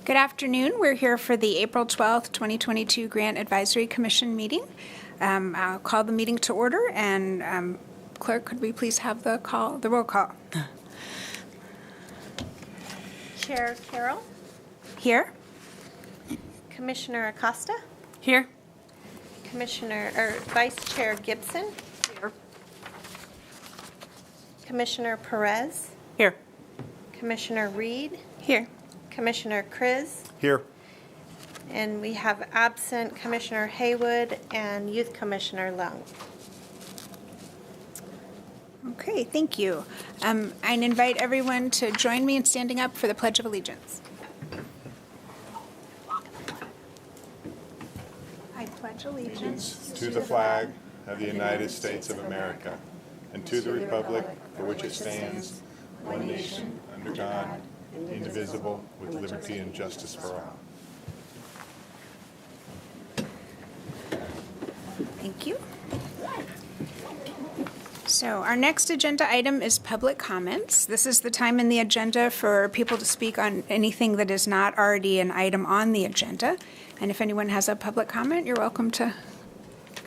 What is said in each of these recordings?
Good afternoon. We're here for the April 12th, 2022 Grant Advisory Commission meeting. I'll call the meeting to order, and Clerk, could we please have the roll call? Chair Carroll. Here. Commissioner Acosta. Here. Vice Chair Gibson. Here. Commissioner Perez. Here. Commissioner Reed. Here. Commissioner Kriz. Here. And we have absent Commissioner Haywood and Youth Commissioner Lung. Okay, thank you. I invite everyone to join me in standing up for the Pledge of Allegiance. I pledge allegiance To the flag of the United States of America and to the republic for which it stands, one nation, under God, indivisible, with liberty and justice for all. Thank you. So our next agenda item is public comments. This is the time in the agenda for people to speak on anything that is not already an item on the agenda. And if anyone has a public comment, you're welcome to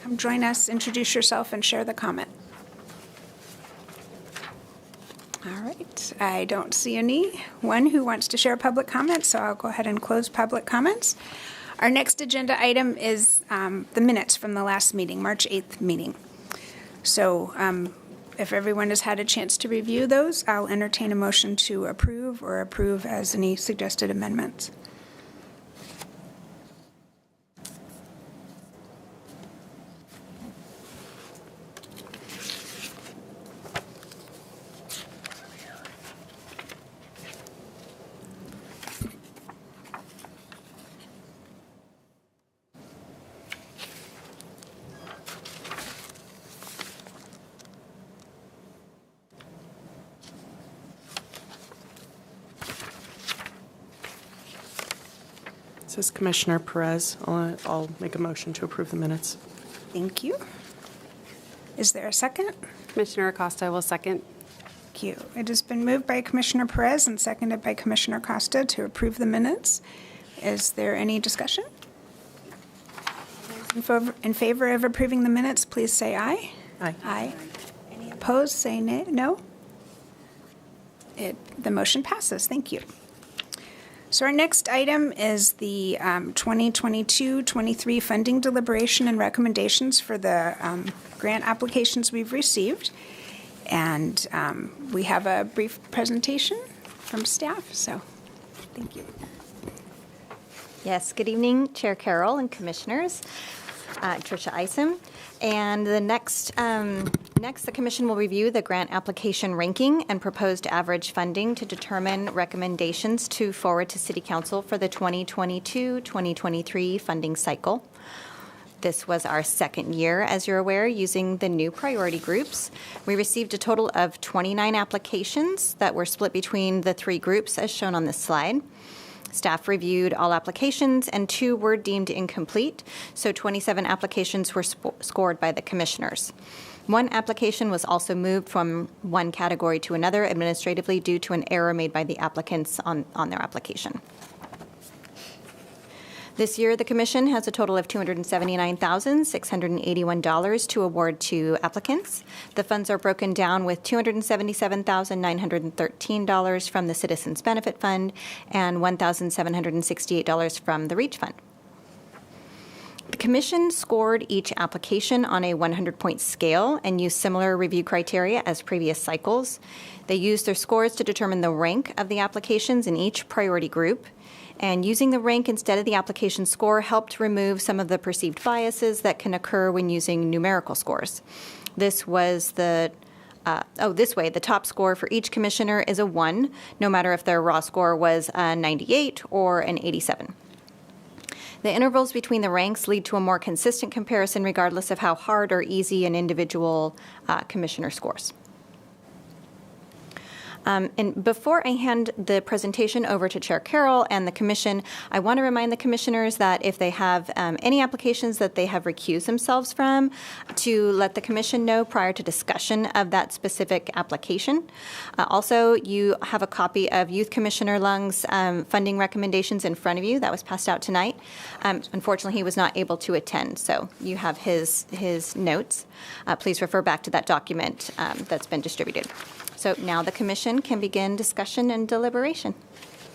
come join us, introduce yourself, and share the comment. All right. I don't see anyone who wants to share public comments, so I'll go ahead and close public comments. Our next agenda item is the minutes from the last meeting, March 8th meeting. So if everyone has had a chance to review those, I'll entertain a motion to approve or approve as any suggested amendments. This is Commissioner Perez. I'll make a motion to approve the minutes. Thank you. Is there a second? Commissioner Acosta will second. Thank you. It has been moved by Commissioner Perez and seconded by Commissioner Costa to approve the minutes. Is there any discussion? Those in favor of approving the minutes, please say aye. Aye. Aye. Any opposed, say nay. No. The motion passes. Thank you. So our next item is the 2022-23 funding deliberation and recommendations for the grant applications we've received. And we have a brief presentation from staff, so thank you. Yes, good evening, Chair Carroll and Commissioners. Tricia Isom. And the next, the Commission will review the grant application ranking and proposed average funding to determine recommendations to forward to City Council for the 2022-2023 funding cycle. This was our second year, as you're aware, using the new priority groups. We received a total of 29 applications that were split between the three groups as shown on this slide. Staff reviewed all applications and 2 were deemed incomplete, so 27 applications were scored by the commissioners. 1 application was also moved from one category to another administratively due to an error made by the applicants on their application. This year, the Commission has a total of $279,681 to award to applicants. The funds are broken down with $277,913 from the Citizens Benefit Fund and $1,768 from the REACH Fund. The Commission scored each application on a 100-point scale and used similar review criteria as previous cycles. They used their scores to determine the rank of the applications in each priority group. And using the rank instead of the application score helped remove some of the perceived biases that can occur when using numerical scores. This way, the top score for each commissioner is a 1, no matter if their raw score was a 98 or an 87. The intervals between the ranks lead to a more consistent comparison regardless of how hard or easy an individual commissioner scores. And before I hand the presentation over to Chair Carroll and the Commission, I want to remind the Commissioners that if they have any applications that they have recused themselves from, to let the Commission know prior to discussion of that specific application. Also, you have a copy of Youth Commissioner Lung's funding recommendations in front of you. That was passed out tonight. Unfortunately, he was not able to attend, so you have his notes. Please refer back to that document that's been distributed. So now the Commission can begin discussion and deliberation.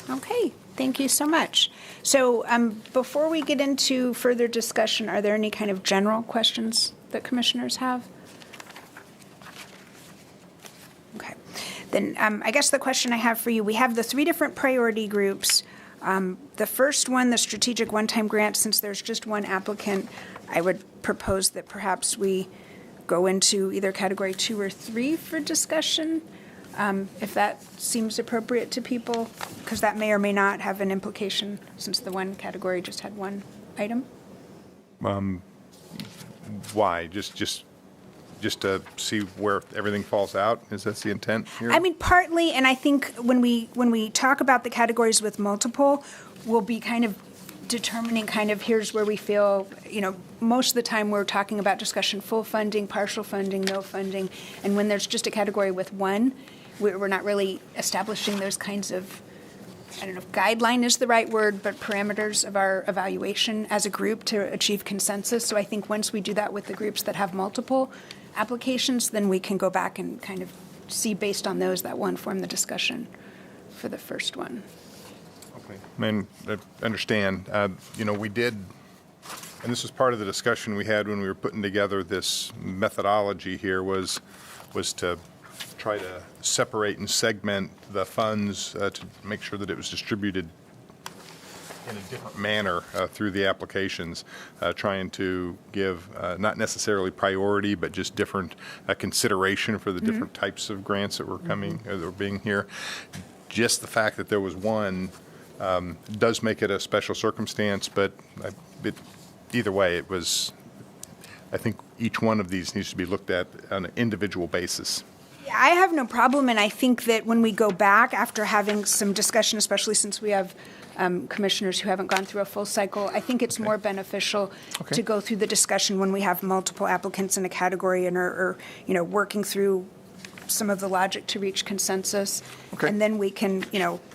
Okay, thank you so much. So before we get into further discussion, are there any kind of general questions that Commissioners have? Okay, then I guess the question I have for you, we have the 3 different priority groups. The first one, the strategic one-time grant, since there's just one applicant, I would propose that perhaps we go into either category 2 or 3 for discussion, if that seems appropriate to people, because that may or may not have an implication since the one category just had one item. Why? Just to see where everything falls out? Is that the intent here? I mean, partly, and I think when we talk about the categories with multiple, we'll be kind of determining kind of here's where we feel, most of the time we're talking about discussion, full funding, partial funding, no funding. And when there's just a category with one, we're not really establishing those kinds of, I don't know if guideline is the right word, but parameters of our evaluation as a group to achieve consensus. So I think once we do that with the groups that have multiple applications, then we can go back and kind of see based on those that will inform the discussion for the first one. Okay. I mean, I understand. We did, and this was part of the discussion we had when we were putting together this methodology here, was to try to separate and segment the funds to make sure that it was distributed in a different manner through the applications, trying to give not necessarily priority, but just different consideration for the different types of grants that were coming, that were being here. Just the fact that there was one does make it a special circumstance, but either way, I think each one of these needs to be looked at on an individual basis. I have no problem, and I think that when we go back after having some discussion, especially since we have commissioners who haven't gone through a full cycle, I think it's more beneficial to go through the discussion when we have multiple applicants in a category and are working through some of the logic to reach consensus, and then we can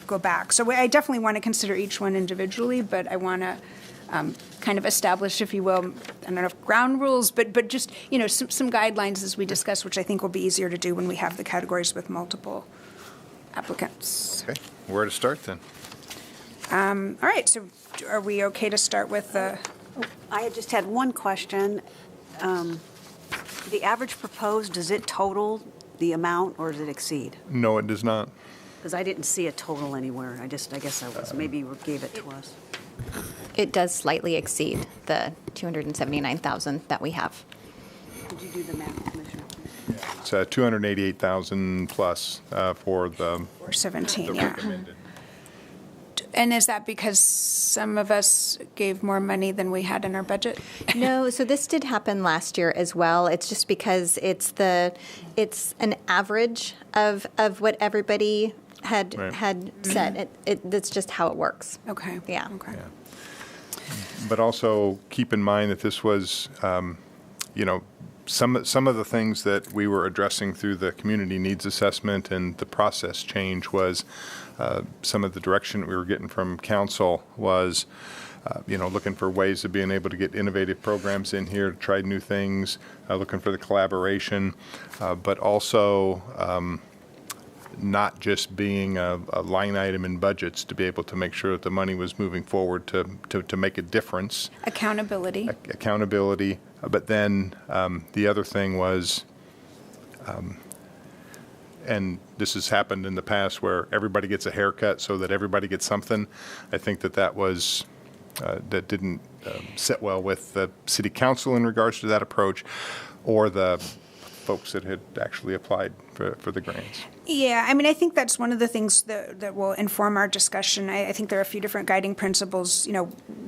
go back. So I definitely want to consider each one individually, but I want to kind of establish, if you will, I don't know if ground rules, but just some guidelines as we discuss, which I think will be easier to do when we have the categories with multiple applicants. Okay, where to start then? All right, so are we okay to start with the? I had just had one question. The average proposed, does it total the amount or does it exceed? No, it does not. Because I didn't see a total anywhere. I guess I was, maybe you gave it to us. It does slightly exceed the $279,000 that we have. Did you do the math, Commissioner? It's $288,000 plus for the Or 17, the yeah. recommended. And is that because some of us gave more money than we had in our budget? No, so this did happen last year as well. It's just because it's an average of what everybody had said. That's just how it works. Okay. Yeah. Okay. But also keep in mind that this was, some of the things that we were addressing through the community needs assessment and the process change was some of the direction that we were getting from council was, looking for ways of being able to get innovative programs in here, to try new things, looking for the collaboration, but also not just being a line item in budgets, to be able to make sure that the money was moving forward to make a difference. Accountability. Accountability. But then the other thing was, and this has happened in the past where everybody gets a haircut so that everybody gets something. I think that was, that didn't sit well with the city council in regards to that approach, or the folks that had actually applied for the grants. Yeah, I mean, I think that's one of the things that will inform our discussion. I think there are a few different guiding principles.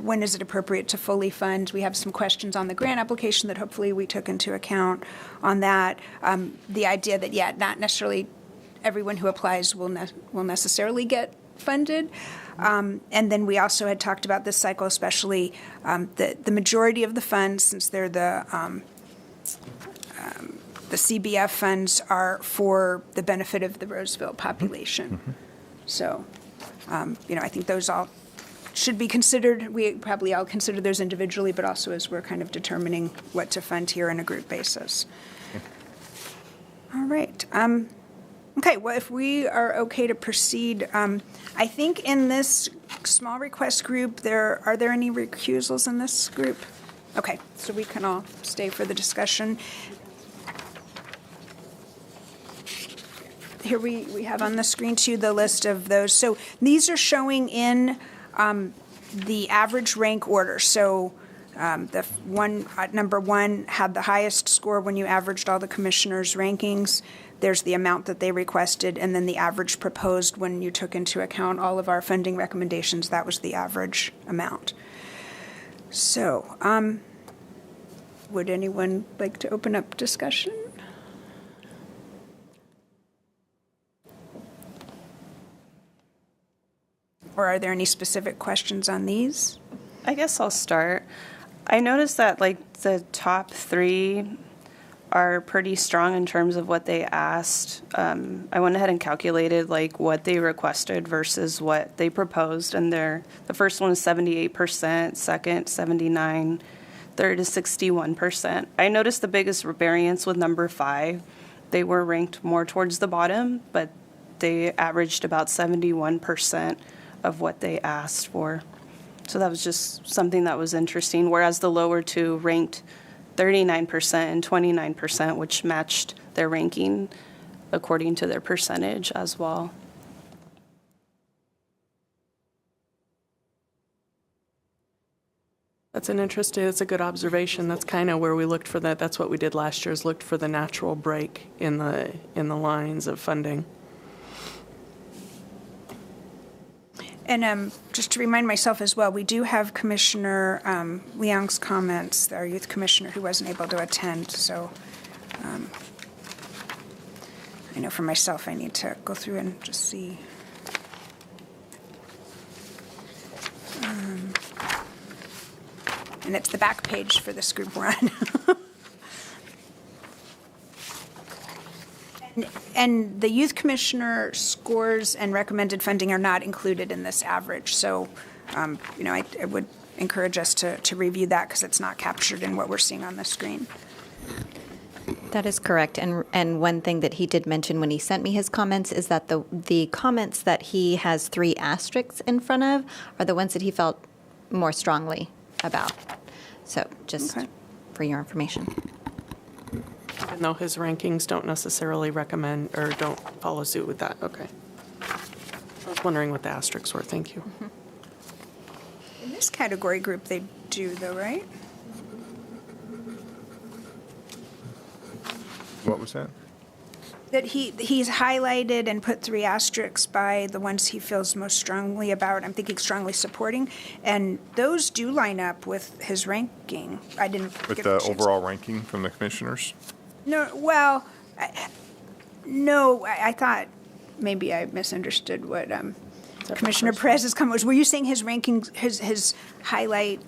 When is it appropriate to fully fund? We have some questions on the grant application that hopefully we took into account on that. The idea that, not necessarily everyone who applies will necessarily get funded. And then we also had talked about this cycle, especially the majority of the funds, since they're the CBF funds, are for the benefit of the Roseville population. So, I think those all should be considered. We probably all consider those individually, but also as we're kind of determining what to fund here on a group basis. All right. Okay, well, if we are okay to proceed, I think in this small request group, are there any recusals in this group? Okay, so we can all stay for the discussion. Here we have on the screen too the list of those. So these are showing in the average rank order. So the one number 1 had the highest score when you averaged all the commissioners' rankings. There's the amount that they requested, and then the average proposed when you took into account all of our funding recommendations. That was the average amount. So, would anyone like to open up discussion? Or are there any specific questions on these? I guess I'll start. I noticed that the top 3 are pretty strong in terms of what they asked. I went ahead and calculated what they requested versus what they proposed, and the first one is 78%, second 79%, third is 61%. I noticed the biggest variance with number 5. They were ranked more towards the bottom, but they averaged about 71% of what they asked for. So that was just something that was interesting, whereas the lower 2 ranked 39% and 29%, which matched their ranking according to their percentage as well. That's a good observation. That's kind of where we looked for that. That's what we did last year, is looked for the natural break in the lines of funding. And just to remind myself as well, we do have Commissioner Leong's comments, our youth commissioner, who wasn't able to attend. So I know for myself I need to go through and just see. And it's the back page for this group we're on. And the youth commissioner scores and recommended funding are not included in this average. So, I would encourage us to review that because it's not captured in what we're seeing on the screen. That is correct. And one thing that he did mention when he sent me his comments is that the comments that he has 3 asterisks in front of are the ones that he felt more strongly about. So just for your information. Even though his rankings don't necessarily recommend or don't follow suit with that. Okay. I was wondering what the asterisks were. Thank you. In this category group, they do, though, right? What was that? That he's highlighted and put 3 asterisks by the ones he feels most strongly about. I'm thinking strongly supporting, and those do line up with his ranking. I didn't With get the a chance. overall ranking from the commissioners? No, well, I thought maybe I misunderstood what Commissioner Perez's comment was. Were you saying his rankings, his highlight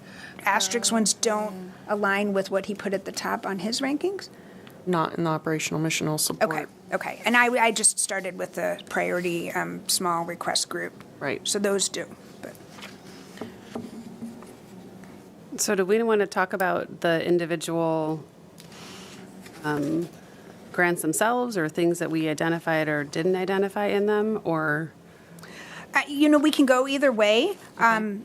asterisk ones don't align with what he put at the top on his rankings? Not in the operational missional support. Okay. And I just started with the priority small request group. Right. So those do. But So do we want to talk about the individual grants themselves or things that we identified or didn't identify in them, or? we can go either way. In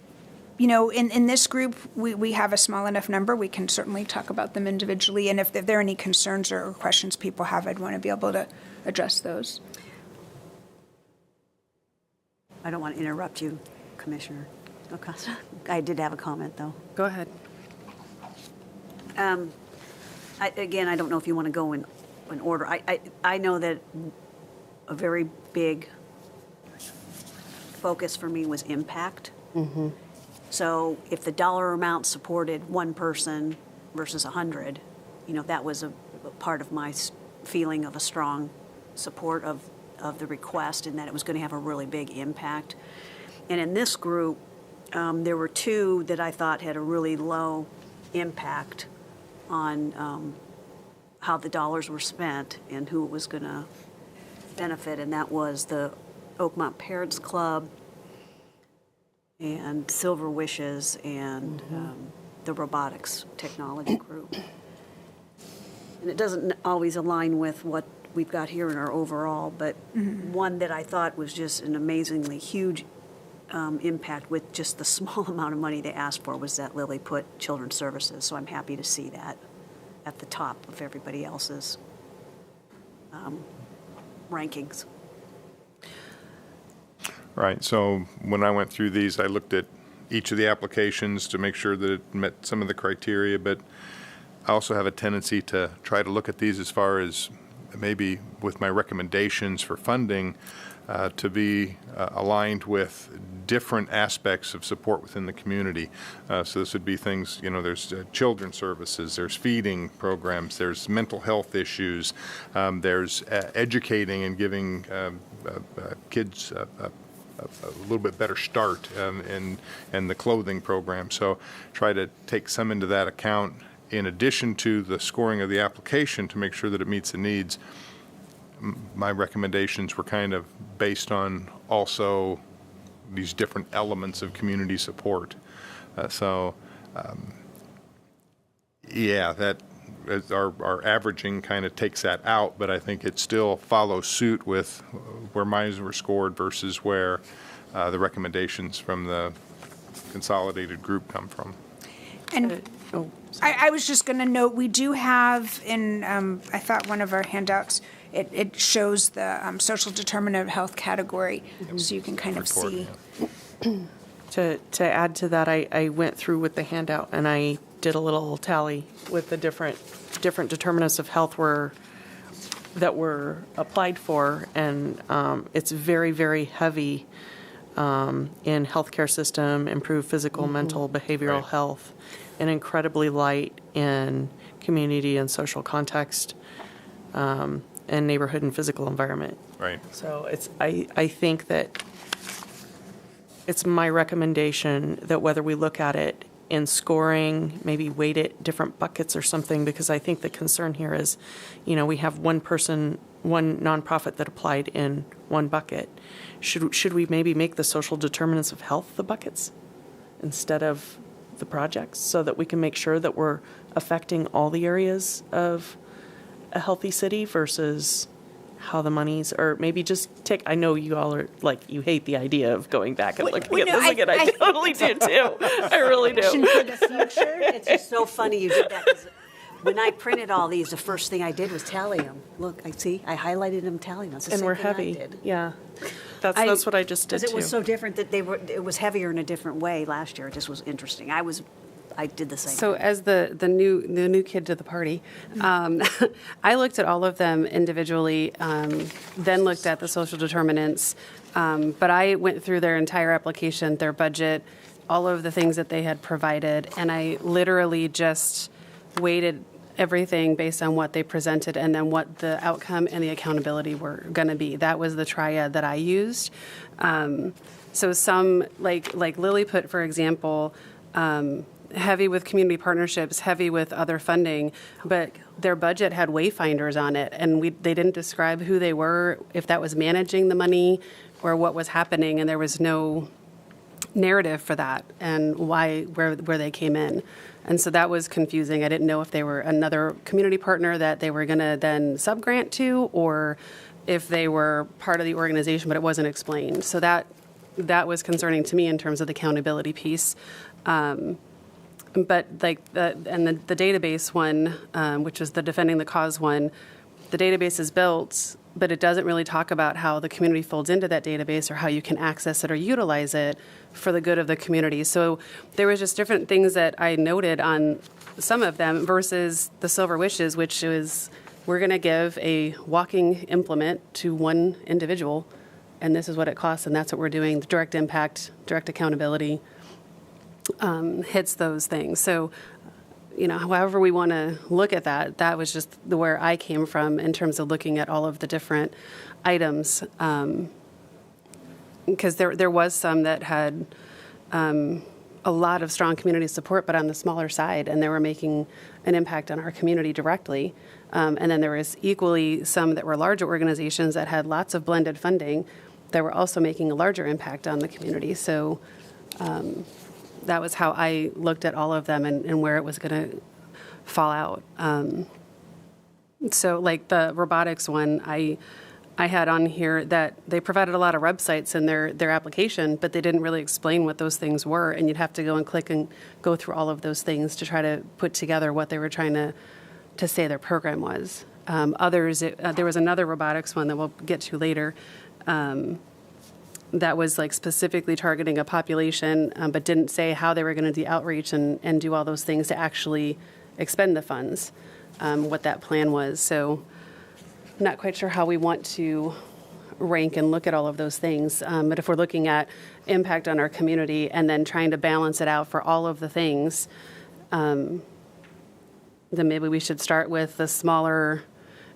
this group, we have a small enough number. We can certainly talk about them individually. And if there are any concerns or questions people have, I'd want to be able to address those. I don't want to interrupt you, Commissioner Acosta. I did have a comment, though. Go ahead. I don't know if you want to go in order. I know that a very big focus for me was impact. Mm-hmm. So if the dollar amount supported one person versus 100, that was a part of my feeling of a strong support of of the request and that it was going to have a really big impact. And in this group, there were two that I thought had a really low impact on how the dollars were spent and who it was going to benefit, and that was the Oakmont Parents Club and Silver Wishes and the robotics technology group. And it doesn't always align with what we've got here in our overall, but one that I thought was just an amazingly huge impact with just the small amount of money they asked for was that Lily put Children's Services. So I'm happy to see that at the top of everybody else's rankings. Right, so when I went through these, I looked at each of the applications to make sure that it met some of the criteria, but I also have a tendency to try to look at these as far as maybe with my recommendations for funding to be aligned with different aspects of support within the community. So this would be things, there's children's services, there's feeding programs, there's mental health issues, there's educating and giving kids a little bit better start in the clothing program. So try to take some into that account in addition to the scoring of the application to make sure that it meets the needs. My recommendations were kind of based on also these different elements of community support. That our averaging kind of takes that out, but I think it still follows suit with where mine were scored versus where the recommendations from the consolidated group come from. And I was just going to note, we do have in, I thought one of our handouts, it shows the social determinant of health category, so you can kind of see. To add to that, I went through with the handout and I did a little tally with the different determinants of health that were applied for, and it's very, very heavy in healthcare system, improved physical, mental, behavioral health, and incredibly light in community and social context, and neighborhood and physical environment. Right. So I think that it's my recommendation that whether we look at it in scoring, maybe weight it different buckets or something, because I think the concern here is, we have one nonprofit that applied in one bucket. Should we maybe make the social determinants of health the buckets instead of the projects, so that we can make sure that we're affecting all the areas of a healthy city versus how the monies, or maybe just I know you all are you hate the idea of going back and looking at this again. I totally do too. I really do. For the future, it's just so funny you did that, 'cause when I printed all these, the first thing I did was tally them. Look, I highlighted them, tallying them. And we're heavy. Yeah. That's what I just did too. Because it was so different that it was heavier in a different way last year. It just was interesting. I did the same. So as the new kid to the party, I looked at all of them individually, then looked at the social determinants, but I went through their entire application, their budget, all of the things that they had provided, and I literally just weighted everything based on what they presented and then what the outcome and the accountability were going to be. That was the triad that I used. So some, like Lily put, for example, heavy with community partnerships, heavy with other funding, but their budget had wayfinders on it, and they didn't describe who they were, if that was managing the money or what was happening, and there was no narrative for that and where they came in. And so that was confusing. I didn't know if they were another community partner that they were going to then subgrant to, or if they were part of the organization, but it wasn't explained. So that was concerning to me in terms of the accountability piece. But the database one, which is the Defending the Cause one, the database is built, but it doesn't really talk about how the community folds into that database or how you can access it or utilize it for the good of the community. So there was just different things that I noted on some of them versus the Silver Wishes, which is we're going to give a walking implement to one individual, and this is what it costs, and that's what we're doing. The direct impact, direct accountability hits those things. So, however we want to look at that, that was just where I came from in terms of looking at all of the different items. Because there was some that had a lot of strong community support, but on the smaller side, and they were making an impact on our community directly. And then there was equally some that were larger organizations that had lots of blended funding that were also making a larger impact on the community. So that was how I looked at all of them and where it was going to fall out. So like the robotics one, I had on here that they provided a lot of websites in their application, but they didn't really explain what those things were, and you'd have to go and click and go through all of those things to try to put together what they were trying to say their program was. Others, there was another robotics one that we'll get to later that was like specifically targeting a population, but didn't say how they were going to do outreach and do all those things to actually expend the funds, what that plan was. So I'm not quite sure how we want to rank and look at all of those things. But if we're looking at impact on our community and then trying to balance it out for all of the things, then maybe we should start with the smaller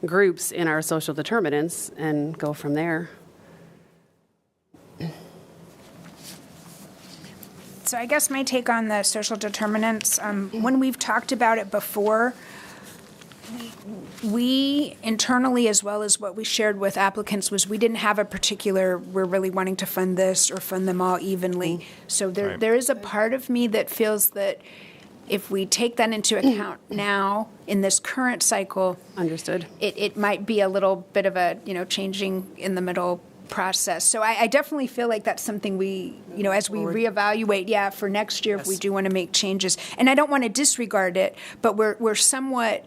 groups in our social determinants and go from there. So I guess my take on the social determinants, when we've talked about it before, we internally, as well as what we shared with applicants, was we didn't have a particular, we're really wanting to fund this or fund them all evenly. So there is a part of me that feels that if we take that into account now in this current cycle, Understood. it might be a little bit of a, changing in the middle process. So I definitely feel like that's something we, as we reevaluate, for next year, if we do want to make changes. And I don't want to disregard it, but we're somewhat,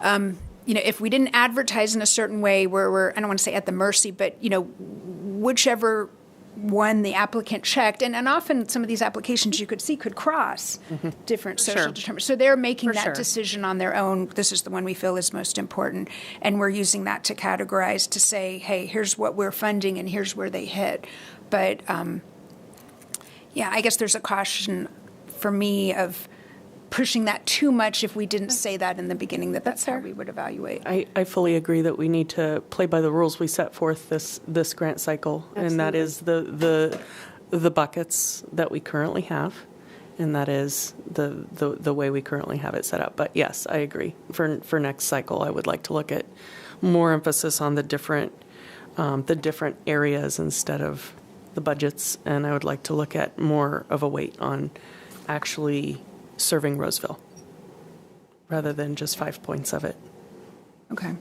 if we didn't advertise in a certain way, we're I don't want to say at the mercy, but, whichever one the applicant checked, and often some of these applications you could see could cross different social determinants. So they're making that decision on their own. This is the one we feel is most important, and we're using that to categorize to say, hey, here's what we're funding and here's where they hit. But I guess there's a caution for me of pushing that too much if we didn't say that in the beginning, that's how we would evaluate. I fully agree that we need to play by the rules we set forth this grant cycle. Absolutely. And that is the buckets that we currently have, and that is the way we currently have it set up. But yes, I agree. For next cycle, I would like to look at more emphasis on the different areas instead of the budgets, and I would like to look at more of a weight on actually serving Roseville rather than just 5 points of it. Okay.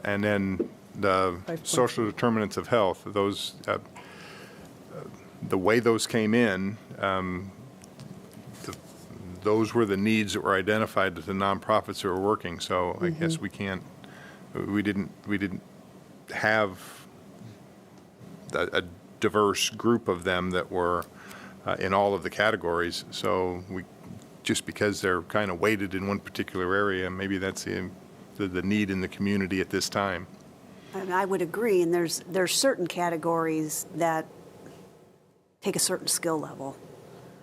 And then the social determinants of health, those, the way those came in, those were the needs that were identified to the nonprofits who were working. So I guess we didn't have a diverse group of them that were in all of the categories. So just because they're kind of weighted in one particular area, maybe that's the need in the community at this time. And I would agree, and there's certain categories that take a certain skill level.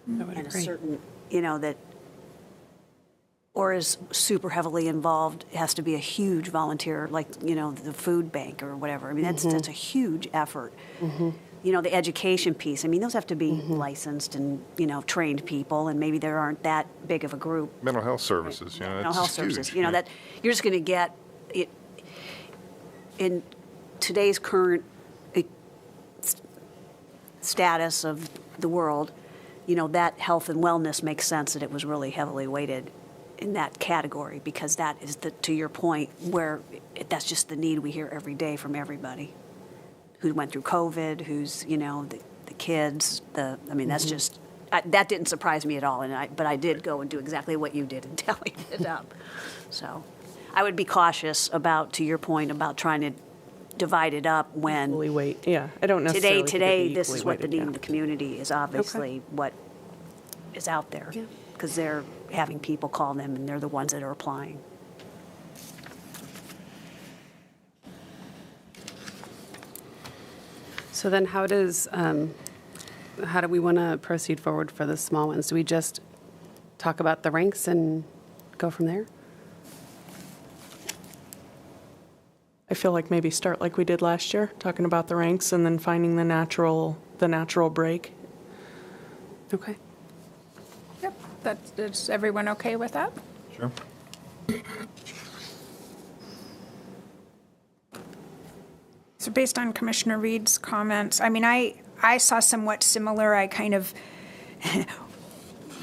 I would and agree. A certain, that or is super heavily involved. It has to be a huge volunteer, like, the food bank or whatever. I mean, that's a huge effort. The education piece, I mean, those have to be licensed and, trained people, and maybe there aren't that big of a group. Mental health services, Mental health services, that you're just going to get it in today's current status of the world, that health and wellness makes sense that it was really heavily weighted in that category, because that is to your point, where that's just the need we hear every day from everybody who went through COVID, who's, the kids, that's just, that didn't surprise me at all. But I did go and do exactly what you did and tally it up. So I would be cautious about, to your point, about trying to divide it up when. Equally weight, I don't necessarily Today, this is what the need in the community is, obviously what is out there. Because they're having people call them, and they're the ones that are applying. So then how do we want to proceed forward for the small ones? Do we just talk about the ranks and go from there? I feel like maybe start like we did last year, talking about the ranks and then finding the natural break. Okay. Yep, is everyone okay with that? Sure. So based on Commissioner Reed's comments, I mean, I saw somewhat similar. I kind of,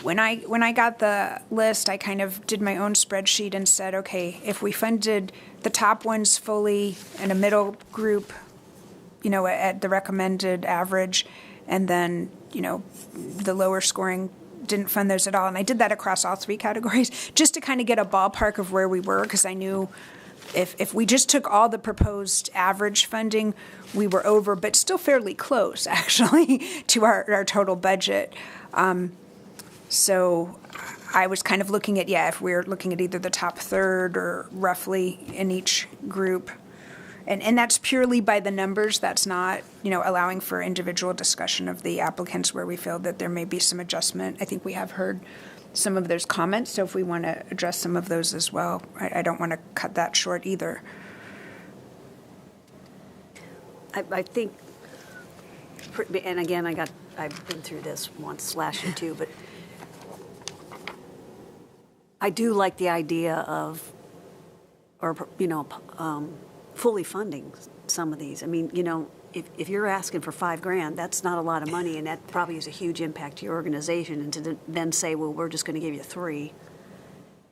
when I got the list, I kind of did my own spreadsheet and said, okay, if we funded the top ones fully and a middle group, at the recommended average, and then, the lower scoring didn't fund those at all. And I did that across all three categories just to kind of get a ballpark of where we were, because I knew if we just took all the proposed average funding, we were over, but still fairly close, actually, to our total budget. So I was kind of looking at, if we're looking at either the top third or roughly in each group. And that's purely by the numbers. That's not, allowing for individual discussion of the applicants where we feel that there may be some adjustment. I think we have heard some of those comments, so if we want to address some of those as well, I don't want to cut that short either. I think, and again, I've been through this once last year too, but I do like the idea of, fully funding some of these. I mean, if you're asking for $5,000, that's not a lot of money, and that probably is a huge impact to your organization. And to then say, well, we're just going to give you $3,000,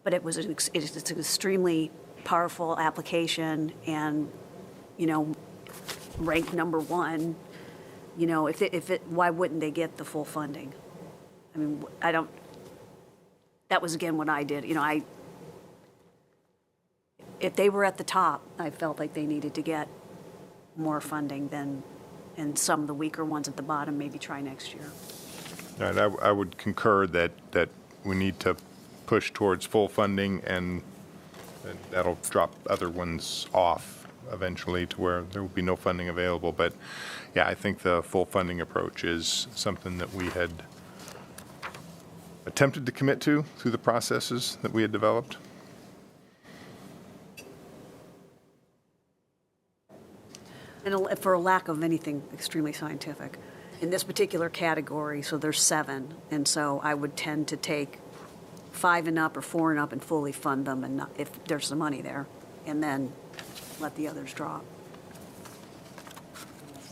but it's an extremely powerful application, and ranked number one. Why wouldn't they get the full funding? I mean, that was again what I did. If they were at the top, I felt like they needed to get more funding and some of the weaker ones at the bottom maybe try next year. And I would concur that we need to push towards full funding, and that'll drop other ones off eventually to where there will be no funding available. But I think the full funding approach is something that we had attempted to commit to through the processes that we had developed. And for a lack of anything extremely scientific, in this particular category, so there's 7, and so I would tend to take 5 and up or 4 and up and fully fund them, and if there's some money there, and then let the others drop.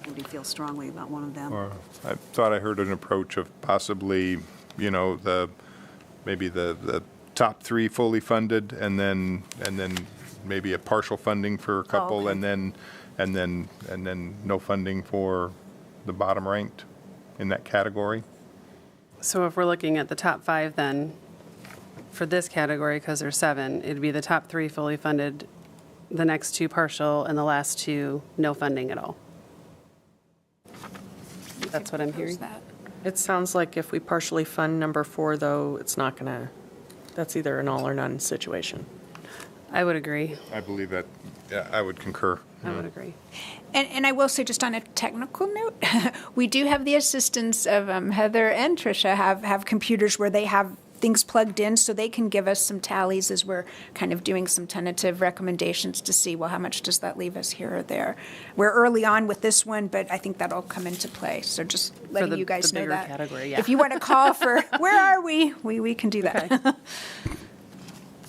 Somebody feels strongly about one of them. Or I thought I heard an approach of possibly, maybe the top 3 fully funded, and then maybe a partial funding for a couple, okay. and then no funding for the bottom ranked in that category. So if we're looking at the top 5, then for this category, because there's 7, it'd be the top 3 fully funded, the next 2 partial, and the last 2 no funding at all. That's what I'm hearing. It sounds like if we partially fund number 4, though, that's either an all or none situation. I would agree. I believe that, I would concur. I would agree. And I will say, just on a technical note, we do have the assistance of Heather and Tricia have computers where they have things plugged in, so they can give us some tallies as we're kind of doing some tentative recommendations to see, well, how much does that leave us here or there? We're early on with this one, but I think that'll come into play. So just letting you guys know that. Category, yeah. If you want to call for, where are we? We can do that. Okay.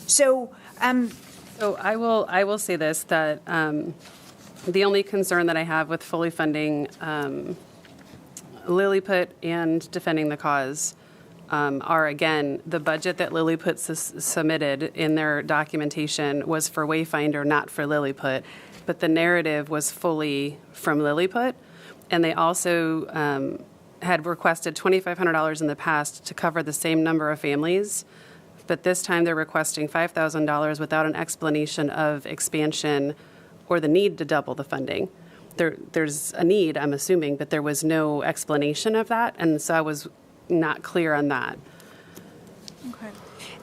So I will say this, that the only concern that I have with fully funding Lilliput and defending the cause are, again, the budget that Lilliput submitted in their documentation was for Wayfinder, not for Lilliput, but the narrative was fully from Lilliput, and they also had requested $2,500 in the past to cover the same number of families, but this time they're requesting $5,000 without an explanation of expansion or the need to double the funding. There's a need, I'm assuming, but there was no explanation of that, and so I was not clear on that. Okay.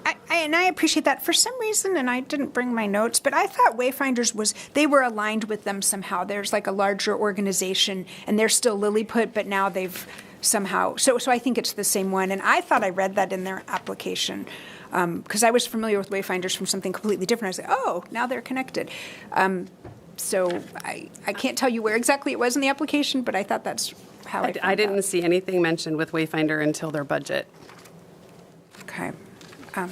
I appreciate that. For some reason, and I didn't bring my notes, but I thought Wayfinders they were aligned with them somehow. There's like a larger organization, and they're still Lilliput, but now they've somehow. So I think it's the same one. And I thought I read that in their application because I was familiar with Wayfinders from something completely different. I was like, oh, now they're connected. So I can't tell you where exactly it was in the application, but I thought that's how I found I didn't out. see anything mentioned with Wayfinder until their budget. Okay. And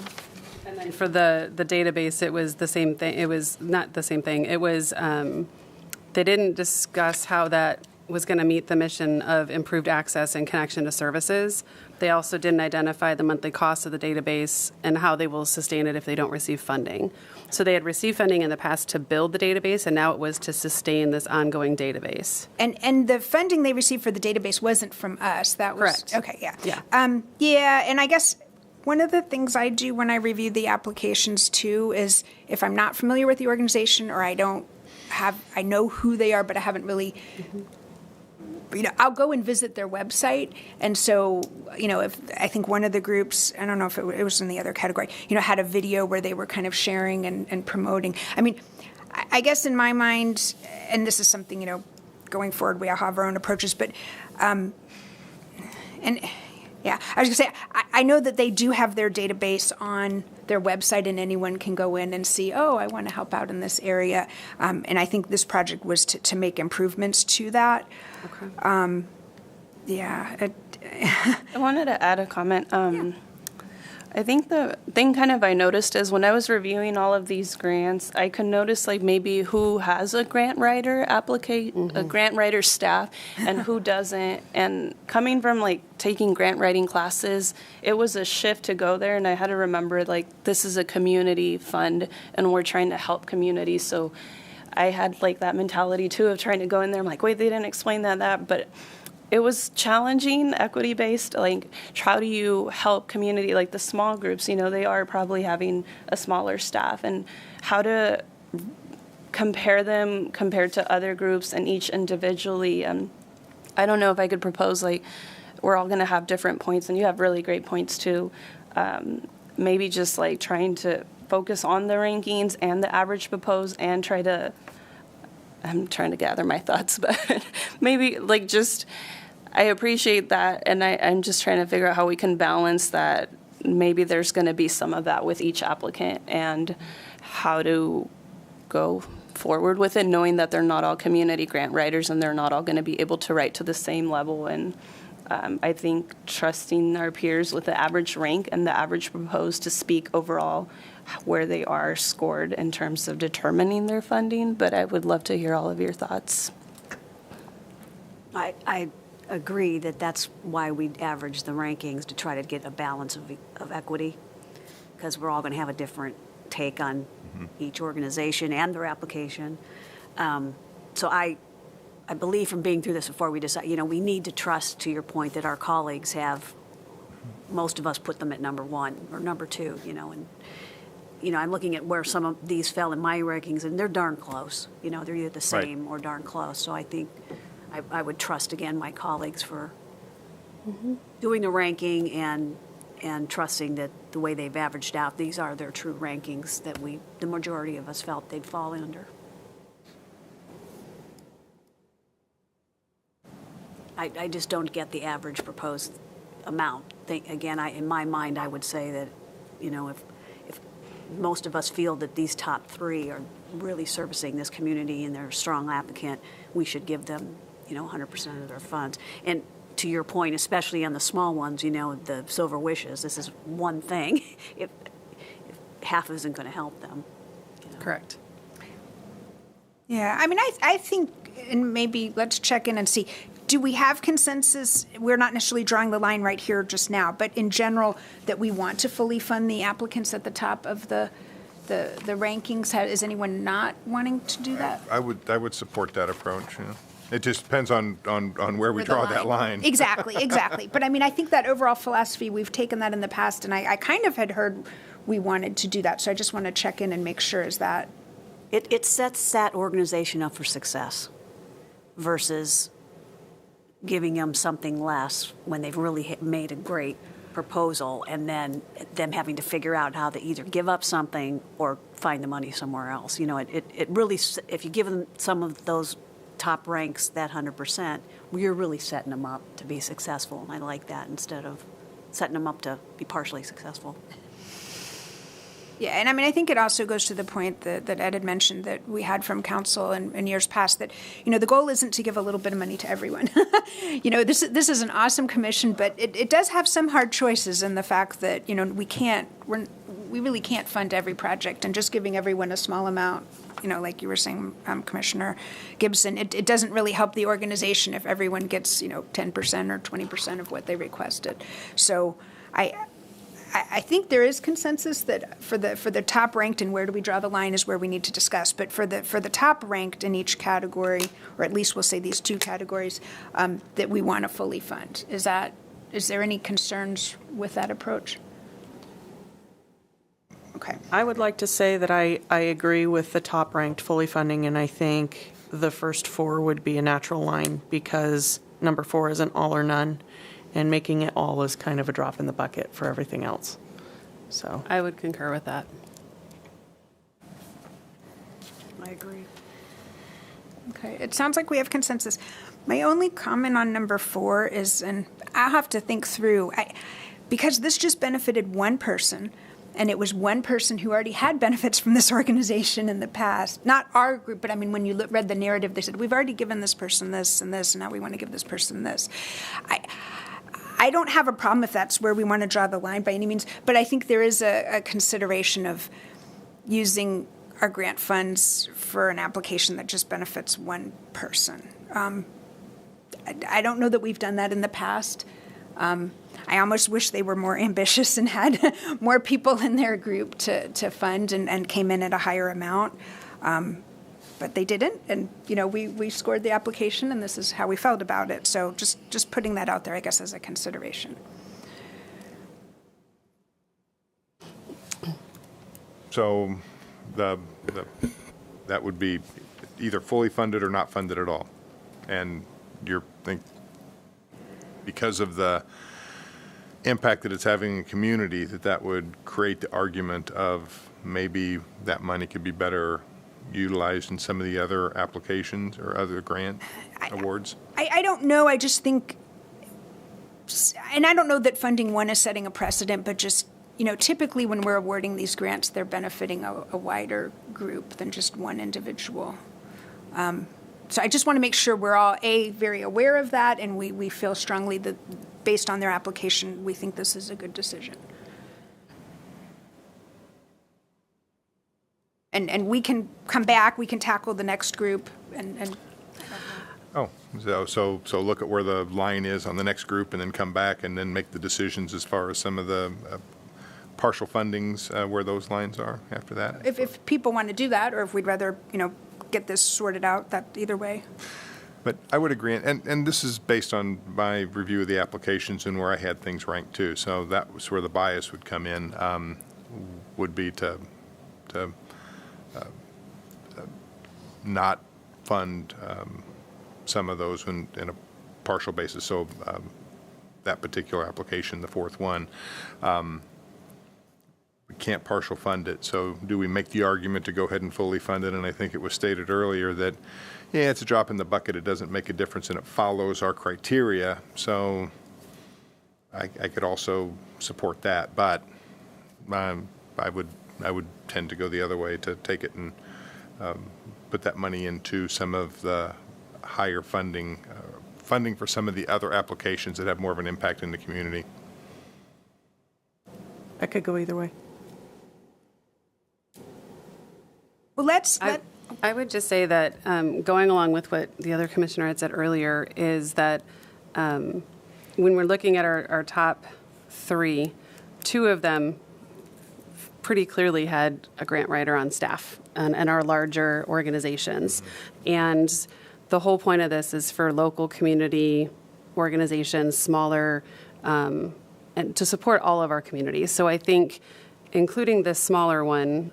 then for the database, it was the same thing. It was not the same thing. It was, they didn't discuss how that was going to meet the mission of improved access and connection to services. They also didn't identify the monthly cost of the database and how they will sustain it if they don't receive funding. So they had received funding in the past to build the database, and now it was to sustain this ongoing database. And the funding they received for the database wasn't from us. That was Correct. Okay. Yeah. Yeah. Yeah, and I guess one of the things I do when I review the applications too is if I'm not familiar with the organization or I know who they are, but I haven't really. I'll go and visit their website. And so, if I think one of the groups, I don't know if it was in the other category, had a video where they were kind of sharing and promoting. I mean, I guess in my mind, and this is something, going forward, we all have our own approaches, but, I was going to say, I know that they do have their database on their website and anyone can go in and see, oh, I want to help out in this area. And I think this project was to make improvements to that. Okay. I wanted to add a comment. I think the thing I noticed is when I was reviewing all of these grants, I could notice maybe who has a grant writer a grant writer staff and who doesn't. And coming from taking grant writing classes, it was a shift to go there, and I had to remember this is a community fund and we're trying to help communities. So I had that mentality too of trying to go in there. I'm like, wait, they didn't explain that, but it was challenging, equity-based. How do you help community, the small groups, they are probably having a smaller staff, and how to compare them compared to other groups and each individually. I don't know if I could propose, we're all going to have different points, and you have really great points too. Maybe just trying to focus on the rankings and the average proposed and I'm trying to gather my thoughts, but maybe I appreciate that, and I'm just trying to figure out how we can balance that. Maybe there's going to be some of that with each applicant and how to go forward with it, knowing that they're not all community grant writers and they're not all going to be able to write to the same level. And I think trusting our peers with the average rank and the average proposed to speak overall where they are scored in terms of determining their funding, but I would love to hear all of your thoughts. I agree that's why we average the rankings, to try to get a balance of equity, because we're all going to have a different take on each organization and their application. So I believe from being through this before, we decide, we need to trust, to your point, that our colleagues have, most of us put them at number one or number two, and I'm looking at where some of these fell in my rankings, and they're darn close. They're either the same or darn close. So I think I would trust, again, my colleagues for doing the ranking and trusting that the way they've averaged out, these are their true rankings that the majority of us felt they'd fall under. I just don't get the average proposed amount. Again, in my mind, I would say that, if most of us feel that these top three are really servicing this community and they're a strong applicant, we should give them 100% of their funds. And to your point, especially on the small ones, the Silver Wishes, this is one thing. If half isn't going to help them. Correct. Yeah, I mean, I think, and maybe let's check in and see, do we have consensus? We're not necessarily drawing the line right here just now, but in general, that we want to fully fund the applicants at the top of the rankings? Is anyone not wanting to do that? I would support that approach. It just depends on where we draw that line. Exactly. But I mean, I think that overall philosophy, we've taken that in the past, and I kind of had heard we wanted to do that. So I just want to check in and make sure, is that... It sets that organization up for success versus giving them something less when they've really made a great proposal, and then them having to figure out how to either give up something or find the money somewhere else. It really, if you give them some of those top ranks, that 100%, you're really setting them up to be successful, and I like that, instead of setting them up to be partially successful. Yeah, and I mean, I think it also goes to the point that Ed had mentioned that we had from council in years past, that, the goal isn't to give a little bit of money to everyone. This is an awesome commission, but it does have some hard choices in the fact that, we really can't fund every project, and just giving everyone a small amount, like you were saying, Commissioner Gibson, it doesn't really help the organization if everyone gets, 10% or 20% of what they requested. So I think there is consensus that for the top ranked, and where do we draw the line is where we need to discuss. But for the top ranked in each category, or at least we'll say these two categories, that we want to fully fund. Is there any concerns with that approach? Okay. I would like to say that I agree with the top ranked fully funding, and I think the first four would be a natural line, because number 4 is an all or none, and making it all is kind of a drop in the bucket for everything else. So I would concur with that. I agree. Okay, it sounds like we have consensus. My only comment on number 4 is, and I'll have to think through, because this just benefited one person, and it was one person who already had benefits from this organization in the past. Not our group, but I mean, when you read the narrative, they said, we've already given this person this and this, and now we want to give this person this. I don't have a problem if that's where we want to draw the line by any means, but I think there is a consideration of using our grant funds for an application that just benefits one person. I don't know that we've done that in the past. I almost wish they were more ambitious and had more people in their group to fund and came in at a higher amount. But they didn't, and we scored the application, and this is how we felt about it. So just putting that out there, I guess, as a consideration. So that would be either fully funded or not funded at all. And you're think because of the impact that it's having in the community, that would create the argument of maybe that money could be better utilized in some of the other applications or other grant awards? I don't know. I just think, and I don't know that funding one is setting a precedent, but just, typically when we're awarding these grants, they're benefiting a wider group than just one individual. So I just want to make sure we're all, very aware of that, and we feel strongly that based on their application, we think this is a good decision. And we can come back, we can tackle the next group, and Oh, so look at where the line is on the next group, and then come back and then make the decisions as far as some of the partial fundings, where those lines are after that? if people want to do that, or if we'd rather, get this sorted out, that either way. But I would agree, and this is based on my review of the applications and where I had things ranked too. So that was where the bias would come in, would be to not fund some of those in a partial basis. So that particular application, the fourth one, we can't partial fund it. So do we make the argument to go ahead and fully fund it? And I think it was stated earlier that, yeah, it's a drop in the bucket. It doesn't make a difference, and it follows our criteria. So I could also support that, but I would tend to go the other way, to take it and put that money into some of the higher funding for some of the other applications that have more of an impact in the community. I could go either way. Well, I would just say that going along with what the other commissioner had said earlier is that when we're looking at our top 3, 2 of them pretty clearly had a grant writer on staff and our larger organizations. And the whole point of this is for local community organizations, smaller, and to support all of our communities. So I think including this smaller one,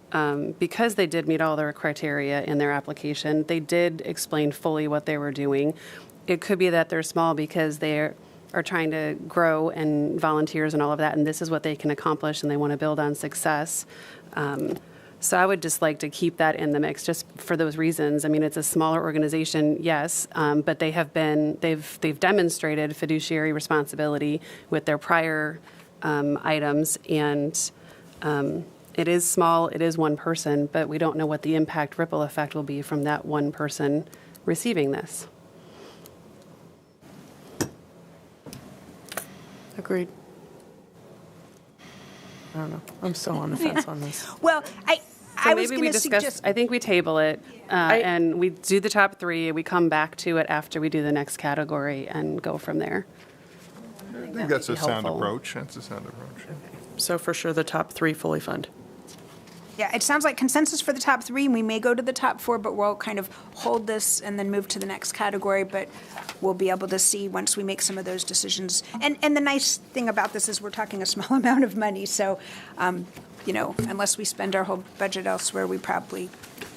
because they did meet all their criteria in their application, they did explain fully what they were doing. It could be that they're small because they are trying to grow and volunteers and all of that, and this is what they can accomplish, and they want to build on success. So I would just like to keep that in the mix, just for those reasons. I mean, it's a smaller organization, yes, but they've demonstrated fiduciary responsibility with their prior items, and it is small, it is one person, but we don't know what the impact ripple effect will be from that one person receiving this. Agreed. I don't know. I'm still on the fence on this. Well, I was Maybe going we to discuss, suggest. I think we table it, and we do the top three, we come back to it after we do the next category and go from there. I think that's a be sound helpful. approach. That's a sound approach. So for sure, the top 3 fully fund. Yeah, it sounds like consensus for the top 3, and we may go to the top 4, but we'll kind of hold this and then move to the next category, but we'll be able to see once we make some of those decisions. And the nice thing about this is we're talking a small amount of money, so, unless we spend our whole budget elsewhere, we probably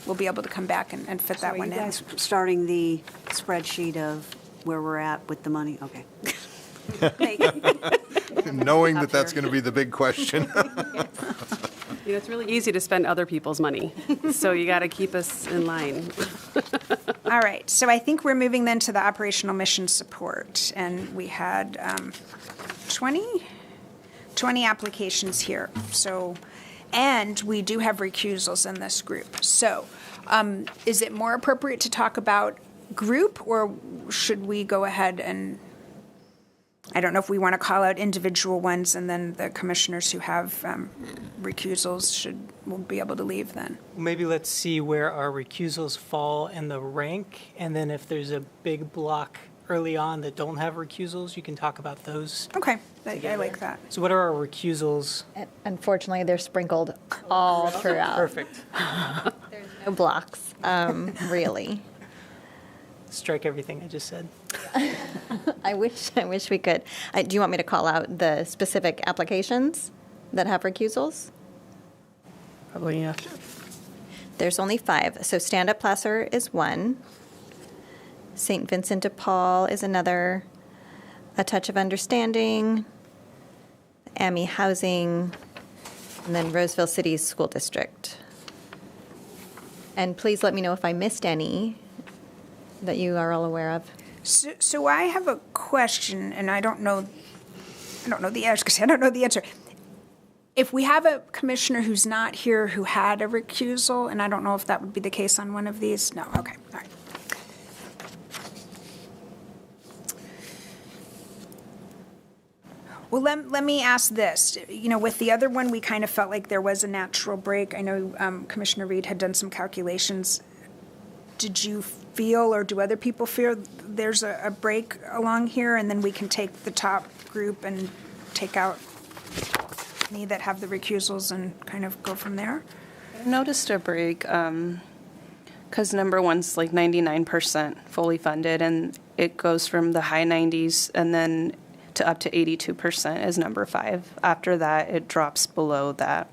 will be able to come back and fit that Are one you in. guys starting the spreadsheet of where we're at with the money? Okay. Knowing that that's going to be the big question. It's really easy to spend other people's money, so you got to keep us in line. All right, so I think we're moving then to the operational mission support, and we had 20 applications here. So, and we do have recusals in this group. So, is it more appropriate to talk about group, or should we go ahead and, I don't know if we want to call out individual ones, and then the commissioners who have recusals will be able to leave then. Maybe let's see where our recusals fall in the rank, and then if there's a big block early on that don't have recusals, you can talk about those. Okay, I like that. So what are our recusals? Unfortunately, they're sprinkled all throughout. Perfect. There's no blocks, really. Strike everything I just said. I wish we could. Do you want me to call out the specific applications that have recusals? Probably, yeah. There's only 5. So Stand Up Placer is one. St. Vincent de Paul is another. A Touch of Understanding. AMI Housing. And then Roseville City School District. And please let me know if I missed any that you are all aware of. So I have a question, and I don't know the answer, because I don't know the answer. If we have a commissioner who's not here who had a recusal, and I don't know if that would be the case on one of these, no, okay, all right. Well, let me ask this. With the other one, we kind of felt like there was a natural break. I know Commissioner Reed had done some calculations. Did you feel, or do other people feel, there's a break along here, and then we can take the top group and take out any that have the recusals and kind of go from there? I've noticed a break because number 1's like 99% fully funded, and it goes from the high 90s and then to up to 82% is number 5. After that, it drops below that.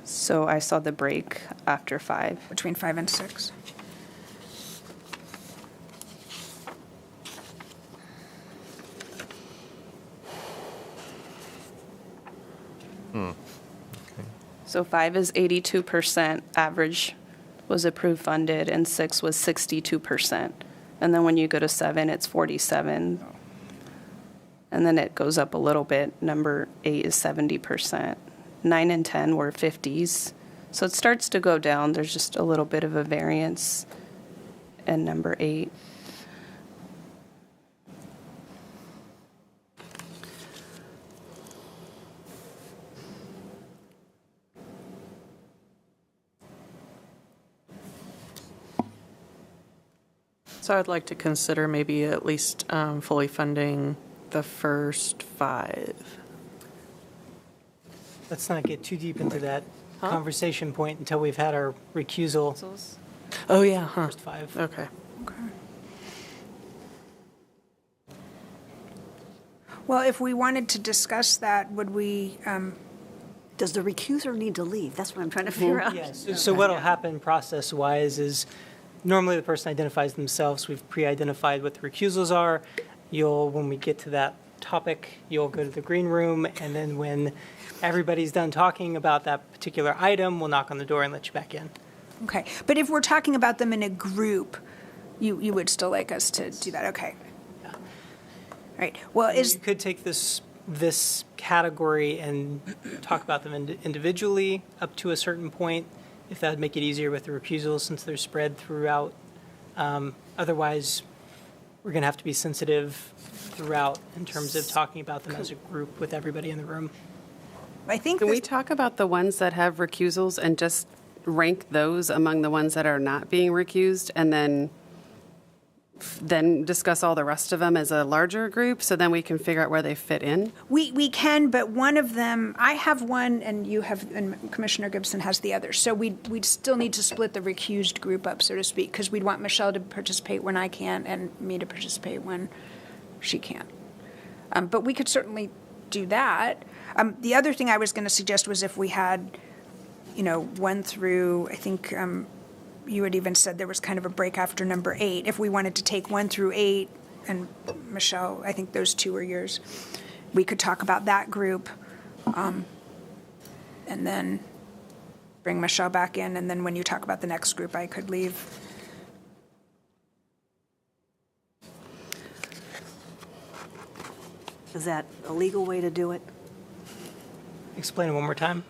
So I saw the break after 5. Between 5 and 6? So 5 is 82% average was approved funded, and 6 was 62%. And then when you go to 7, it's 47. And then it goes up a little bit. Number 8 is 70%. 9 and 10 were 50s. So it starts to go down. There's just a little bit of a variance in number 8. So I'd like to consider maybe at least fully funding the first 5. Let's not get too deep into that conversation point until we've had our recusal Oh, yeah, huh. first 5. Okay. Well, if we wanted to discuss that, would we, Does the recuser need to leave? That's what I'm trying to figure out. Yes. So what'll happen process-wise is normally the person identifies themselves. We've pre-identified what the recusals are. When we get to that topic, you'll go to the green room, and then when everybody's done talking about that particular item, we'll knock on the door and let you back in. Okay, but if we're talking about them in a group, you would still like us to do that, okay. All right, well, You could take this category and talk about them individually up to a certain point, if that would make it easier with the recusals since they're spread throughout. Otherwise, we're going to have to be sensitive throughout in terms of talking about them as a group with everybody in the room. I think Can we this- talk about the ones that have recusals and just rank those among the ones that are not being recused, and then discuss all the rest of them as a larger group, so then we can figure out where they fit in? we can, but one of them, I have one and you have, and Commissioner Gibson has the other. So we'd still need to split the recused group up, so to speak, because we'd want Michelle to participate when I can and me to participate when she can. But we could certainly do that. The other thing I was going to suggest was if we had, 1 through, I think you had even said there was kind of a break after number 8. If we wanted to take 1 through 8, and Michelle, I think those 2 are yours, we could talk about that group, and then bring Michelle back in, and then when you talk about the next group, I could leave. Is that a legal way to do it? Explain it one more time.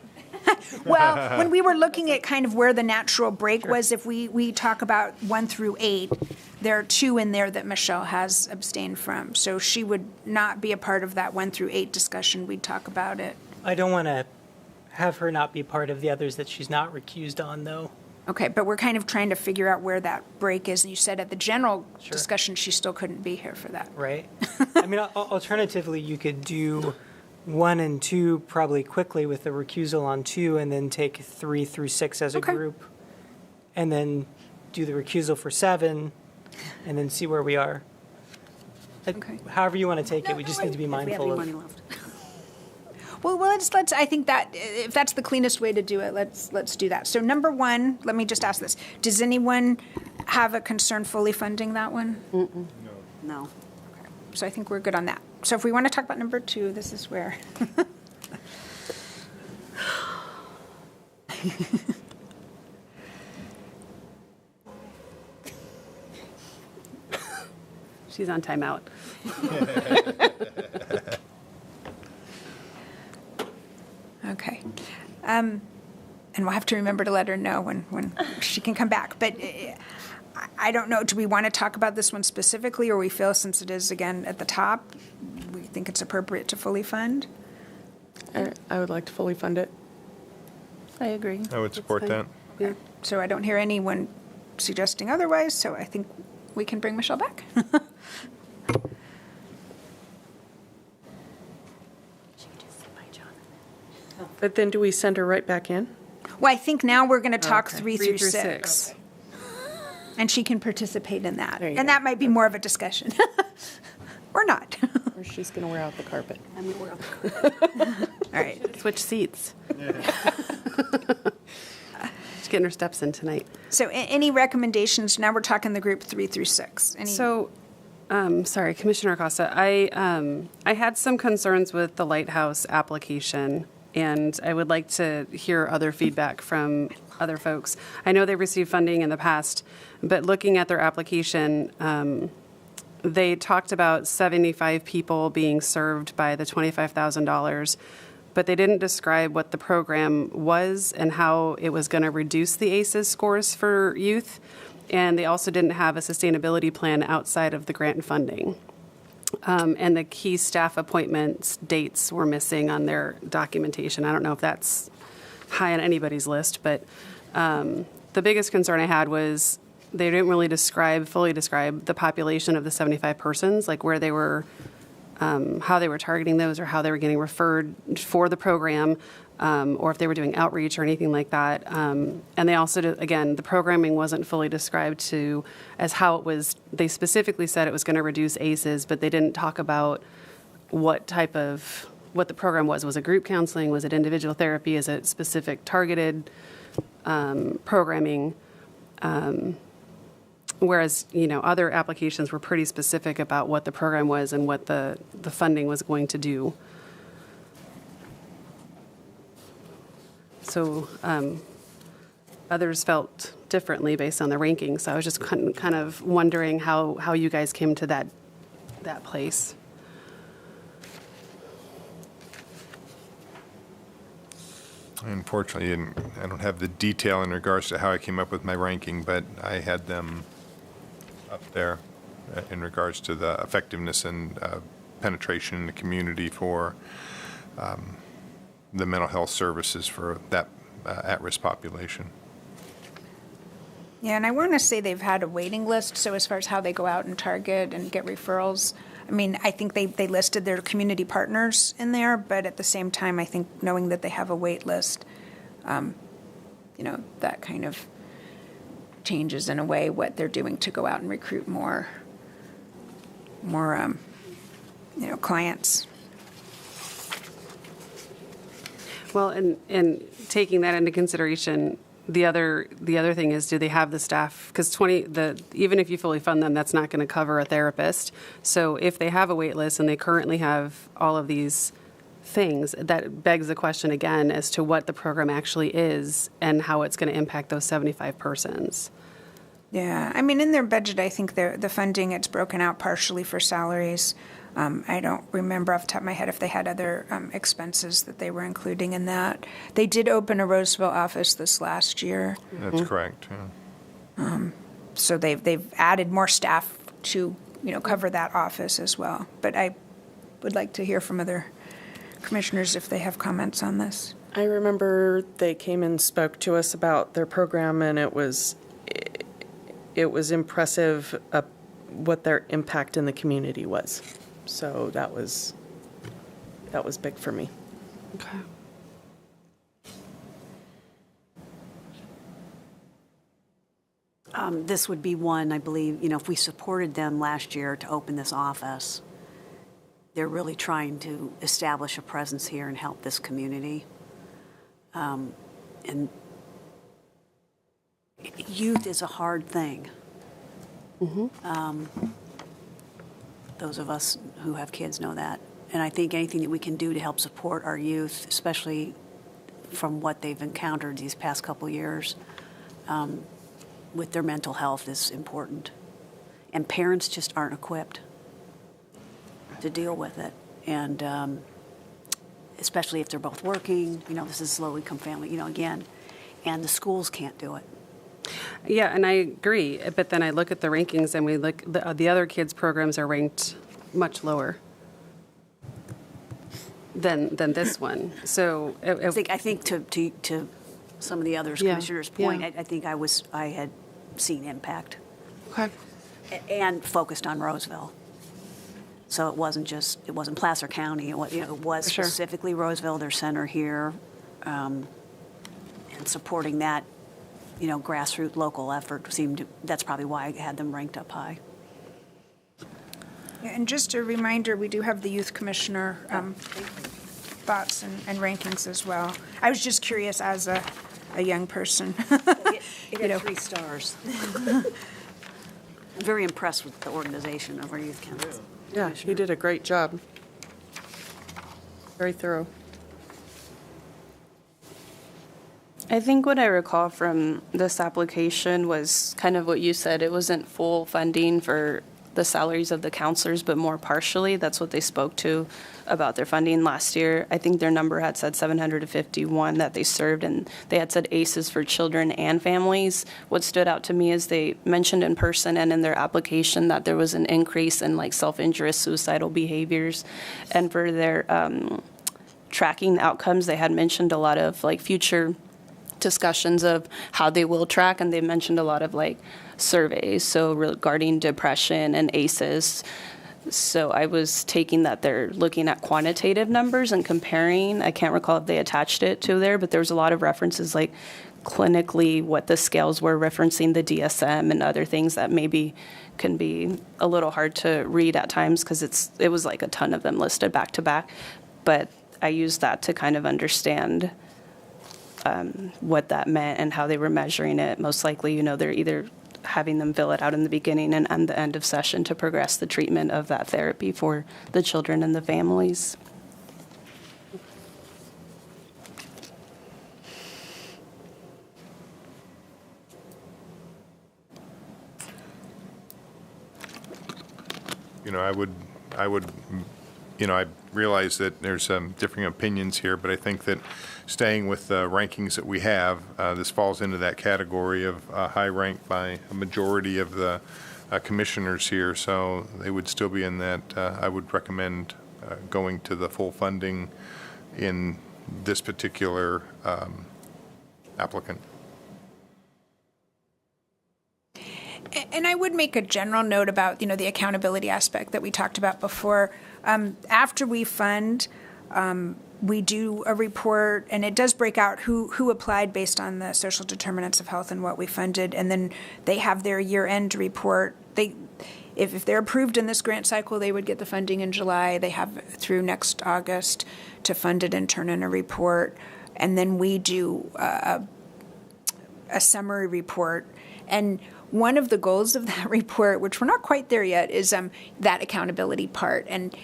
Well, when we were looking at kind of where the natural break was, if we talk about 1 through 8, there are 2 in there that Michelle has abstained from. So she would not be a part of that 1 through 8 discussion. We'd talk about it. I don't want to have her not be part of the others that she's not recused on, though. Okay, but we're kind of trying to figure out where that break is. And you said at the general Sure. discussion, she still couldn't be here for that. Right? I mean, alternatively, you could do 1 and 2 probably quickly with the recusal on 2, and then take 3 through 6 as a Okay. group, and then do the recusal for 7, and then see where we are. Okay. However you want to take it, we just need to be If we have mindful any money of. left. Well, let's. I think that if that's the cleanest way to do it, let's do that. So number 1, let me just ask this: does anyone have a concern fully funding that one? No. So I think we're good on that. So if we want to talk about number 2, this is where. She's on timeout. Okay. And we'll have to remember to let her know when she can come back. But I don't know, do we want to talk about this one specifically, or we feel since it is, again, at the top, we think it's appropriate to fully fund? I would like to fully fund it. I agree. I would support that. Yeah. So I don't hear anyone suggesting otherwise, so I think we can bring Michelle back. But then do we send her right back in? Well, I think now we're going to talk Okay. 3 through 6. And she can participate in that. There you And go. that might be more of a discussion. Or not. Or she's going to wear out the carpet? I mean, we're All right. Switch seats. She's getting her steps in tonight. So any recommendations? Now we're talking the group 3 through 6. Any? So, sorry, Commissioner Acosta, I had some concerns with the Lighthouse application, and I would like to hear other feedback from other folks. I know they received funding in the past, but looking at their application, they talked about 75 people being served by the $25,000, but they didn't describe what the program was and how it was going to reduce the ACEs scores for youth. And they also didn't have a sustainability plan outside of the grant funding. And the key staff appointments dates were missing on their documentation. I don't know if that's high on anybody's list, but the biggest concern I had was they didn't really fully describe the population of the 75 persons, like where they were, how they were targeting those, or how they were getting referred for the program, or if they were doing outreach or anything like that. And they also, again, the programming wasn't fully described as how it was. They specifically said it was going to reduce ACEs, but they didn't talk about what the program was. Was it group counseling? Was it individual therapy? Is it specific targeted programming? Whereas, other applications were pretty specific about what the program was and what the funding was going to do. So others felt differently based on the rankings. So I was just kind of wondering how you guys came to that place. Unfortunately, I don't have the detail in regards to how I came up with my ranking, but I had them up there in regards to the effectiveness and penetration in the community for the mental health services for that at-risk population. Yeah, and I want to say they've had a waiting list, so as far as how they go out and target and get referrals, I mean, I think they listed their community partners in there, but at the same time, I think knowing that they have a wait list, that kind of changes in a way what they're doing to go out and recruit more clients. Well, and taking that into consideration, the other thing is, do they have the staff? Because even if you fully fund them, that's not going to cover a therapist. So if they have a wait list and they currently have all of these things, that begs the question again as to what the program actually is and how it's going to impact those 75 persons. Yeah, I mean, in their budget, I think the funding, it's broken out partially for salaries. I don't remember off the top of my head if they had other expenses that they were including in that. They did open a Roseville office this last year. That's correct. Yeah. So they've added more staff to cover that office as well. But I would like to hear from other commissioners if they have comments on this. I remember they came and spoke to us about their program, and it was impressive what their impact in the community was. So that was big for me. Okay. This would be one, I believe, if we supported them last year to open this office, they're really trying to establish a presence here and help this community. And youth is a hard thing. Those of us who have kids know that. And I think anything that we can do to help support our youth, especially from what they've encountered these past couple years, with their mental health is important. And parents just aren't equipped to deal with it. And especially if they're both working, this is low-income family, again, and the schools can't do it. Yeah, and I agree. But then I look at the rankings, and we look the other kids' programs are ranked much lower than this one. So I think to some of the others, commissioners' point, I think I had seen impact. Okay. And focused on Roseville. So it wasn't Placer County. It was specifically Roseville, their center here, and supporting that. Grassroots local effort that's probably why I had them ranked up high. Yeah, and just a reminder, we do have the youth commissioner thoughts and rankings as well. I was just curious as a young person. It had 3 stars. I'm very impressed with the organization of our youth council. Yeah, he did a great job. Very thorough. I think what I recall from this application was kind of what you said. It wasn't full funding for the salaries of the counselors, but more partially. That's what they spoke to about their funding last year. I think their number had said 751 that they served, and they had said ACEs for children and families. What stood out to me is they mentioned in person and in their application that there was an increase in self-injurious suicidal behaviors. And for their tracking outcomes, they had mentioned a lot of future discussions of how they will track, and they mentioned a lot of surveys, so regarding depression and ACEs. So I was taking that they're looking at quantitative numbers and comparing. I can't recall if they attached it to there, but there was a lot of references clinically what the scales were, referencing the DSM and other things that maybe can be a little hard to read at times because it was a ton of them listed back to back. But I used that to kind of understand what that meant and how they were measuring it. Most likely, they're either having them fill it out in the beginning and the end of session to progress the treatment of that therapy for the children and the families. I realize that there's differing opinions here, but I think that staying with the rankings that we have, this falls into that category of high rank by a majority of the commissioners here, so they would still be in that. I would recommend going to the full funding in this particular applicant. And I would make a general note about, the accountability aspect that we talked about before. After we fund, we do a report, and it does break out who applied based on the social determinants of health and what we funded, and then they have their year-end report. If they're approved in this grant cycle, they would get the funding in July. They have through next August to fund it and turn in a report, and then we do a summary report. And one of the goals of that report, which we're not quite there yet, is that accountability part. And,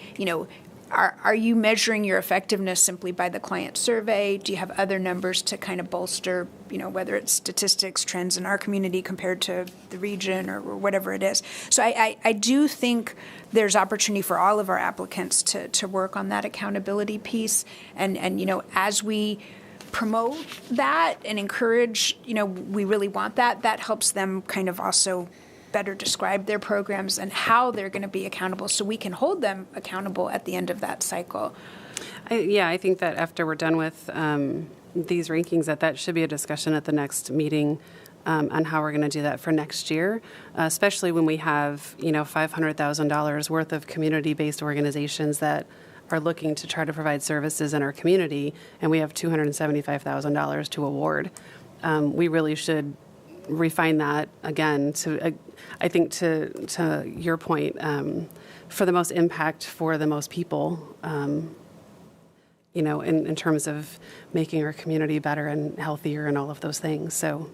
are you measuring your effectiveness simply by the client survey? Do you have other numbers to kind of bolster, whether it's statistics, trends in our community compared to the region or whatever it is? So I do think there's opportunity for all of our applicants to work on that accountability piece. And as we promote that and encourage, we really want that helps them kind of also better describe their programs and how they're going to be accountable so we can hold them accountable at the end of that cycle. I think that after we're done with these rankings, that should be a discussion at the next meeting on how we're going to do that for next year, especially when we have, $500,000 worth of community-based organizations that are looking to try to provide services in our community, and we have $275,000 to award. We really should refine that again to, I think to your point, for the most impact for the most people, in terms of making our community better and healthier and all of those things. So,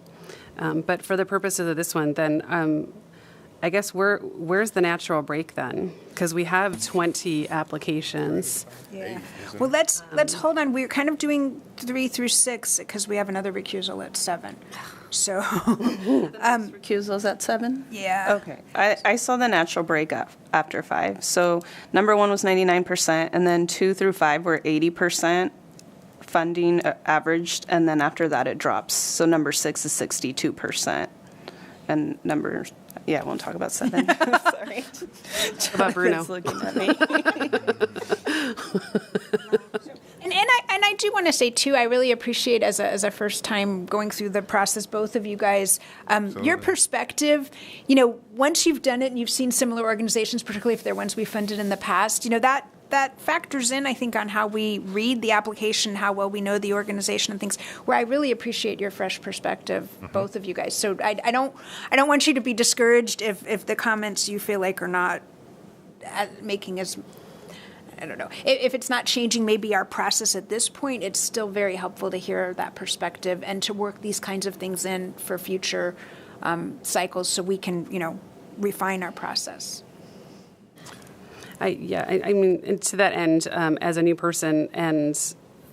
but for the purposes of this one, then I guess where's the natural break then? Because we have 20 applications. Yeah. Well, let's hold on. We're kind of doing 3 through 6 because we have another recusal at 7. So Recusals at 7? Yeah. Okay. I saw the natural break up after 5. So number 1 was 99%, and then 2 through 5 were 80% funding averaged, and then after that it drops. So number 6 is 62%, and I won't talk about 7. Sorry. What about Bruno? Looking at me. And I do want to say too, I really appreciate as a first time going through the process, both of you guys, your perspective. Once you've done it and you've seen similar organizations, particularly if they're ones we funded in the past, that factors in, I think, on how we read the application, how well we know the organization and things, where I really appreciate your fresh perspective, both of you guys. So I don't want you to be discouraged if the comments you feel like are not making as, I don't know, if it's not changing maybe our process at this point, it's still very helpful to hear that perspective and to work these kinds of things in for future cycles so we can, refine our process. I mean, and to that end, as a new person and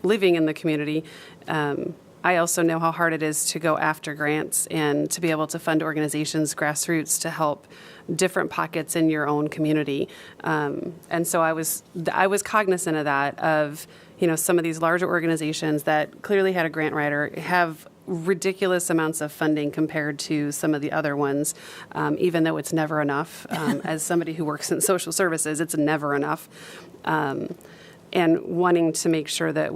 living in the community, I also know how hard it is to go after grants and to be able to fund organizations, grassroots, to help different pockets in your own community. And so I was cognizant of that, of, some of these larger organizations that clearly had a grant writer have ridiculous amounts of funding compared to some of the other ones, even though it's never enough. As somebody who works in social services, it's never enough. And wanting to make sure that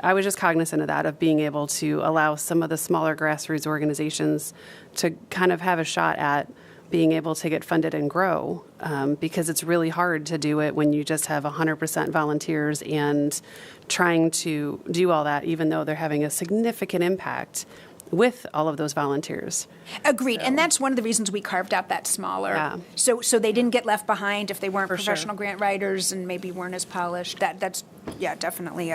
I was just cognizant of that, of being able to allow some of the smaller grassroots organizations to kind of have a shot at being able to get funded and grow, because it's really hard to do it when you just have 100% volunteers and trying to do all that, even though they're having a significant impact with all of those volunteers. Agreed. And that's one of the reasons we carved out that smaller. Yeah. So they didn't get left behind if they weren't professional grant writers and maybe weren't as polished. That's definitely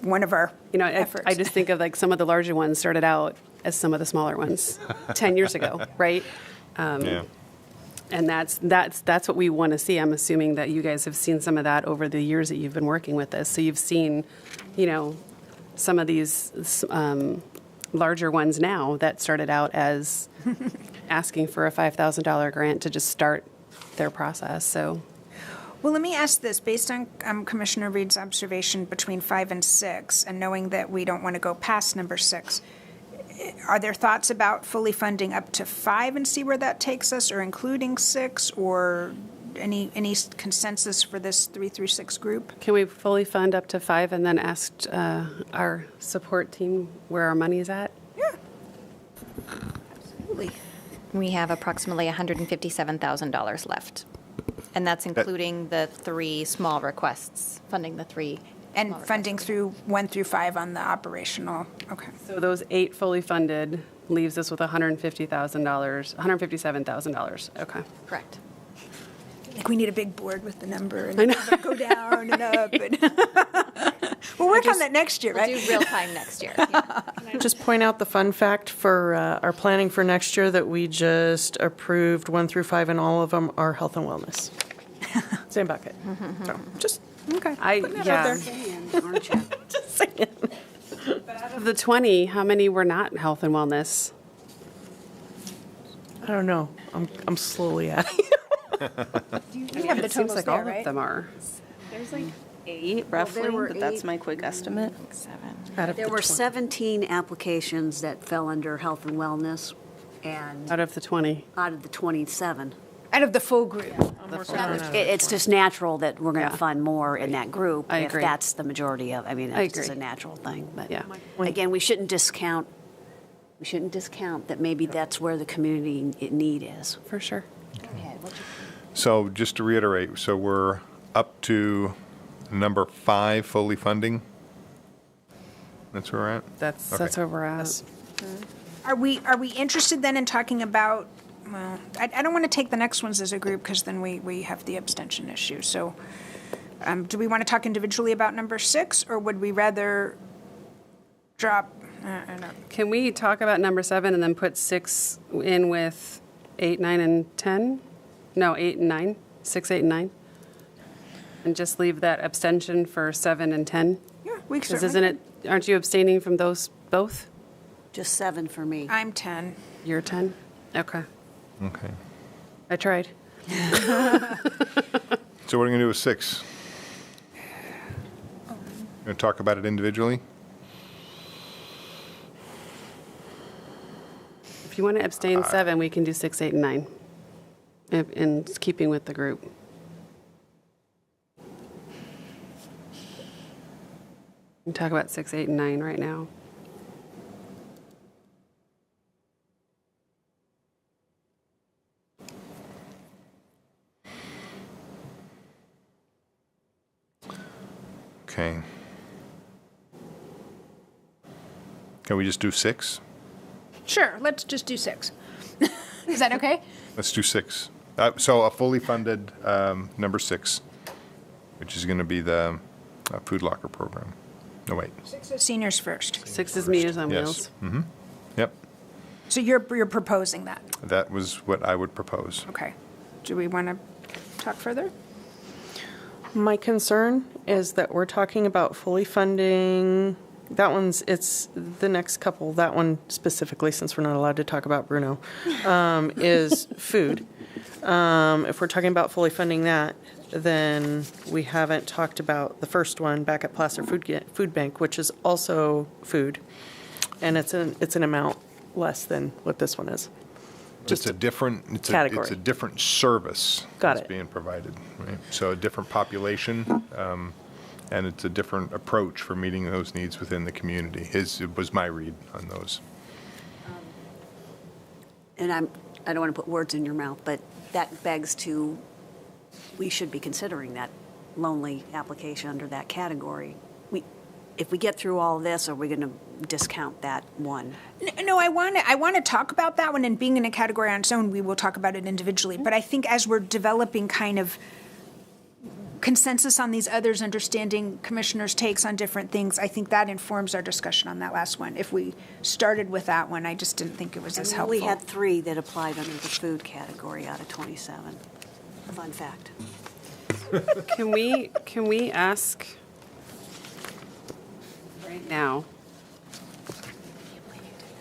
one of our efforts. I just think of like some of the larger ones started out as some of the smaller ones 10 years ago, right? Yeah. And that's what we want to see. I'm assuming that you guys have seen some of that over the years that you've been working with this. So you've seen, some of these larger ones now that started out as asking for a $5,000 grant to just start their process. So, Well, let me ask this, based on Commissioner Reed's observation between 5 and 6, and knowing that we don't want to go past number 6, are there thoughts about fully funding up to 5 and see where that takes us, or including 6, or any consensus for this 3 through 6 group? can we fully fund up to 5 and then ask our support team where our money is at? Yeah. Absolutely. We have approximately $157,000 left. And that's including the 3 small requests, funding the 3. And funding through 1 through 5 on the operational, okay. So those 8 fully funded leaves us with $150,000, $157,000. Okay. Correct. Like, we need a big board with the number and I know. have it go down and up. And we'll work on that next year, We'll right? do real time next year. Yeah. Just point out the fun fact for our planning for next year that we just approved 1 through 5, and all of them are health and wellness. Same bucket. So just putting that out there. Aren't you? Of the 20, how many were not health and wellness? I don't know. I'm slowly adding. You have the It seems totals like there, all right? of them are. There's like 8 roughly, there were but that's 8. my quick estimate. 7. Out of There the were 20. 17 applications that fell under health and wellness, and Out of the 20. out of the 27. Out of the full group. It's just natural that we're going Yeah. to fund more in that group. I if agree. that's the majority of, I that's just a agree. natural thing. But Yeah. again, we shouldn't discount that maybe that's where the community need is. For sure. So just to reiterate, so we're up to number 5 fully funding? That's where we're at? That's Okay. where we're at. Are we interested then in talking about, well, I don't want to take the next ones as a group because then we have the abstention issue. So do we want to talk individually about number 6, or would we rather drop, I don't know. Can we talk about number 7 and then put 6 in with 8, 9, and 10? No, 8 and 9. 6, 8, and 9. And just leave that abstention for 7 and 10? Yeah, we Because certainly. isn't it, aren't you abstaining from those both? Just 7 for me. I'm 10. You're 10? Okay. Okay. I tried. So what are we going to do with 6? Going to talk about it individually? If you want to abstain 7, we can do 6, 8, and 9. In keeping with the group. We can talk about 6, 8, and 9 right now. Okay. Can we just do 6? Sure, let's just do 6. Is that okay? Let's do 6. So a fully funded number 6, which is going to be the food locker program. No, wait. 6 is seniors first. 6 is Meals on Yes. Wheels. Yep. So you're proposing that? That was what I would propose. Okay. Do we want to talk further? My concern is that we're talking about fully funding, it's the next couple, that one specifically, since we're not allowed to talk about Bruno, is food. If we're talking about fully funding that, then we haven't talked about the first one back at Placer Food Bank, which is also food, and it's an amount less than what this one is. It's a different category. It's a different service Got that's it. being provided, right? So a different population, and it's a different approach for meeting those needs within the community. It was my read on those. And I don't want to put words in your mouth, but that begs to, we should be considering that lonely application under that category. If we get through all of this, are we going to discount that one? No, I want to talk about that one, and being in a category on its own, we will talk about it individually. But I think as we're developing kind of consensus on these others, understanding commissioners' takes on different things, I think that informs our discussion on that last one. If we started with that one, I just didn't think it was as And helpful. we had 3 that applied under the food category out of 27. Fun fact. Can we ask right now,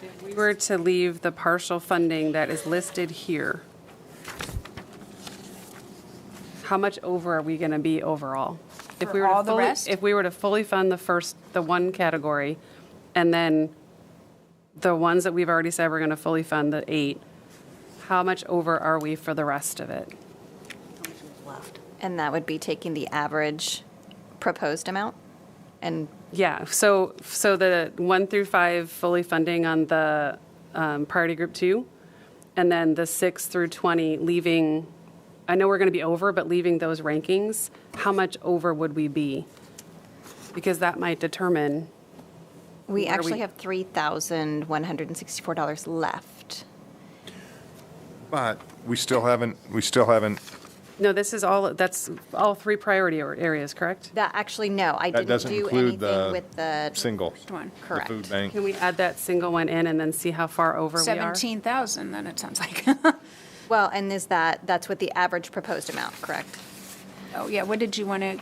if we were to leave the partial funding that is listed here, how much over are we going to be overall? If we were to all the fully- rest? If we were to fully fund the one category, and then the ones that we've already said we're going to fully fund, the 8, how much over are we for the rest of it? Left. And that would be taking the average proposed amount? And Yeah, so the 1 through 5 fully funding on the priority group 2, and then the 6 through 20 leaving, I know we're going to be over, but leaving those rankings, how much over would we be? Because that might determine, we Where actually we- have $3,164 left. But we still haven't, no, that's all 3 priority areas, correct? That actually, no, I that didn't doesn't do include anything the with the. single, One. the Correct. food bank. Can we add that single one in and then see how far over we are? 17,000, then it sounds like. Well, and that's with the average proposed amount, correct? Oh, yeah, what did you want to,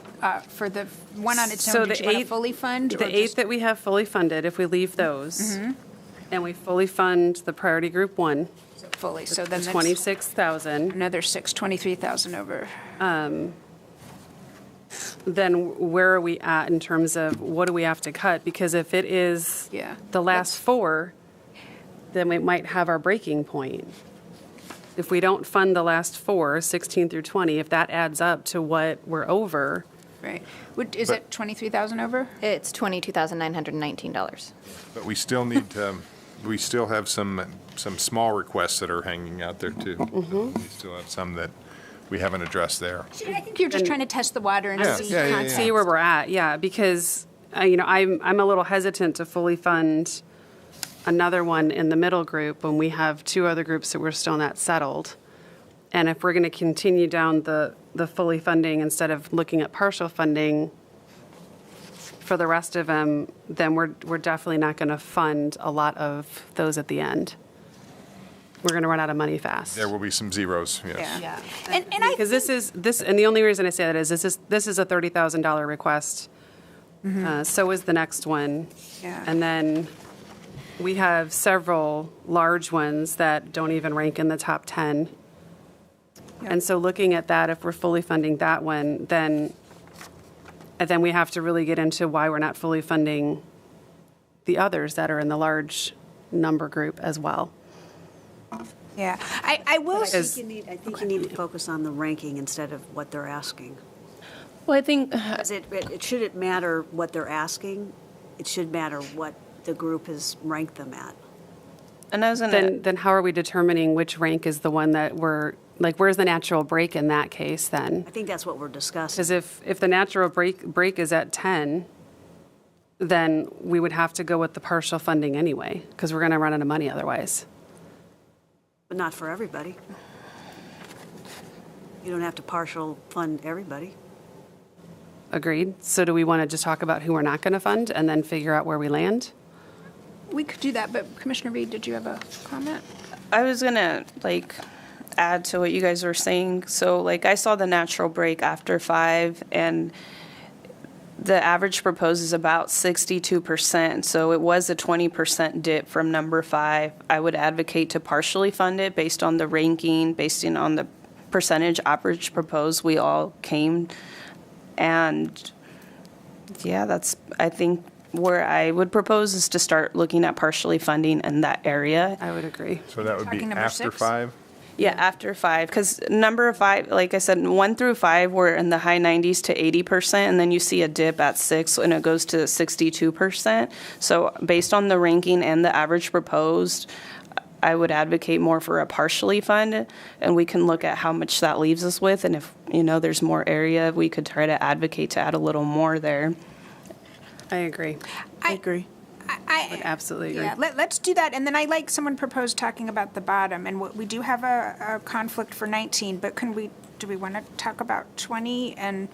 for the one on its So own, did the you want to 8 fully fund? or The 8 just- that we have fully funded, if we leave those, and we fully fund the priority group 1, Fully, so then that's 26,000, another 23,000 over. then where are we at in terms of what do we have to cut? Because if it is Yeah. the last 4, then we might have our breaking point. If we don't fund the last 4, 16 through 20, if that adds up to what we're over, Right. Is it 23,000 over? It's $22,919. But we still need to, we still have some small requests that are hanging out there too. We still have some that we haven't addressed there. I think you're just trying to test the water and Yeah, see yeah, yeah, concepts. see where we're at, yeah, because, I'm a little hesitant to fully fund another one in the middle group when we have 2 other groups that we're still not settled. And if we're going to continue down the fully funding instead of looking at partial funding for the rest of them, then we're definitely not going to fund a lot of those at the end. We're going to run out of money fast. There will be some zeros, yes. Yeah. And I Because and the only reason I say that is this is a $30,000 request. So is the next one. Yeah. And then we have several large ones that don't even rank in the top 10. And so looking at that, if we're fully funding that one, then we have to really get into why we're not fully funding the others that are in the large number group as well. Yeah, I will. I think you need to focus on the ranking instead of what they're asking. Well, I think, Because it shouldn't matter what they're asking, it should matter what the group has ranked them at. and I was going to, Then how are we determining which rank is the one that where's the natural break in that case then? I think that's what we're discussing. Because if the natural break is at 10, then we would have to go with the partial funding anyway, because we're going to run out of money otherwise. But not for everybody. You don't have to partial fund everybody. Agreed? So do we want to just talk about who we're not going to fund and then figure out where we land? We could do that, but Commissioner Reed, did you have a comment? I was going to add to what you guys were saying. So I saw the natural break after 5, and the average proposed is about 62%. So it was a 20% dip from number 5. I would advocate to partially fund it based on the ranking, based on the percentage average proposed we all came. And yeah, that's, I think, where I would propose is to start looking at partially funding in that area. I would agree. So that would be Talking number after 6? 5? Yeah, after 5, because number 5, like I said, 1 through 5 were in the high 90s to 80%, and then you see a dip at 6, and it goes to 62%. So based on the ranking and the average proposed, I would advocate more for a partially fund, and we can look at how much that leaves us with, and if, there's more area, we could try to advocate to add a little more there. I agree. I agree. I would absolutely agree. Yeah, let's do that. And then I like someone proposed talking about the bottom, and we do have a conflict for 19, but do we want to talk about 20 and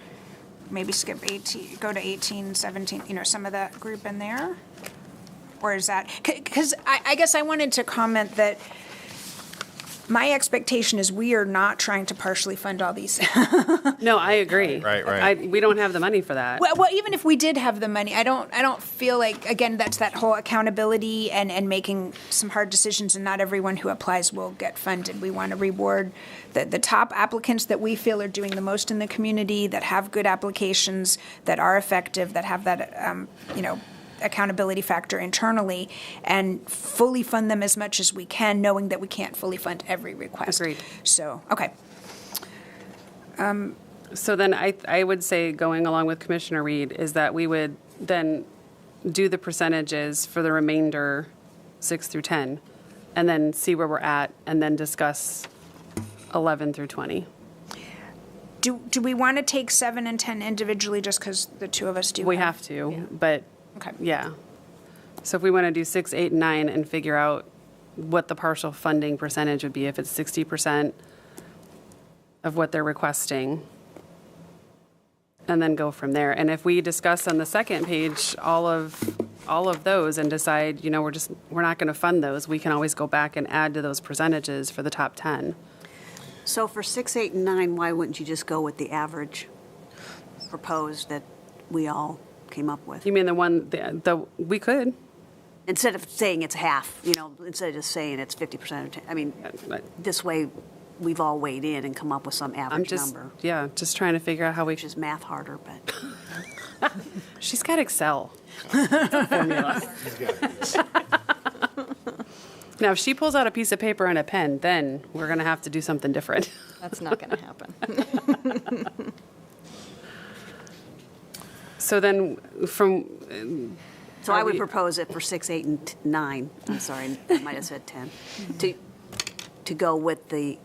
maybe skip 18, go to 18, 17, some of that group in there? Or is that, because I guess I wanted to comment that my expectation is we are not trying to partially fund all these. No, I agree. Right. We don't have the money for that. Well, even if we did have the money, I don't feel like, again, that's that whole accountability and making some hard decisions, and not everyone who applies will get funded. We want to reward the top applicants that we feel are doing the most in the community, that have good applications, that are effective, that have that, accountability factor internally, and fully fund them as much as we can, knowing that we can't fully fund every request. Agreed. So, okay. So then I would say, going along with Commissioner Reed, is that we would then do the percentages for the remainder 6 through 10, and then see where we're at, and then discuss 11 through 20. Do we want to take 7 and 10 individually just because the two of us do? We have to, but Okay. yeah. So if we want to do 6, 8, and 9 and figure out what the partial funding percentage would be, if it's 60% of what they're requesting, and then go from there. And if we discuss on the second page all of those and decide, we're not going to fund those, we can always go back and add to those percentages for the top 10. So for 6, 8, and 9, why wouldn't you just go with the average proposed that we all came up with? You mean the one, we could. Instead of saying it's half, instead of just saying it's 50% of 10, I mean, this way we've all weighed in and come up with some I'm average just, number, just trying to figure out how we which is math harder, but. She's got Excel. Formula. Now, if she pulls out a piece of paper and a pen, then we're going to have to do something different. That's not going to happen. So then from. So I would propose it for 6, 8, and 9, I'm sorry, I might have said 10, to go with the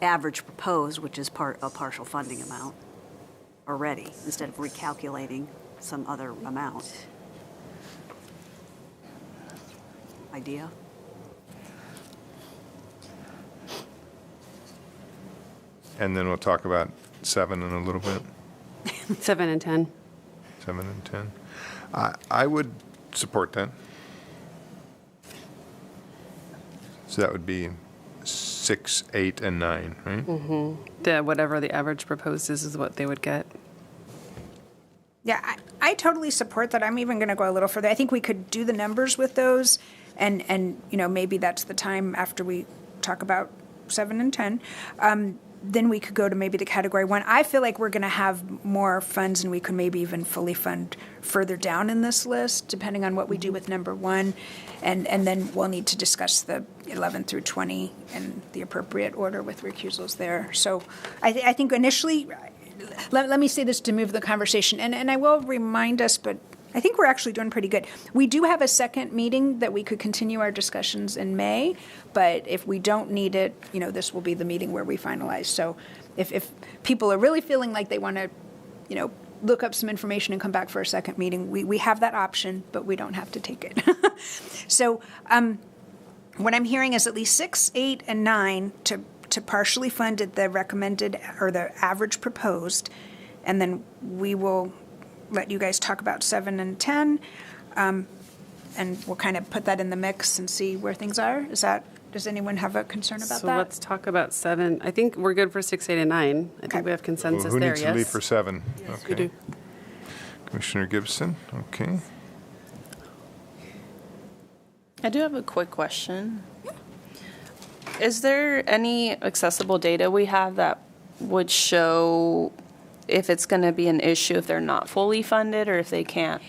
average proposed, which is a partial funding amount already, instead of recalculating some other amount. Idea? And then we'll talk about 7 in a little bit, 7 and 10. 7 and 10. I would support that. So that would be 6, 8, and 9, right? Whatever the average proposed is what they would get. Yeah, I totally support that. I'm even going to go a little further. I think we could do the numbers with those, and maybe that's the time after we talk about 7 and 10. Then we could go to maybe the category 1. I feel like we're going to have more funds, and we could maybe even fully fund further down in this list, depending on what we do with number 1. And then we'll need to discuss the 11 through 20 in the appropriate order with recusals there. So I think initially, let me say this to move the conversation, and I will remind us, but I think we're actually doing pretty good. We do have a second meeting that we could continue our discussions in May, but if we don't need it, this will be the meeting where we finalize. So if people are really feeling like they want to, look up some information and come back for a second meeting, we have that option, but we don't have to take it. So what I'm hearing is at least 6, 8, and 9 to partially fund at the recommended or the average proposed, and then we will let you guys talk about 7 and 10, and we'll kind of put that in the mix and see where things are. Does anyone have a concern about So that? let's talk about 7. I think we're good for 6, 8, and 9. I think we have consensus Who there, needs yes? to leave for 7? Yes, Okay. we do. Commissioner Gibson, okay. I do have a quick question. Is there any accessible data we have that would show if it's going to be an issue if they're not fully funded or if they can't?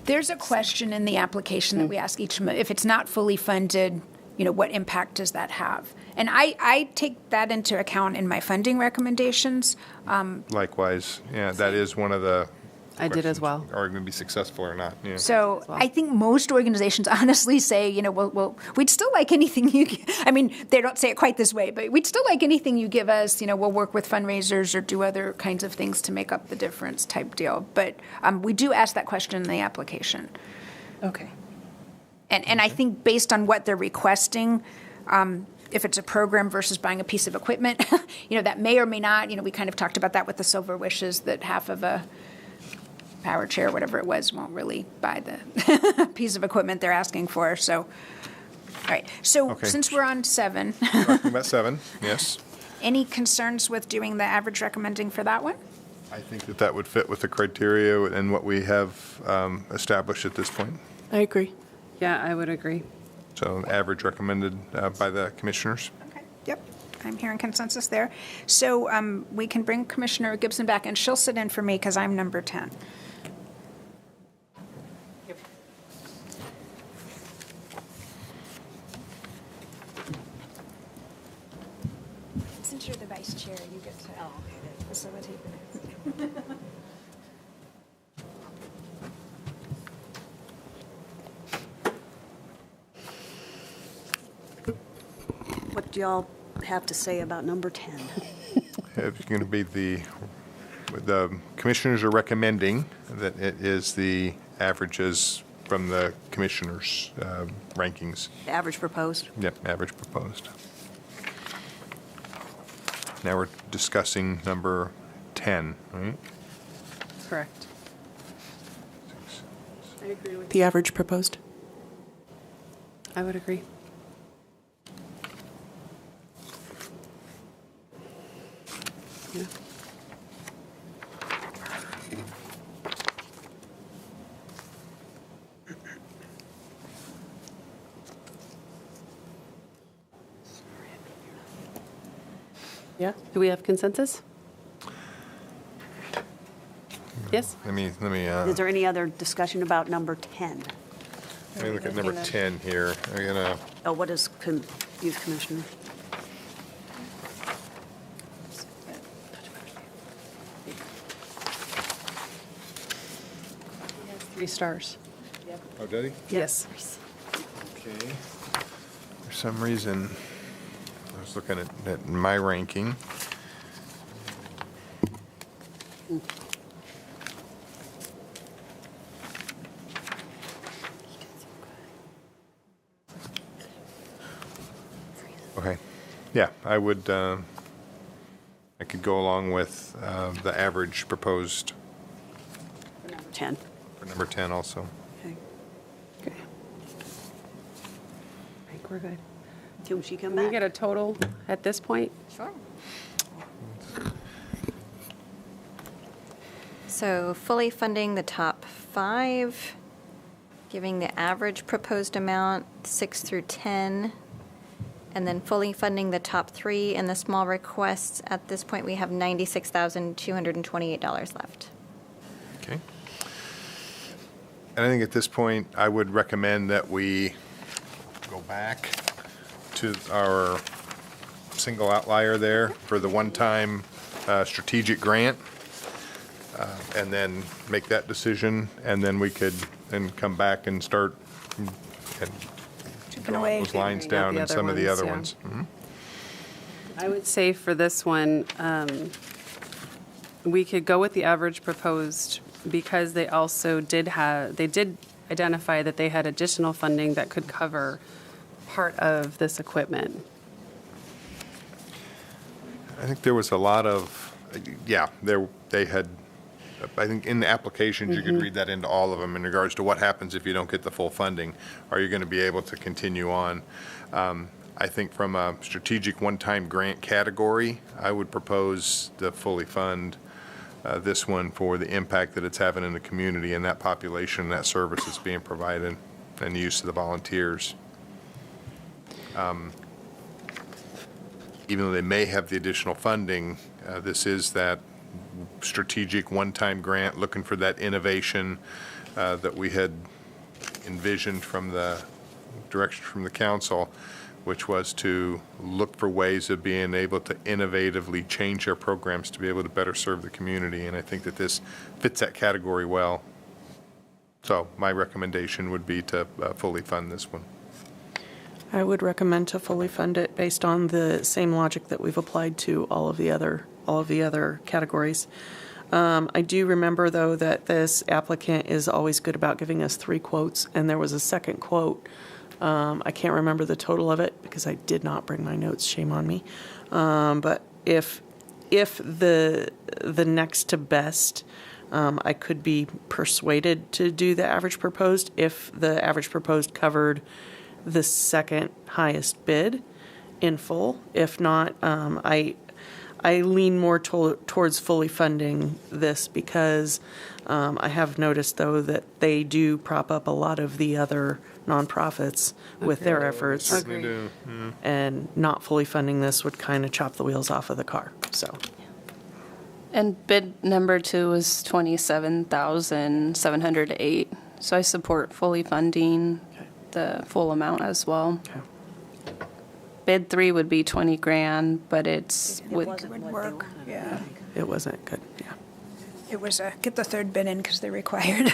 There's a question in the application that we ask each, if it's not fully funded, what impact does that have? And I take that into account in my funding recommendations. Likewise, yeah, that is one of the I did as well. Are going to be successful or not, yeah. So I think most organizations honestly say, well, we'd still like anything you, they don't say it quite this way, but we'd still like anything you give us, we'll work with fundraisers or do other kinds of things to make up the difference type deal. But we do ask that question in the application. Okay. And I think based on what they're requesting, if it's a program versus buying a piece of equipment, that may or may not, we kind of talked about that with the Silver Wishes, that half of a power chair, whatever it was, won't really buy the piece of equipment they're asking for, so. All right, so Okay. since we're on 7, Talking about 7, yes. any concerns with doing the average recommending for that one? I think that that would fit with the criteria and what we have established at this point. I agree. Yeah, I would agree. So average recommended by the commissioners. Okay, yep, I'm hearing consensus there. So we can bring Commissioner Gibson back, and she'll sit in for me because I'm number 10. Since you're the vice chair, you get to facilitate. What do y'all have to say about number 10? It's going to be the commissioners are recommending that it is the averages from the commissioners' rankings. The average proposed? Yep, average proposed. Now we're discussing number 10, right? Correct. I agree with The average proposed. I would agree. Yeah. Yeah? Do we have consensus? Yes? Let me Is there any other discussion about number 10? look at number 10 here. We're gonna, Oh, what is youth commissioner? Three stars. oh, did he? Yes. Okay. For some reason, I was looking at my ranking. Okay. Yeah, I would, I could go along with the average proposed Number 10. for number 10 also. Okay. Okay. I think we're good. Can she come Can we back? get a total at this point? Sure. So fully funding the top 5, giving the average proposed amount 6 through 10, and then fully funding the top 3 and the small requests. At this point, we have $96,228 left. Okay. And I think at this point, I would recommend that we go back to our single outlier there for the one-time strategic grant, and then make that decision, and then we could then come back and start and Chipping draw away. those lines Figuring out down the in other some of the ones, other yeah. ones. Mhm. I would say for this one, we could go with the average proposed because they also did identify that they had additional funding that could cover part of this equipment. I think there was a lot of, they had, I think in the applications, you could read that into all of them in regards to what happens if you don't get the full funding. Are you going to be able to continue on? I think from a strategic one-time grant category, I would propose the fully fund this one for the impact that it's having in the community and that population, that service that's being provided, and the use of the volunteers. Even though they may have the additional funding, this is that strategic one-time grant looking for that innovation that we had envisioned from the direction from the council, which was to look for ways of being able to innovatively change our programs to be able to better serve the community. And I think that this fits that category well. So my recommendation would be to fully fund this one. I would recommend to fully fund it based on the same logic that we've applied to all of the other categories. I do remember, though, that this applicant is always good about giving us 3 quotes, and there was a second quote. I can't remember the total of it because I did not bring my notes, shame on me. But if the next to best I could be persuaded to do the average proposed if the average proposed covered the second highest bid in full. If not, I lean more towards fully funding this because I have noticed, though, that they do prop up a lot of the other nonprofits with their efforts. Certainly do. Yeah. And not fully funding this would kind of chop the wheels off of the car, so. And bid number 2 was 27,708. So I support fully funding the full amount as well. Okay. Bid 3 would be 20 grand, but it's It wasn't would what they work, wanted, I yeah. think. It wasn't good, yeah. It was get the third bid in because they're required.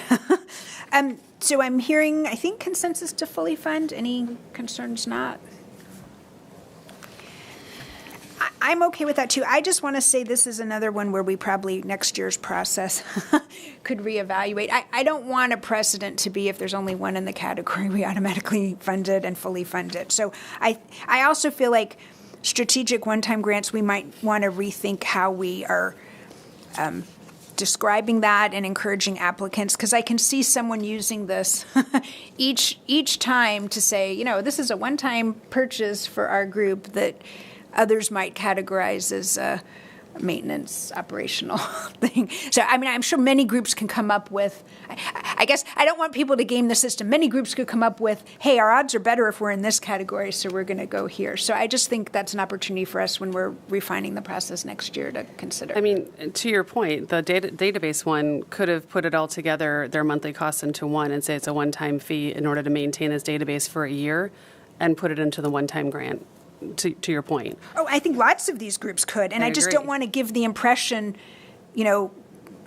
So I'm hearing, I think, consensus to fully fund. Any concerns not? I'm okay with that too. I just want to say this is another one where we probably, next year's process, could reevaluate. I don't want a precedent to be if there's only one in the category, we automatically fund it and fully fund it. So I also feel like strategic one-time grants, we might want to rethink how we are describing that and encouraging applicants, because I can see someone using this each time to say, you know, this is a one-time purchase for our group that others might categorize as a maintenance operational thing. So, I mean, I'm sure many groups can come up with, I guess, I don't want people to game the system. Many groups could come up with, hey, our odds are better if we're in this category, so we're going to go here. So I just think that's an opportunity for us when we're refining the process next year to consider. I mean, to your point, the database one could have put it all together, their monthly costs into one, and say it's a one-time fee in order to maintain this database for a year, and put it into the one-time grant. To your point. Oh, I think lots of these groups could, and I just agree. don't want to give the impression, you know,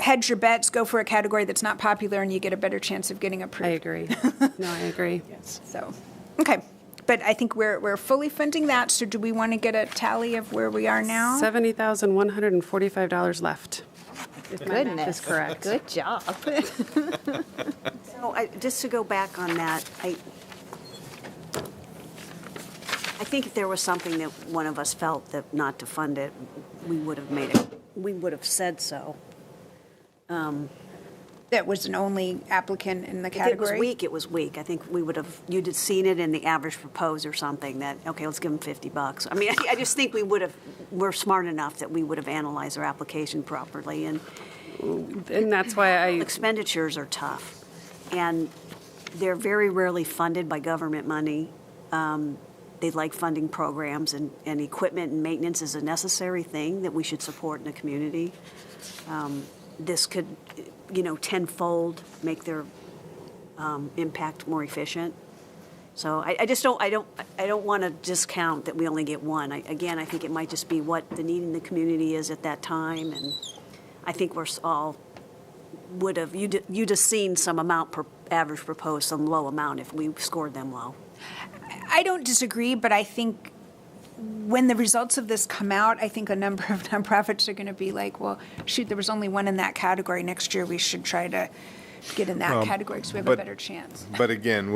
hedge your bets, go for a category that's not popular, and you get a better chance of getting approved. I agree. No, I agree. So, okay. But I think we're fully funding that, so do we want to get a tally of where we are now? $70,145 left. If my math Goodness. is correct. Good job. So just to go back on that, I think if there was something that one of us felt that not to fund it, we would have said so. That was an only applicant in the If category? it was weak, it was weak. I think you'd have seen it in the average proposed or something that, okay, let's give them $50. I mean, I just think we're smart enough that we would have analyzed our application properly. And that's why expenditures are tough. And they're very rarely funded by government money. They like funding programs, and equipment and maintenance is a necessary thing that we should support in the community. This could, tenfold make their impact more efficient. So I don't want to discount that we only get one. I think it might just be what the need in the community is at that time, and I think we're all would have you'd have seen some amount per average proposed, some low amount if we scored them low. I don't disagree, but I think when the results of this come out, I think a number of nonprofits are going to be like, well, shoot, there was only one in that category. Next year we should try to get in that category because we have a better chance. But again,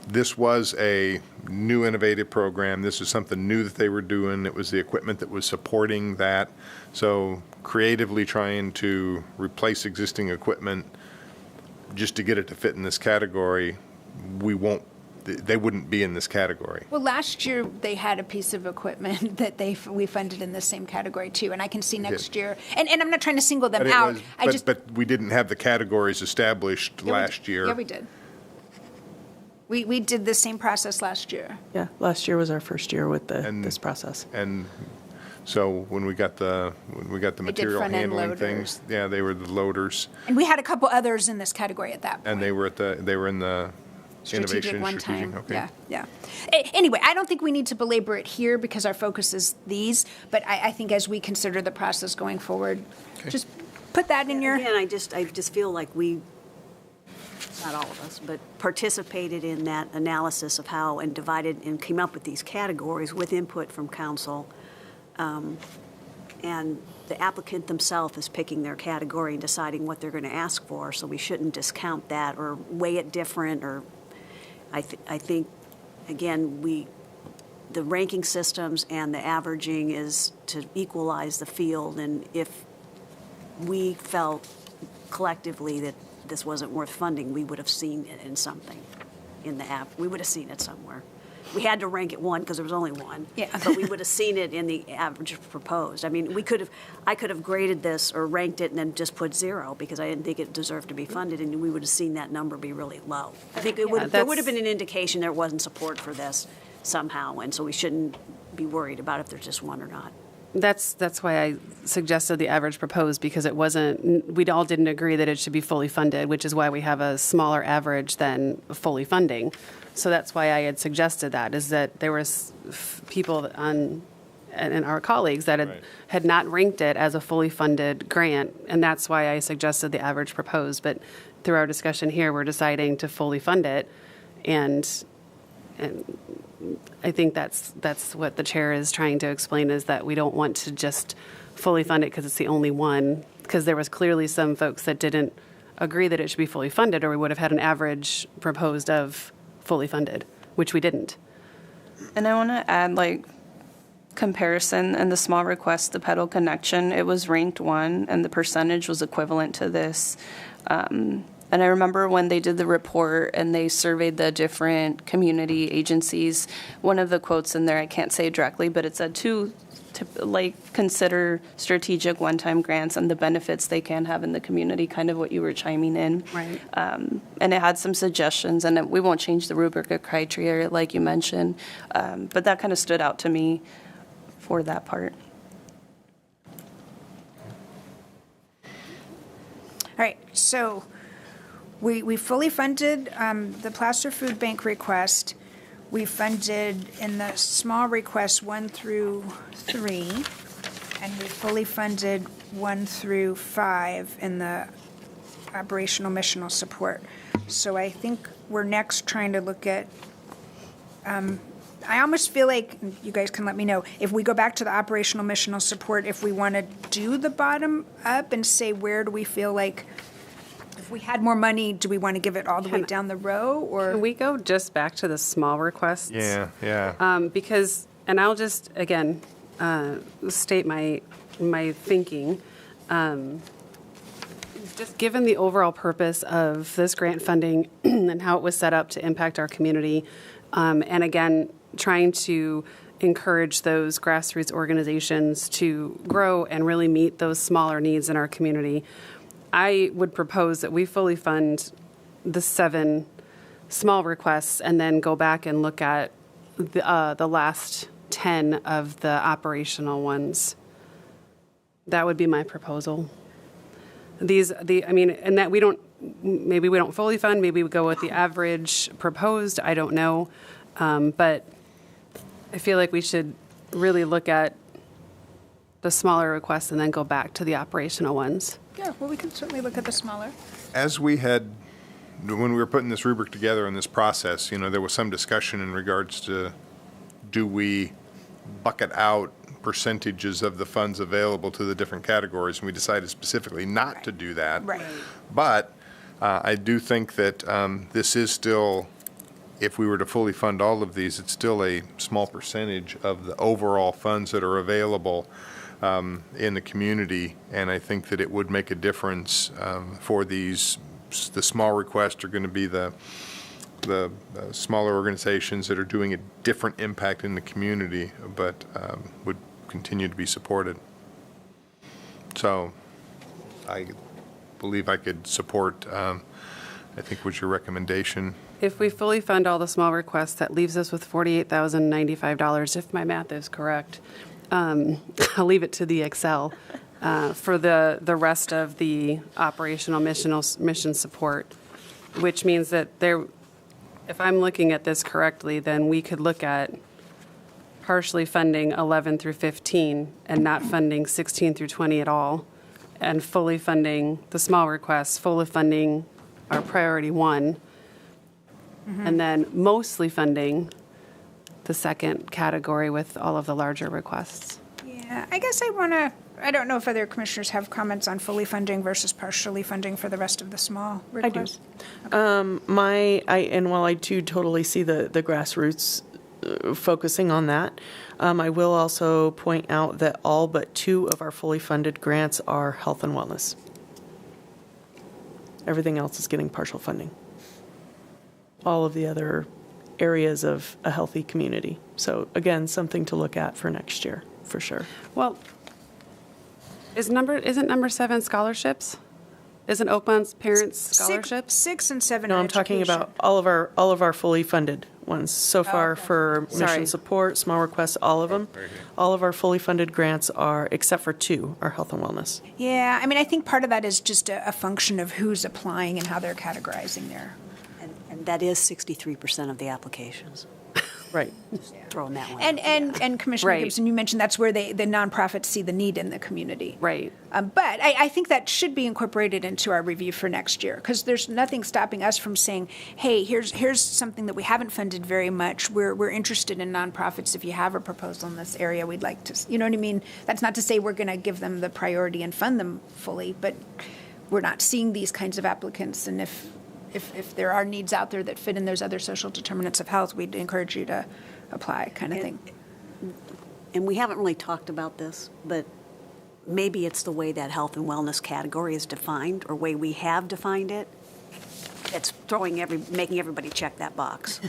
this was a new innovative program. This is something new that they were doing. It was the equipment that was supporting that. So creatively trying to replace existing equipment just to get it to fit in this category, they wouldn't be in this category. Well, last year they had a piece of equipment that we funded in the same category too, and I can see next year. And I'm not trying to single them out. But we didn't have the categories established last year. Yeah, we did. We did the same process last year. Yeah, last year was our first year with And- this process. And so when we got the material front-end handling loader. things, yeah, they were the loaders, And we had a couple others in this category at that point. and they were in the Strategic innovation one strategic. time. Okay. Yeah. Anyway, I don't think we need to belabor it here because our focus is these, but I think as we consider the process going forward, just put that in your. Again, I just feel like we, not all of us, but participated in that analysis of how and divided and came up with these categories with input from council. And the applicant themselves is picking their category and deciding what they're going to ask for, so we shouldn't discount that or weigh it different. Or I think, again, the ranking systems and the averaging is to equalize the field, and if we felt collectively that this wasn't worth funding, we would have seen it in something in the app. We would have seen it somewhere. We had to rank it 1 because there was only 1. Yeah. But we would have seen it in the average proposed. I mean, I could have graded this or ranked it and then just put 0 because I didn't think it deserved to be funded, and we would have seen that number be really low. I think there would have been an indication there wasn't support for this somehow, and so we shouldn't be worried about if there's just 1 or not. That's why I suggested the average proposed, because it wasn't, we all didn't agree that it should be fully funded, which is why we have a smaller average than fully funding. So that's why I had suggested that, is that there was people and our colleagues that had not ranked it as a fully funded grant, and that's why I suggested the average proposed. But through our discussion here, we're deciding to fully fund it, and I think that's what the chair is trying to explain, is that we don't want to just fully fund it because it's the only one, because there was clearly some folks that didn't agree that it should be fully funded, or we would have had an average proposed of fully funded, which we didn't. And I want to add, like, comparison and the small request, the pedal connection, it was ranked 1 and the percentage was equivalent to this. And I remember when they did the report and they surveyed the different community agencies, one of the quotes in there, I can't say directly, but it said to consider strategic one-time grants and the benefits they can have in the community, kind of what you were chiming in. Right. And it had some suggestions, and we won't change the rubric or criteria like you mentioned, but that kind of stood out to me for that part. All right, so we fully funded the Placer Food Bank request. We funded in the small requests 1 through 3, and we fully funded 1 through 5 in the operational missional support. So I think we're next trying to look at, I almost feel like, you guys can let me know, if we go back to the operational missional support, if we want to do the bottom up and say, where do we feel like, if we had more money, do we want to give it all the way down the row, or? Can we go just back to the small requests? Yeah. Because, and I'll just, again, state my thinking. Just given the overall purpose of this grant funding and how it was set up to impact our community, and again, trying to encourage those grassroots organizations to grow and really meet those smaller needs in our community, I would propose that we fully fund the 7 small requests and then go back and look at the last 10 of the operational ones. That would be my proposal. And that maybe we don't fully fund, maybe we go with the average proposed, I don't know. But I feel like we should really look at the smaller requests and then go back to the operational ones. Yeah, well, we can certainly look at the smaller. As we had, when we were putting this rubric together in this process, there was some discussion in regards to, do we bucket out percentages of the funds available to the different categories, and we decided specifically not to do that. Right. But I do think that this is still, if we were to fully fund all of these, it's still a small percentage of the overall funds that are available in the community, and I think that it would make a difference for these. The small requests are going to be the smaller organizations that are doing a different impact in the community, but would continue to be supported. So I believe I could support, I think was your recommendation. If we fully fund all the small requests, that leaves us with $48,095, if my math is correct. I'll leave it to the Excel for the rest of the operational mission support, which means that if I'm looking at this correctly, then we could look at partially funding 11 through 15 and not funding 16 through 20 at all, and fully funding the small requests, fully funding our priority 1, and then mostly funding the second category with all of the larger requests. Yeah, I guess I don't know if other commissioners have comments on fully funding versus partially funding for the rest of the small requests. And while I too totally see the grassroots focusing on that. I will also point out that all but 2 of our fully funded grants are health and wellness. Everything else is getting partial funding. All of the other areas of a healthy community. So again, something to look at for next year, for sure. Well, isn't number 7 scholarships? Isn't Oakmont's parents scholarships? 6 and 7 No, are I'm talking education. about all of our fully funded ones. So far for mission Sorry. support, small requests, all of them. All of our fully funded grants are, except for 2, are health and wellness. Yeah, I mean, I think part of that is just a function of who's applying and how they're categorizing their. And that is 63% of the applications. Right. Throwing that one. And Commissioner Right. Gibson, you mentioned that's where the nonprofits see the need in the community. Right. But I think that should be incorporated into our review for next year, because there's nothing stopping us from saying, hey, here's something that we haven't funded very much. We're interested in nonprofits. If you have a proposal in this area, we'd like to, you know what I mean? That's not to say we're going to give them the priority and fund them fully, but we're not seeing these kinds of applicants. And if there are needs out there that fit in those other social determinants of health, we'd encourage you to apply, kind of thing. And we haven't really talked about this, but maybe it's the way that health and wellness category is defined, or way we have defined it. It's making everybody check that box.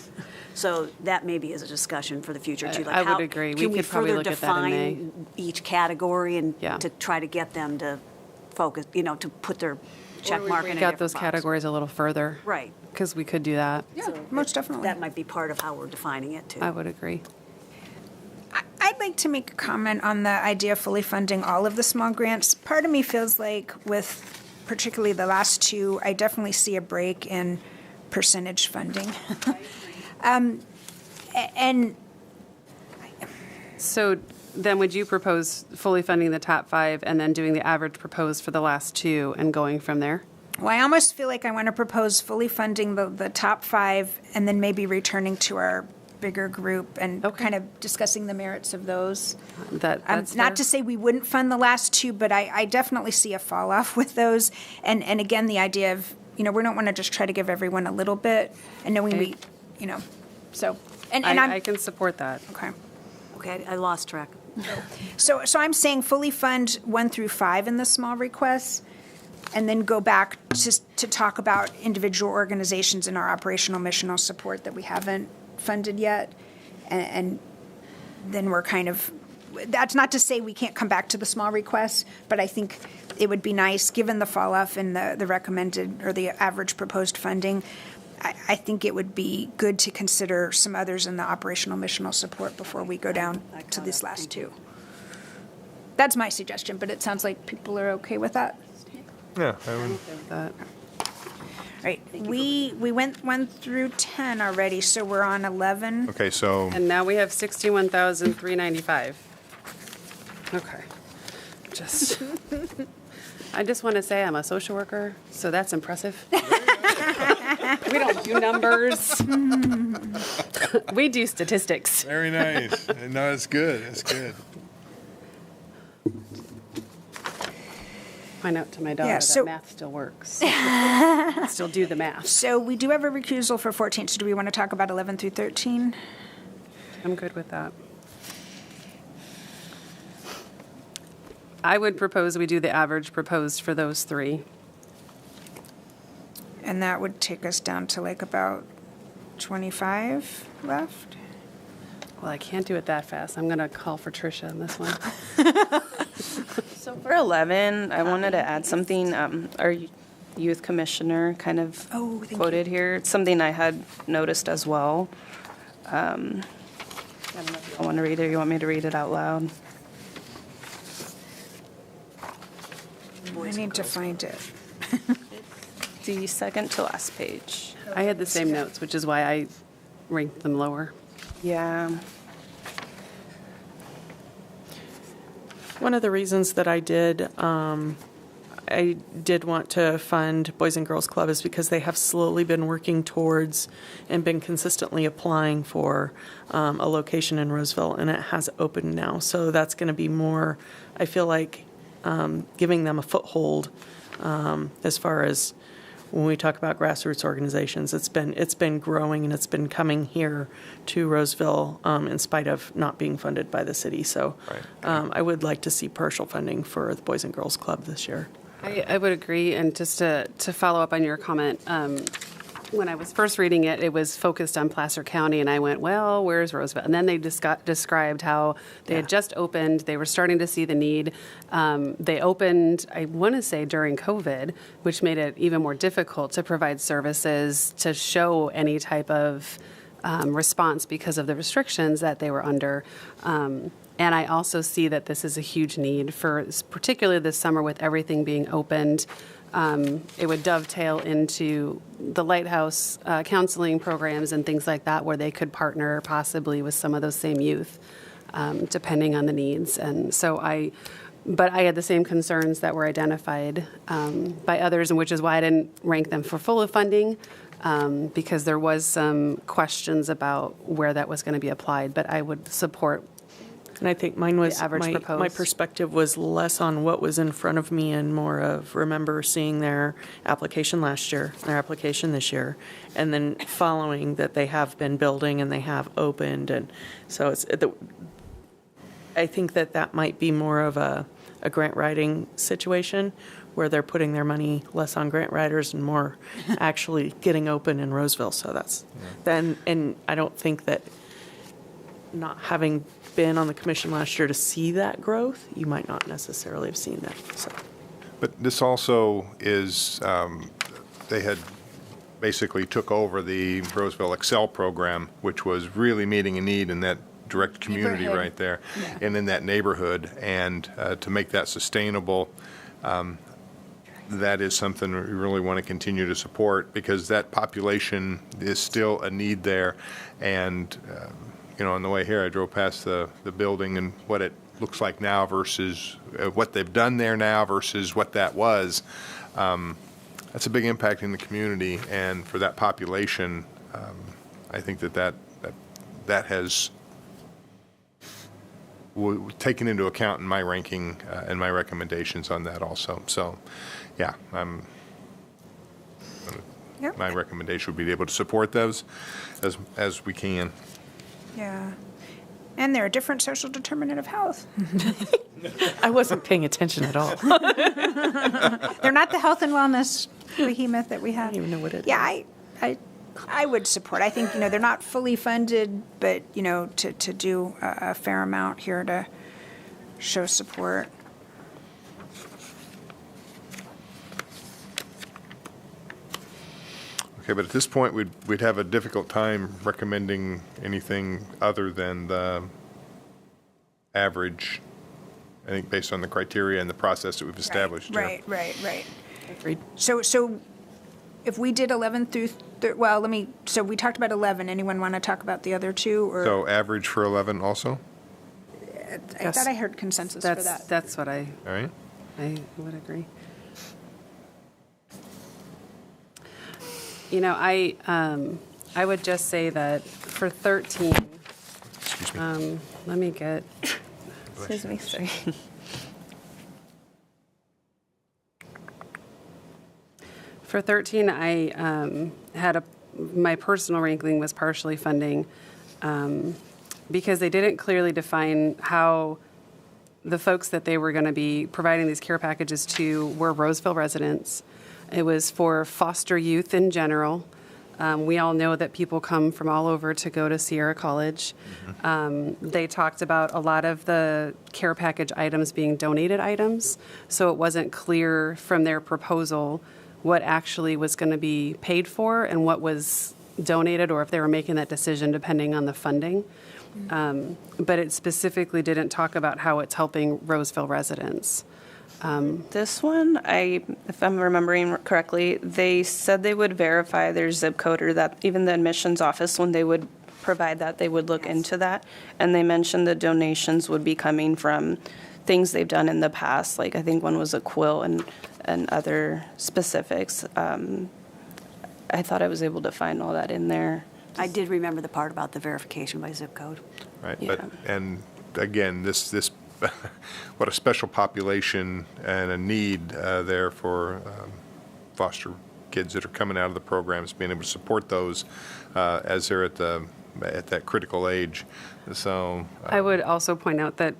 So that maybe is a discussion for the future too. I would agree. We could probably look at that in May. Can we further define each category and Yeah. to try to get them to focus, to put their check mark in a Got different those box. categories a little further. Right. Because we could do that. Yeah, most definitely. That might be part of how we're defining it too. I would agree. I'd like to make a comment on the idea of fully funding all of the small grants. Part of me feels like with particularly the last 2, I definitely see a break in percentage funding. And So then would you propose fully funding the top 5 and then doing the average proposed for the last 2 and going from there? well, I almost feel like I want to propose fully funding the top 5 and then maybe returning to our bigger group and Okay. kind of discussing the merits of those. That's Not fair. to say we wouldn't fund the last 2, but I definitely see a fall off with those. And again, the idea of, we don't want to just try to give everyone a little bit and knowing Okay. so, and I I'm, can support that. okay. Okay, I lost track. So I'm saying fully fund 1 through 5 in the small requests, and then go back to talk about individual organizations in our operational missional support that we haven't funded yet. And then we're kind of, that's not to say we can't come back to the small requests, but I think it would be nice, given the fall off in the recommended or the average proposed funding, I think it would be good to consider some others in the operational missional support before we go down to these last 2. That's my suggestion, but it sounds like people are okay with that. Yeah, I would. That. All right, we went 1 through 10 already, so we're on 11. Okay, so, And now we have 61,395. Okay. I just want to say I'm a social worker, so that's impressive. We don't do numbers. We do statistics. very nice. No, it's good, it's good. Point out to my daughter Yeah, so- that math still works. Still do the math. So we do have a recusal for 14, so do we want to talk about 11 through 13? I'm good with that. I would propose we do the average proposed for those 3. And that would take us down to like about 25 left? Well, I can't do it that fast. I'm going to call for Tricia on this one. So for 11, I wanted to add something, our youth commissioner kind of Oh, thank you. quoted here. It's something I had noticed as well. I don't know if you want to read it or you want me to read it out loud. I need to find it. The second to last page. I had the same notes, which is why I ranked them lower. Yeah. One of the reasons that I did want to fund Boys and Girls Club is because they have slowly been working towards and been consistently applying for a location in Roseville, and it has opened now. So that's going to be more, I feel like, giving them a foothold as far as when we talk about grassroots organizations, it's been growing and it's been coming here to Roseville in spite of not being funded by the city. So I would like to see partial funding for the Boys and Girls Club this year. I would agree. And just to follow up on your comment, when I was first reading it, it was focused on Placer County, and I went, well, where's Roseville? And then they described how they had just opened, they were starting to see the need. They opened, I want to say, during COVID, which made it even more difficult to provide services to show any type of response because of the restrictions that they were under. And I also see that this is a huge need for, particularly this summer with everything being opened. It would dovetail into the Lighthouse counseling programs and things like that, where they could partner possibly with some of those same youth, depending on the needs. And so but I had the same concerns that were identified by others, and which is why I didn't rank them for full funding, because there was some questions about where that was going to be applied. But I would support. And I think mine was, average my perspective was less on what was in front of me and more of remember seeing their application last year, their application this year, and then following that they have been building and they have opened. And so I think that might be more of a grant writing situation where they're putting their money less on grant writers and more actually getting open in Roseville. So that's then, and I don't think that not having been on the commission last year to see that growth, you might not necessarily have seen that. So. But this also is, they had basically took over the Roseville Excel program, which was really meeting a need in that direct community right there and in that neighborhood. And to make that sustainable, that is something we really want to continue to support, because that population is still a need there. And on the way here, I drove past the building and what it looks like now versus what they've done there now versus what that was. That's a big impact in the community, and for that population, I think that has taken into account in my ranking and my recommendations on that also. So, yeah, my recommendation would be to be able to support those as we can. Yeah. And they're a different social determinant of health. I wasn't paying attention at all. They're not the health and wellness behemoth that we have. I don't even know what it is. Yeah, I would support. I think, they're not fully funded, but, to do a fair amount here to show support. Okay, but at this point, we'd have a difficult time recommending anything other than the average, I think, based on the criteria and the process that we've established. Right. Agreed. So if we did 11 through, so we talked about 11. Anyone want to talk about the other two? Or So average for 11 also? I thought I heard consensus for that. That's what All right. I would agree. I would just say that for 13, Excuse me. let me get, Excuse me, sorry. for 13, I my personal ranking was partially funding because they didn't clearly define how the folks that they were going to be providing these care packages to were Roseville residents. It was for foster youth in general. We all know that people come from all over to go to Sierra College. They talked about a lot of the care package items being donated items, so it wasn't clear from their proposal what actually was going to be paid for and what was donated, or if they were making that decision depending on the funding. But it specifically didn't talk about how it's helping Roseville residents. This one, if I'm remembering correctly, they said they would verify their zip code, or that even the admissions office, when they would provide that, they would look into that. And they mentioned the donations would be coming from things they've done in the past, like I think one was a quill and other specifics. I thought I was able to find all that in there. I did remember the part about the verification by zip code. Right, Yeah. but, and again, this what a special population and a need there for foster kids that are coming out of the programs, being able to support those as they're at that critical age. So I would also point out that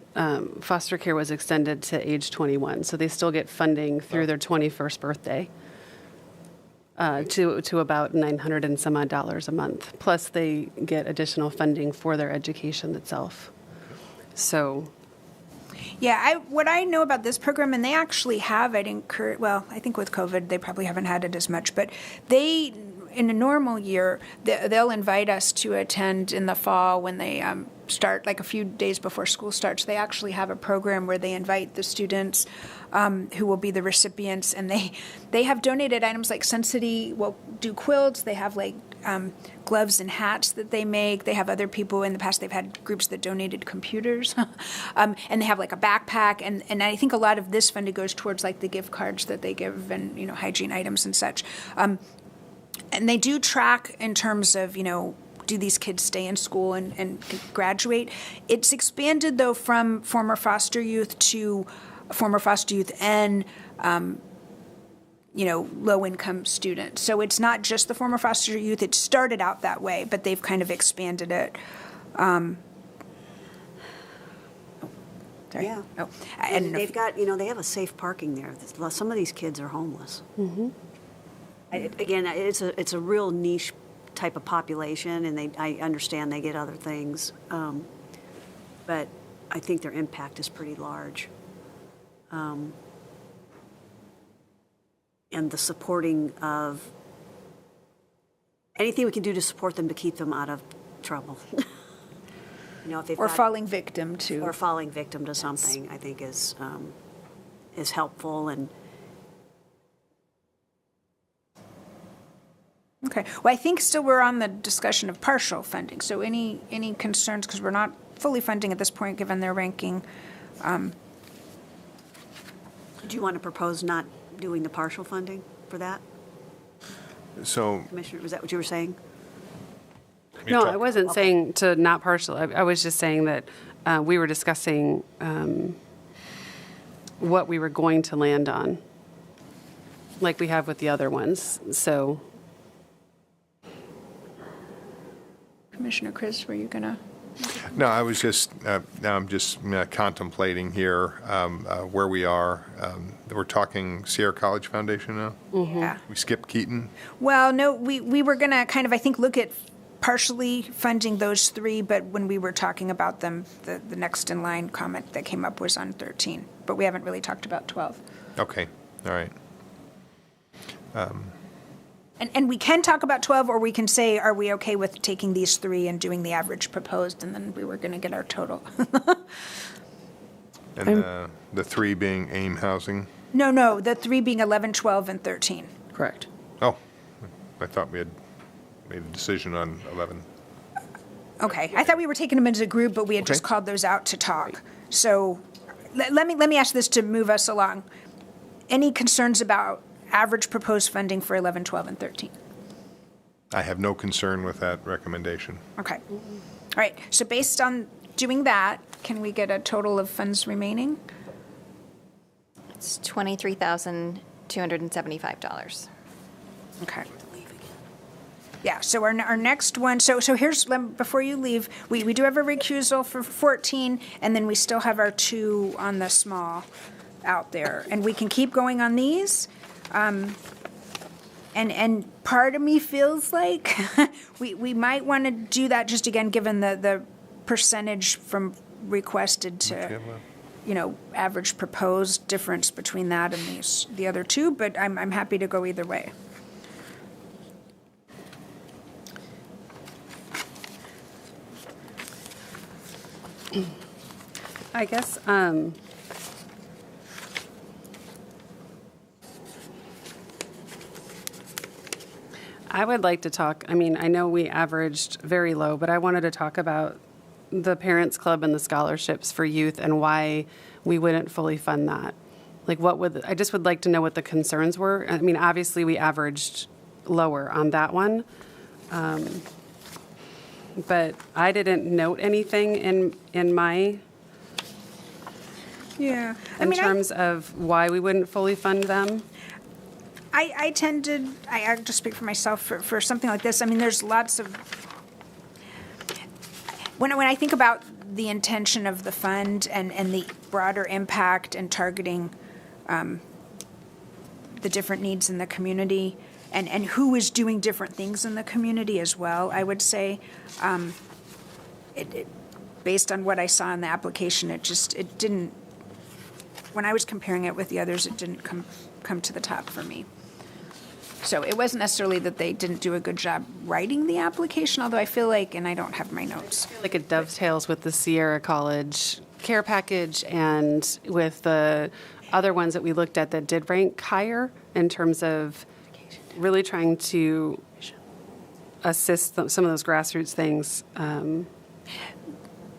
foster care was extended to age 21, so they still get funding through their 21st birthday to about $900 and some odd a month. Plus, they get additional funding for their education itself. So, Yeah, what I know about this program, and they actually have it well, I think with COVID, they probably haven't had it as much, but they, in a normal year, they'll invite us to attend in the fall when they start, like a few days before school starts. They actually have a program where they invite the students who will be the recipients, and they have donated items like Sun City will do quilts. They have like gloves and hats that they make. They have other people in the past. They've had groups that donated computers, and they have like a backpack. And I think a lot of this funding goes towards like the gift cards that they give and hygiene items and such. And they do track in terms of do these kids stay in school and graduate. It's expanded though from former foster youth to former foster youth and low-income students. So it's not just the former foster youth. It started out that way, but they've kind of expanded it. Sorry. Yeah. Oh, And they've got, they have a safe parking there. Some of these kids are homeless. mm-hmm. Again, it's a real niche type of population, and I understand they get other things, but I think their impact is pretty large. And the supporting of anything we can do to support them to keep them out of trouble. If they've or got, falling victim to. or falling victim to something, I think is helpful. And Okay. Well, I think still we're on the discussion of partial funding. So any concerns, because we're not fully funding at this point given their ranking. do you want to propose not doing the partial funding for that, So Commissioner? Was that what you were saying? No, I wasn't saying to not partial. I was just saying that we were discussing what we were going to land on, like we have with the other ones. So, Commissioner Chris, were you going to? No, I was just, now I'm just contemplating here where we are. We're talking Sierra College Foundation now? Yeah. We skipped Keaton? Well, no, we were going to kind of, I think, look at partially funding those three, but when we were talking about them, the next in line comment that came up was on 13, but we haven't really talked about 12. Okay, all right. And we can talk about 12, or we can say, are we okay with taking these three and doing the average proposed, and then we were going to get our total. And the three being AIM housing? No, the three being 11, 12, and 13. correct. Oh, I thought we had made a decision on 11. Okay, I thought we were taking them as a group, but we had just Okay. called those out to talk. So let me ask this to move us along. Any concerns about average proposed funding for 11, 12, and 13? I have no concern with that recommendation. Okay. All right, so based on doing that, can we get a total of funds remaining? It's $23,275. Okay. Yeah, so our next one, so here's, before you leave, we do have a recusal for 14, and then we still have our two on the small out there. And we can keep going on these. And part of me feels like we might want to do that just again, given the percentage from requested to, average proposed difference between that and the other two, but I'm happy to go either way. I guess, I would like to talk, I know we averaged very low, but I wanted to talk about the Parents Club and the scholarships for youth and why we wouldn't fully fund that. Like I just would like to know what the concerns were. Obviously we averaged lower on that one. But I didn't note anything in my, Yeah. in terms of why we wouldn't fully fund them. I tended, I just speak for myself, for something like this, I mean, there's lots of, when I think about the intention of the fund and the broader impact and targeting the different needs in the community and who is doing different things in the community as well, I would say, based on what I saw in the application, it didn't, when I was comparing it with the others, it didn't come to the top for me. So it wasn't necessarily that they didn't do a good job writing the application, although I feel like, and I don't have my notes. Like it dovetails with the Sierra College care package and with the other ones that we looked at that did rank higher in terms of really trying to assist some of those grassroots things.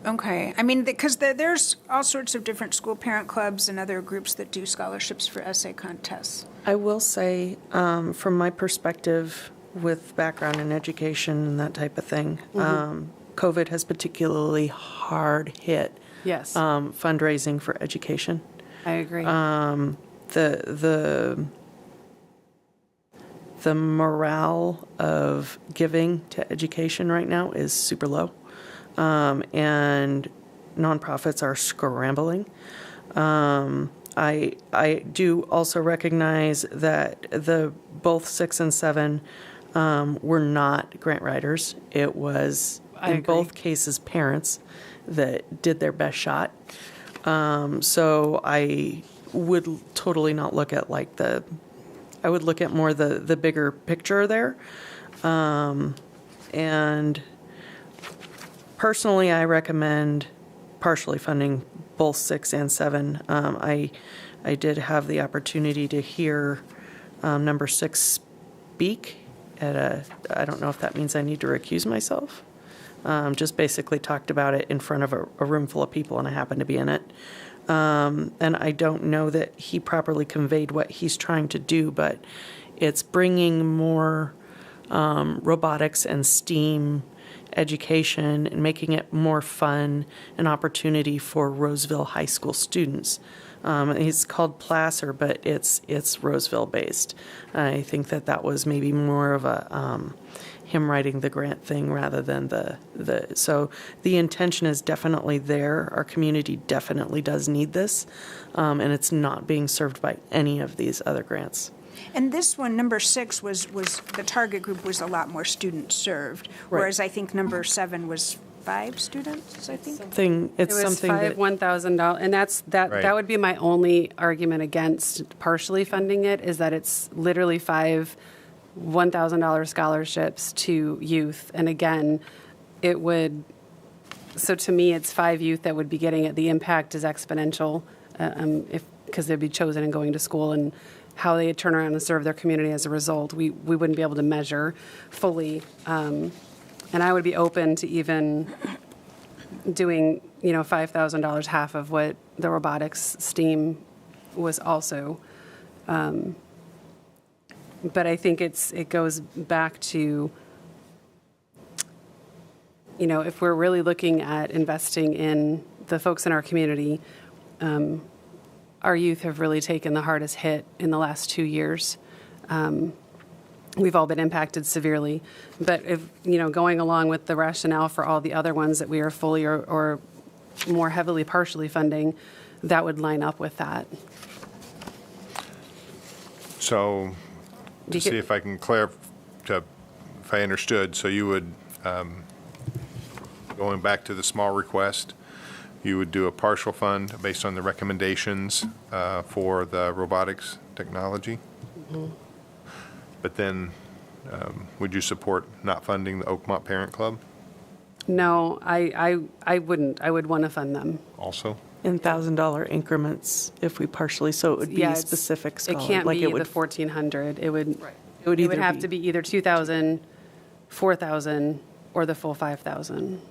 Okay. I mean, because there's all sorts of different school parent clubs and other groups that do scholarships for essay contests. I will say, from my perspective with background in education and that type of thing, COVID has particularly hard hit Yes, fundraising for education. I agree. The morale of giving to education right now is super low, and nonprofits are scrambling. I do also recognize that both 6 and 7 were not grant writers. It was, in both cases, parents that did their best shot. So I would totally not look at I would look at more the bigger picture there. And personally, I recommend partially funding both 6 and 7. I did have the opportunity to hear number 6 speak at I don't know if that means I need to recuse myself. Just basically talked about it in front of a room full of people, and I happened to be in it. And I don't know that he properly conveyed what he's trying to do, but it's bringing more robotics and STEAM education and making it more fun, an opportunity for Roseville High School students. It's called Placer, but it's Roseville based. I think that was maybe more of a him writing the grant thing rather than so the intention is definitely there. Our community definitely does need this, and it's not being served by any of these other grants. And this one, number 6, was the target group was a lot more students served, whereas I think number 7 was 5 students, I think. It was something that $1,000, and that Right. that would be my only argument against partially funding it, is that it's literally 5 $1,000 scholarships to youth, and again, it would. So to me, it's 5 youth that would be getting it. The impact is exponential, because they'd be chosen and going to school, and how they turn around and serve their community as a result, we wouldn't be able to measure fully. And I would be open to even doing, $5,000, half of what the robotics STEAM was also. But I think it goes back to, if we're really looking at investing in the folks in our community, our youth have really taken the hardest hit in the last 2 years. We've all been impacted severely, but if, going along with the rationale for all the other ones that we are fully or more heavily partially funding, that would line up with that. So, to see if I can clarify, if I understood, so you would, going back to the small request, you would do a partial fund based on the recommendations for the robotics technology? Mm-hmm. But then, would you support not funding the Oakmont Parent Club No, I wouldn't. I would want to fund them. also? in $1,000 increments if we partially, so it would be Yeah, a specific It scholar. can't like be it would, the 1,400. It would. It would It would either have be- to be either 2,000, 4,000, or the full 5,000.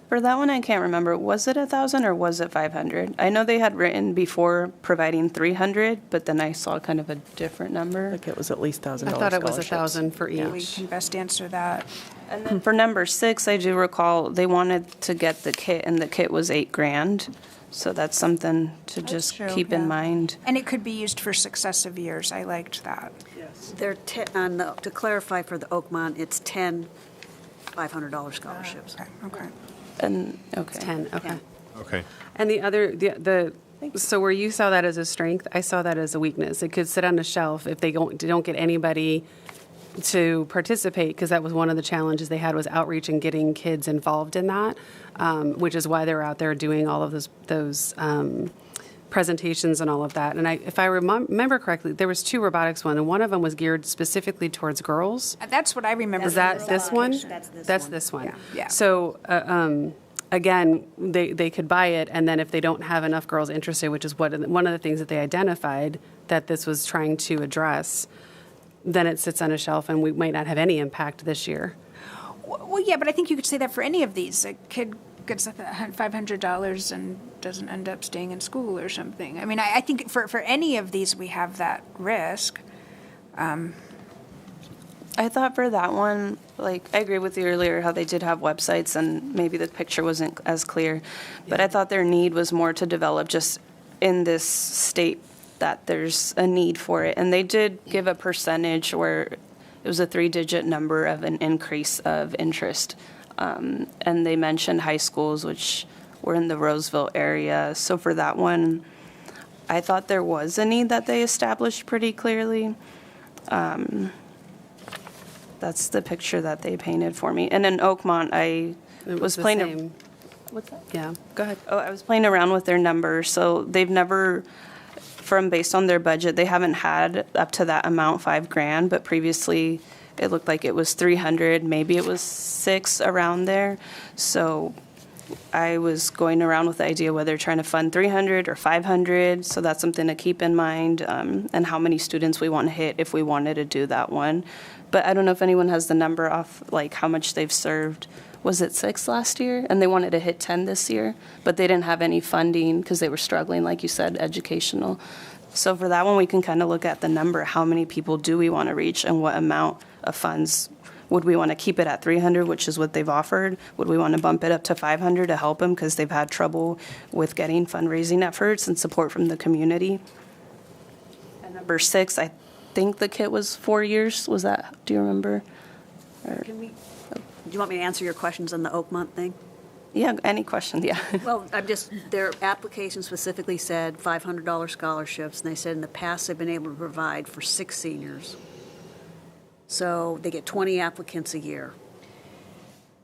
For that one, I can't remember. Was it 1,000 or was it 500? I know they had written before providing 300, but then I saw kind of a different number. like it was at least $1,000 I thought it was scholarships. 1,000 for We each. can best answer that. And then for number 6, I do recall they wanted to get the kit, and the kit was $8,000. So that's something to just true, keep yeah. in mind. And it could be used for successive years. I liked that. They're to clarify for the Oakmont, it's 10 $500 scholarships. Okay. And, okay. 10, okay. Okay. And the other, so where you saw that as a strength, I saw that as a weakness. It could sit on a shelf if they don't get anybody to participate, because that was one of the challenges they had, was outreach and getting kids involved in that, which is why they were out there doing all of those presentations and all of that. And if I remember correctly, there was 2 robotics one, and one of them was geared specifically towards girls. That's what I remember. Is that this one? That's this one. Yeah. So, again, they could buy it, and then if they don't have enough girls interested, which is one of the things that they identified that this was trying to address, then it sits on a shelf, and we might not have any impact this year. Well, yeah, but I think you could say that for any of these. A kid gets $500 and doesn't end up staying in school or something. I mean, I think for any of these, we have that risk. I thought for that one, like, I agree with you earlier how they did have websites and maybe the picture wasn't as clear, but I thought their need was more to develop just in this state that there's a need for it. And they did give a percentage where it was a 3-digit number of an increase of interest. And they mentioned high schools, which were in the Roseville area. So for that one, I thought there was a need that they established pretty clearly. That's the picture that they painted for me. And in Oakmont, I was playing. What's that? Yeah, go ahead. Oh, I was playing around with their numbers. So they've never, based on their budget, they haven't had up to that amount, $5,000. But previously, it looked like it was 300. Maybe it was 6 around there. So I was going around with the idea whether trying to fund 300 or 500. So that's something to keep in mind, and how many students we want to hit if we wanted to do that one. But I don't know if anyone has the number off, like how much they've served. Was it 6 last year? And they wanted to hit 10 this year, but they didn't have any funding because they were struggling, like you said, educational. So for that one, we can kind of look at the number. How many people do we want to reach, and what amount of funds? Would we want to keep it at 300, which is what they've offered? Would we want to bump it up to 500 to help them because they've had trouble with getting fundraising efforts and support from the community? And number 6, I think the kit was 4 years. Was that, do you remember? Do you want me to answer your questions on the Oakmont thing? Yeah, any questions, yeah. Well, their application specifically said $500 scholarships, and they said in the past they've been able to provide for 6 seniors. So they get 20 applicants a year.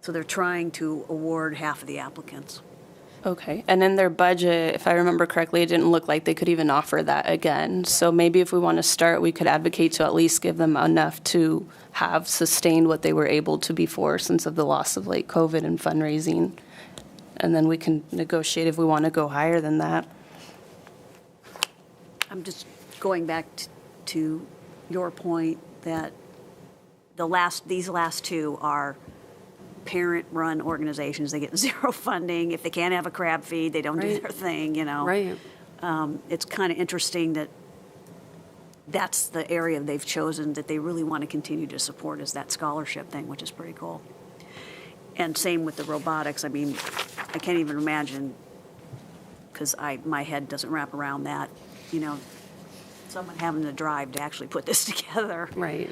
So they're trying to award half of the applicants. Okay, and in their budget, if I remember correctly, it didn't look like they could even offer that again. So maybe if we want to start, we could advocate to at least give them enough to have sustained what they were able to before, since of the loss of like COVID and fundraising. And then we can negotiate if we want to go higher than that. I'm just going back to your point that these last 2 are parent-run organizations. They get 0 funding. If they can't have a crab feed, they don't do their thing, you know. Right. It's kind of interesting that that's the area they've chosen that they really want to continue to support, is that scholarship thing, which is pretty cool. And same with the robotics. I mean, I can't even imagine, because my head doesn't wrap around that, you know, someone having the drive to actually put this together. Right.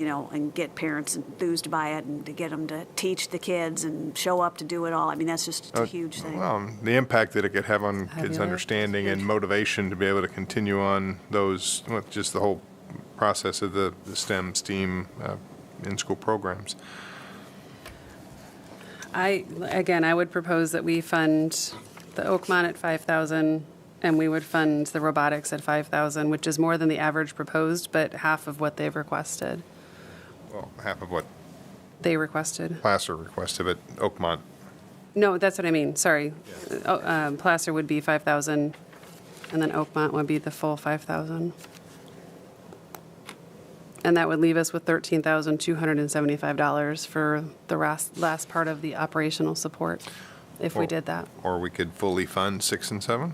You know, and get parents enthused by it, and to get them to teach the kids and show up to do it all. I mean, that's just a huge thing. Well, the impact that it could have on kids' understanding and motivation to be able to continue on those, with just the whole process of the STEM in-school programs. I would propose that we fund the Oakmont at $5,000, and we would fund the robotics at $5,000, which is more than the average proposed, but half of what they've requested. Well, half of what They requested. Placer requested at Oakmont. No, that's what I mean. Sorry. Placer would be $5,000, and then Oakmont would be the full $5,000. And that would leave us with $13,275 for the last part of the operational support, if we did that. Or we could fully fund 6 and 7?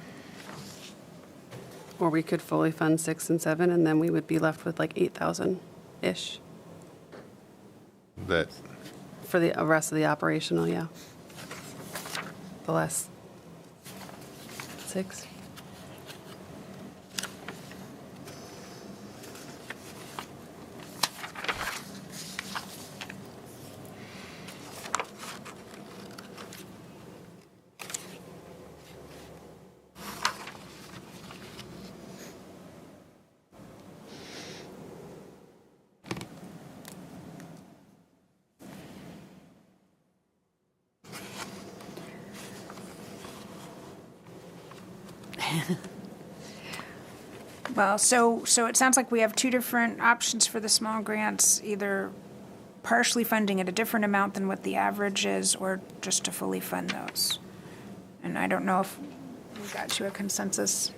Or we could fully fund 6 and 7, and then we would be left with like 8,000-ish That, for the rest of the operational, yeah. The last 6. Well, so it sounds like we have two different options for the small grants, either partially funding at a different amount than what the average is, or just to fully fund those. And I don't know if we got to a consensus.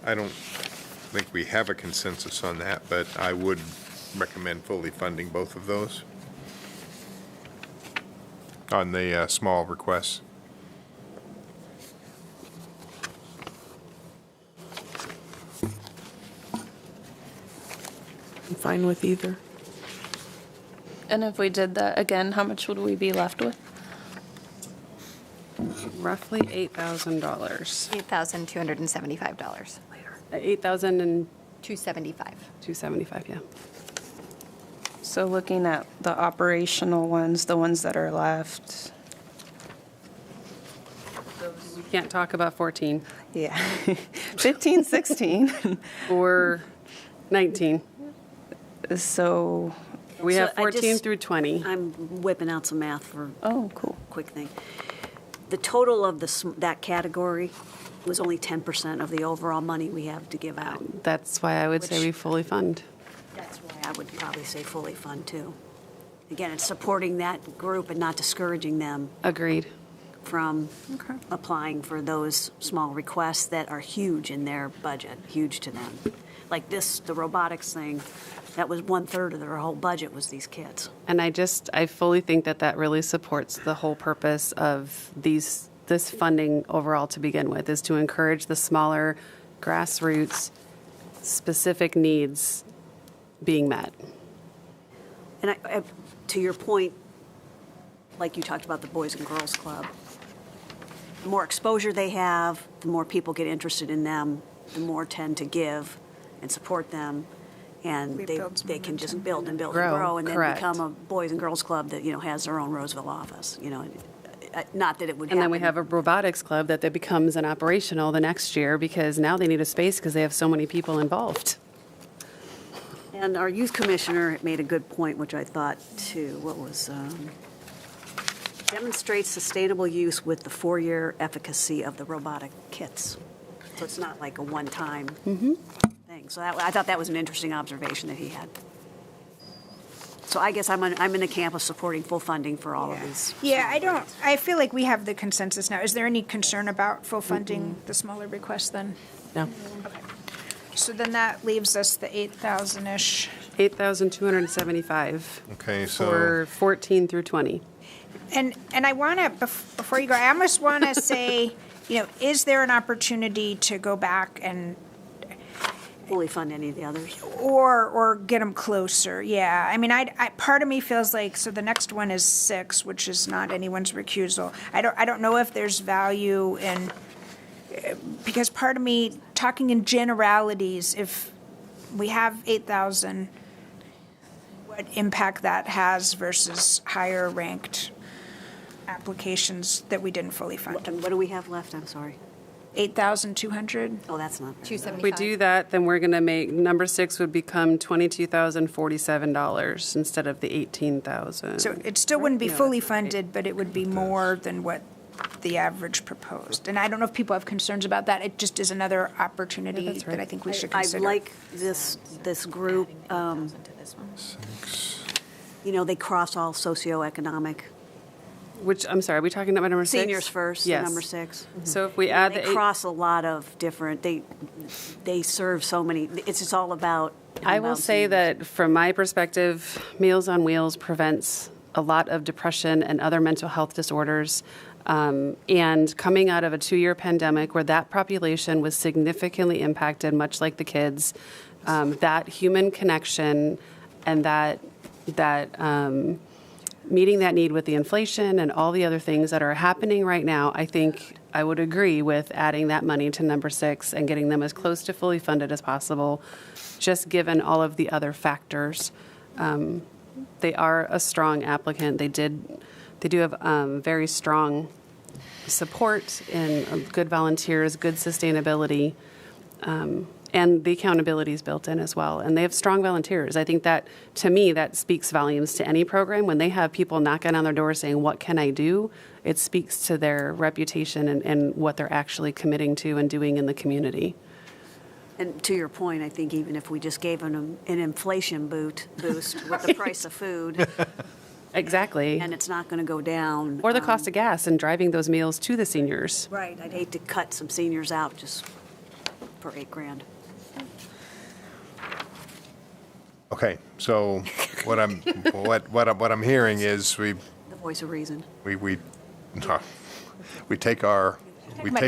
I don't think we have a consensus on that, but I would recommend fully funding both of those on the small requests. I'm fine with either. And if we did that again, how much would we be left with? Roughly $8,000. $8,275. 8,275, 275. yeah. So looking at the operational ones, the ones that are left. We can't talk about 14 Yeah. 15, 16. or 19. So, We So have I 14 just- through 20. I'm whipping out some math for oh, cool. quick thing. The total of that category was only 10% of the overall money we have to give out. That's why I would say Which- we fully fund. That's why I would probably say fully fund too. Again, it's supporting that group and not discouraging them Agreed. from applying for those small requests that are huge in their budget, huge to them. Like this, the robotics thing, that was 1/3 of their whole budget was these kids. And I fully think that really supports the whole purpose of this funding overall to begin with, is to encourage the smaller grassroots specific needs being met. And to your point, like you talked about the Boys and Girls Club, the more exposure they have, the more people get interested in them, the more tend to give and support them, and It they builds can just momentum. build and build Grow, and grow, and correct. then become a Boys and Girls Club that, has their own Roseville office, Not that it would And happen. then we have a robotics club that becomes an operational the next year because now they need a space because they have so many people involved. And our youth commissioner made a good point, which I thought too. What was demonstrates sustainable use with the 4-year efficacy of the robotic kits. So it's not like a one-time thing. So I thought that was an interesting observation that he had. So I guess I'm in the camp of supporting full funding for all of these. Yeah, I feel like we have the consensus now. Is there any concern about full funding the smaller requests then? No. So then that leaves us the 8,000-ish. 8,275 Okay, so for 14 through 20. And I want to, before you go, I almost want to say, is there an opportunity to go back and, Fully fund any of the others. or get them closer? Yeah, I mean, I part of me feels like, so the next one is 6, which is not anyone's recusal. I don't know if there's value in, because part of me, talking in generalities, if we have 8,000, what impact that has versus higher ranked applications that we didn't fully fund. And what do we have left? I'm sorry. 8,200? Oh, that's not. very good. If we do that, then we're going to make, number 6 would become $22,047 instead of the 18,000. So it still wouldn't be Yeah, fully that's right. funded, but it would be more than what the average proposed. And I don't know if people have concerns about that. It just is another opportunity that's right. that I think we should I consider. like this group. They cross all socioeconomic. Which, I'm sorry, are we talking about number 6? Seniors first, Yes. number 6. So if we add They the cross a lot of different, they serve so many, it's just all about. I will say that from my perspective, Meals on Wheels prevents a lot of depression and other mental health disorders. And coming out of a 2-year pandemic where that population was significantly impacted, much like the kids, that human connection and that meeting that need with the inflation and all the other things that are happening right now, I think I would agree with adding that money to number 6 and getting them as close to fully funded as possible, just given all of the other factors. They are a strong applicant. They do have very strong support and good volunteers, good sustainability. And the accountability is built in as well. And they have strong volunteers. I think that, to me, that speaks volumes to any program. When they have people knocking on their door saying, what can I do? It speaks to their reputation and what they're actually committing to and doing in the community. And to your point, I think even if we just gave them an inflation boost with the price of food, Exactly. and it's not going to go down. Or the cost of gas and driving those meals to the seniors. Right, I'd hate to cut some seniors out just for $8,000. Okay, so what I'm hearing is The voice of reason. we take our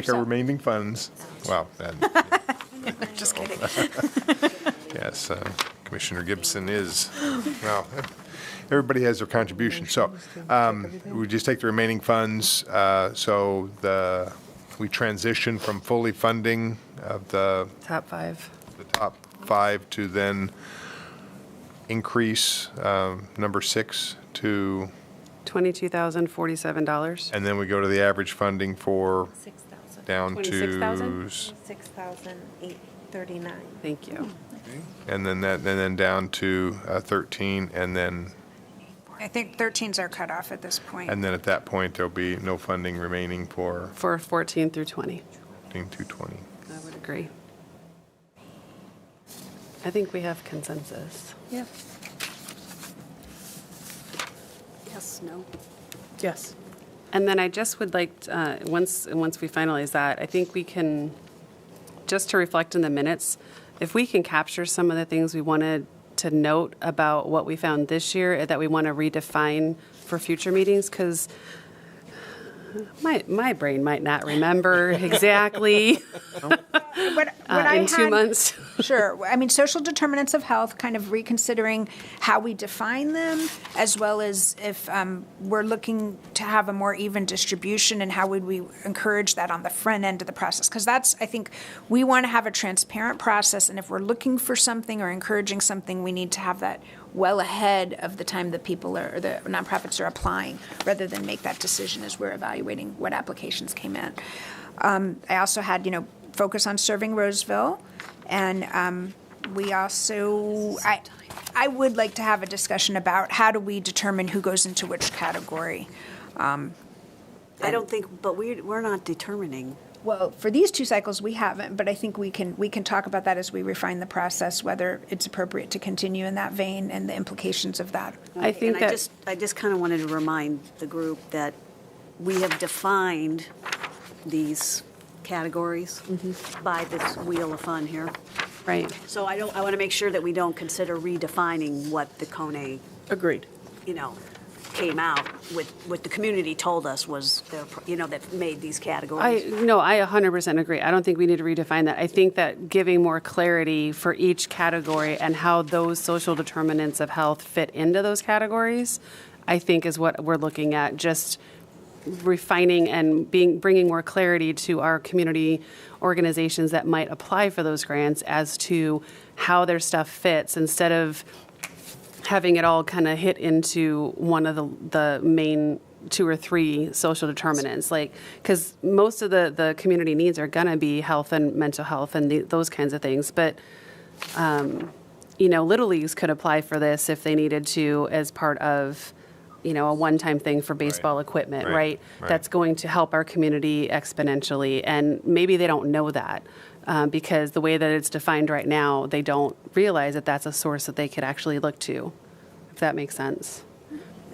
remaining funds. Well, Just kidding. yes, Commissioner Gibson is, well, everybody has their contribution. So we just take the remaining funds, we transition from fully funding of the Top 5. top 5 to then increase number 6 to, $22,047. and then we go to the average funding for 6,000. down to, 26,000? 6,839. Thank you. and then down to 13, and then I think 13's our cutoff at this point. at that point, there'll be no funding remaining for For 14 through 20. 15 to 20. I would agree. I think we have consensus. Yeah. Yes, no. Yes. And then I just would like, once we finalize that, I think we can, just to reflect in the minutes, if we can capture some of the things we wanted to note about what we found this year that we want to redefine for future meetings, because my brain might not remember exactly in 2 months. Sure. I mean, social determinants of health, kind of reconsidering how we define them, as well as if we're looking to have a more even distribution, and how would we encourage that on the front end of the process? Because that's, I think, we want to have a transparent process, and if we're looking for something or encouraging something, we need to have that well ahead of the time that people or the nonprofits are applying, rather than make that decision as we're evaluating what applications came in. I also had, focus on serving Roseville, and we also, I would like to have a discussion about how do we determine who goes into which category. I don't think, but we're not determining. Well, for these 2 cycles, we haven't, but I think we can talk about that as we refine the process, whether it's appropriate to continue in that vein and the implications of that. I think And that I just kind of wanted to remind the group that we have defined these categories by this wheel of fun here. right. So I want to make sure that we don't consider redefining what the Kone, Agreed. came out with, what the community told us was their, that made these I categories. 100% agree. I don't think we need to redefine that. I think that giving more clarity for each category and how those social determinants of health fit into those categories, I think is what we're looking at. Just refining and bringing more clarity to our community organizations that might apply for those grants as to how their stuff fits, instead of having it all kind of hit into one of the main 2 or 3 social determinants, because most of the community needs are going to be health and mental health and those kinds of things. But, Little Leagues could apply for this if they needed to as part of, a one-time thing for baseball equipment, right? That's going to help our community exponentially. And maybe they don't know that because the way that it's defined right now, they don't realize that that's a source that they could actually look to, if that makes sense.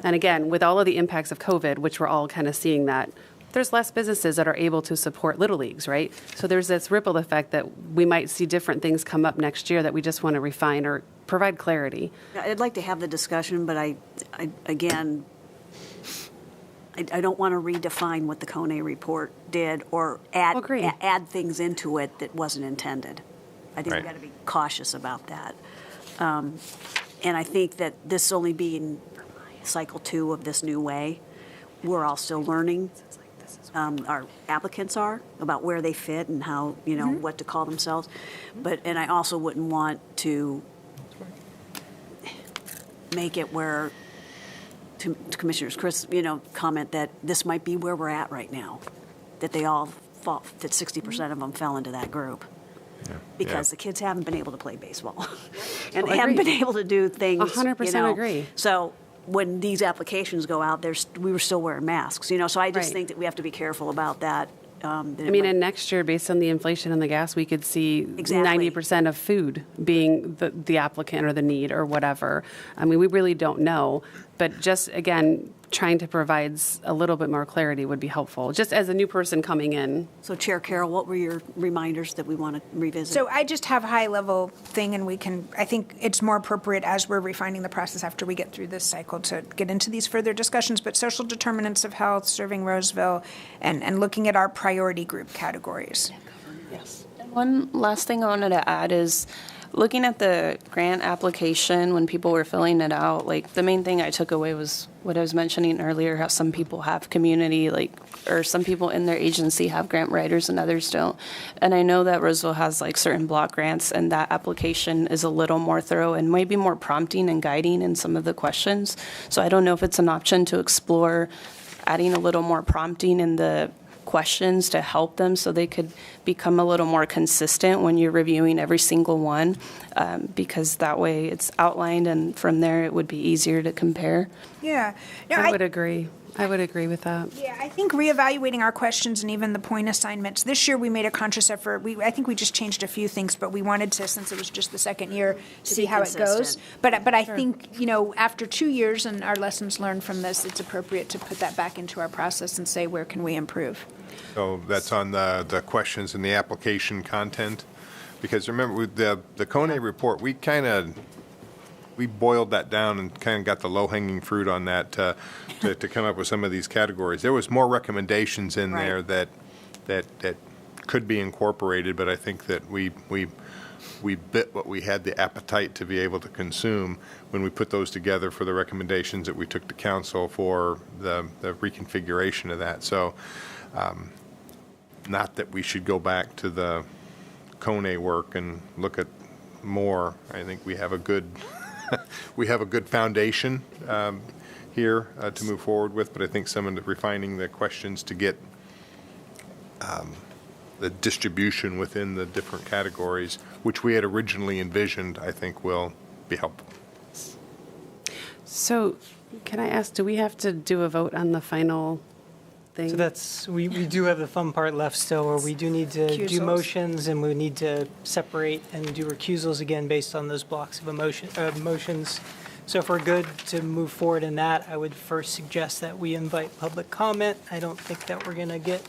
And again, with all of the impacts of COVID, which we're all kind of seeing that, there's less businesses that are able to support Little Leagues, right? So there's this ripple effect that we might see different things come up next year that we just want to refine or provide clarity. I'd like to have the discussion, but I don't want to redefine what the Kone report did or add things into it that wasn't intended. I think we've got to be cautious about that. And I think that this only being cycle 2 of this new way, we're all still learning. Our applicants are about where they fit and how, what to call themselves. And I also wouldn't want to make it where, to Commissioner's Chris, comment that this might be where we're at right now, that they all fall, that 60% of them fell into that group. because the kids haven't been able to play baseball and Oh, haven't agreed. been able to do things. 100% agree. So when these applications go out, we were still wearing masks, So I just Right. think that we have to be careful about that. I mean, and next year, based on the inflation and the gas, we could see Exactly. 90% of food being the applicant or the need or whatever. I mean, we really don't know. But just, again, trying to provide a little bit more clarity would be helpful, just as a new person coming in. So Chair Carroll, what were your reminders that we want to revisit? So I just have a high-level thing, and I think it's more appropriate as we're refining the process after we get through this cycle to get into these further discussions, but social determinants of health, serving Roseville, and looking at our priority group categories. Yes. One last thing I wanted to add is looking at the grant application when people were filling it out, like the main thing I took away was what I was mentioning earlier, how some people have community, or some people in their agency have grant writers and others don't. And I know that Roseville has certain block grants, and that application is a little more thorough and maybe more prompting and guiding in some of the questions. So I don't know if it's an option to explore adding a little more prompting in the questions to help them so they could become a little more consistent when you're reviewing every single one, because that way it's outlined and from there it would be easier to compare. Yeah. No, I would agree. I would agree with that. Yeah, I think reevaluating our questions and even the point assignments. This year, we made a conscious effort. I think we just changed a few things, but we wanted to, since it was just the second year, see be how it goes. consistent. But I think, after 2 years and our lessons learned from this, it's appropriate to put that back into our process and say, where can we improve? So that's on the questions and the application content. Because remember, with the Kone report, we boiled that down and kind of got the low-hanging fruit on that to come up with some of these categories. There was more recommendations in there that could be incorporated, but I think that we bit what we had the appetite to be able to consume when we put those together for the recommendations that we took to council for the reconfiguration of that. So not that we should go back to the Kone work and look at more. I think we have a good we have a good foundation here to move forward with, but I think some of the refining the questions to get the distribution within the different categories, which we had originally envisioned, I think will be helpful. So can I ask, do we have to do a vote on the final thing? So we do have the fun part left still, where we do need to do Recusals. motions, and we need to separate and do recusals again based on those blocks of motions. So if we're good to move forward in that, I would first suggest that we invite public comment. I don't think that we're going to get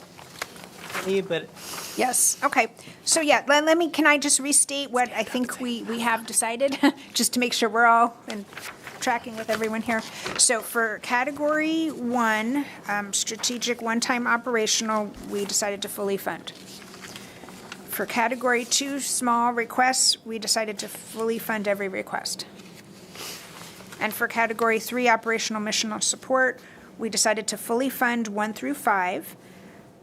any, but Yes, okay. So yeah, can I just restate what I think we have decided, just to make sure we're all tracking with everyone here. So for category 1, strategic one-time operational, we decided to fully fund. For category 2, small requests, we decided to fully fund every request. And for category 3, operational missional support, we decided to fully fund 1 through 5.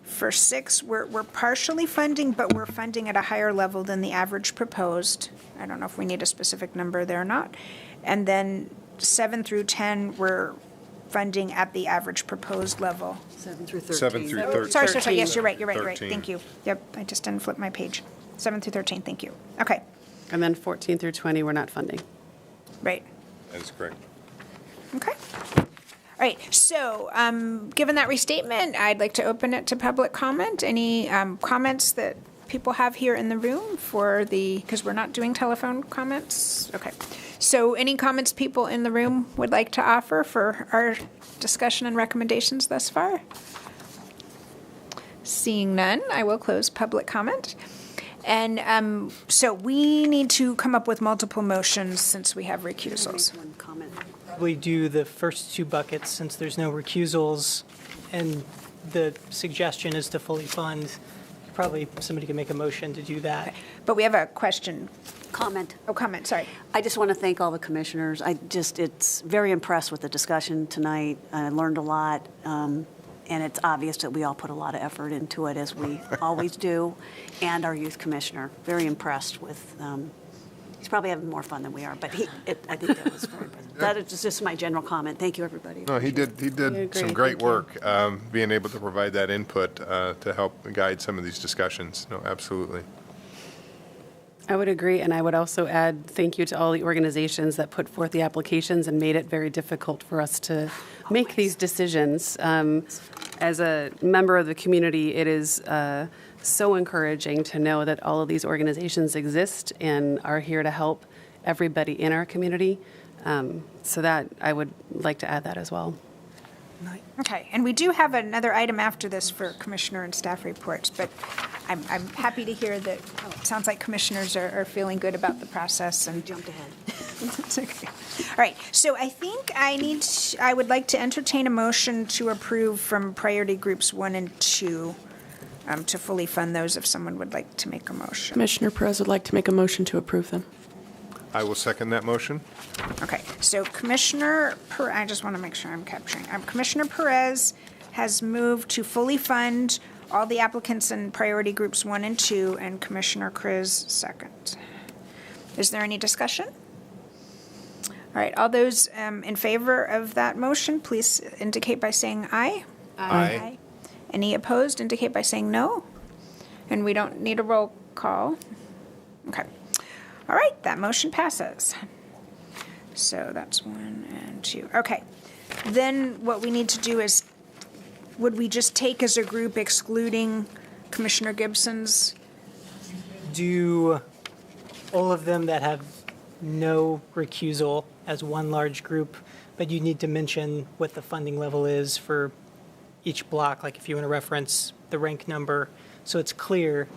For 6, we're partially funding, but we're funding at a higher level than the average proposed. I don't know if we need a specific number there or not. And then 7 through 10, we're funding at the average proposed level. 7 through 13. 7 through 13. Sorry, yes, you're right, 13. thank you. Yep, I just didn't flip my page. 7 through 13, thank you. Okay, And then 14 through 20, we're not funding. right, That is correct. okay. All right, so, given that restatement, I'd like to open it to public comment. Any comments that people have here in the room because we're not doing telephone comments? Okay. So any comments people in the room would like to offer for our discussion and recommendations thus far? Seeing none, I will close public comment. And so we need to come up with multiple motions since we have recusals. One comment. probably do the first 2 buckets since there's no recusals, and the suggestion is to fully fund. Probably somebody can make a motion to do that. But we have a question. Comment. Oh, comment, sorry. I just want to thank all the commissioners. It's very impressed with the discussion tonight. I learned a lot, and it's obvious that we all put a lot of effort into it, as we always do, and our youth commissioner. Very impressed with, he's probably having more fun than we are, but I think that was very impressive. That is just my general comment. Thank you, everybody. No, he did agree. some great work, being able to provide that input to help guide some of these discussions. No, absolutely. I would agree, and I would also add thank you to all the organizations that put forth the applications and made it very difficult for us to make these decisions. As a member of the community, it is so encouraging to know that all of these organizations exist and are here to help everybody in our community. So that I would like to add that as well. Okay, and we do have another item after this for commissioner and staff reports, but I'm happy to hear that it sounds like commissioners are feeling good about the process and. Jumped ahead. It's okay. All right, so I think I would like to entertain a motion to approve from priority groups 1 and 2 to fully fund those if someone would like to make a motion. Commissioner Perez would like to make a motion to approve them. I will second that motion. Okay, so I just want to make sure I'm capturing. Commissioner Perez has moved to fully fund all the applicants in priority groups 1 and 2, and Commissioner Kriz second. Is there any discussion? All right, all those in favor of that motion, please indicate by saying aye. Aye. Any opposed, indicate by saying no. And we don't need a roll call. Okay. All right, that motion passes. So that's 1 and 2. Okay. Then what we need to do is, would we just take as a group excluding Commissioner Gibson's? Do all of them that have no recusal as one large group, but you need to mention what the funding level is for each block, like if you want to reference the rank number, so it's clear,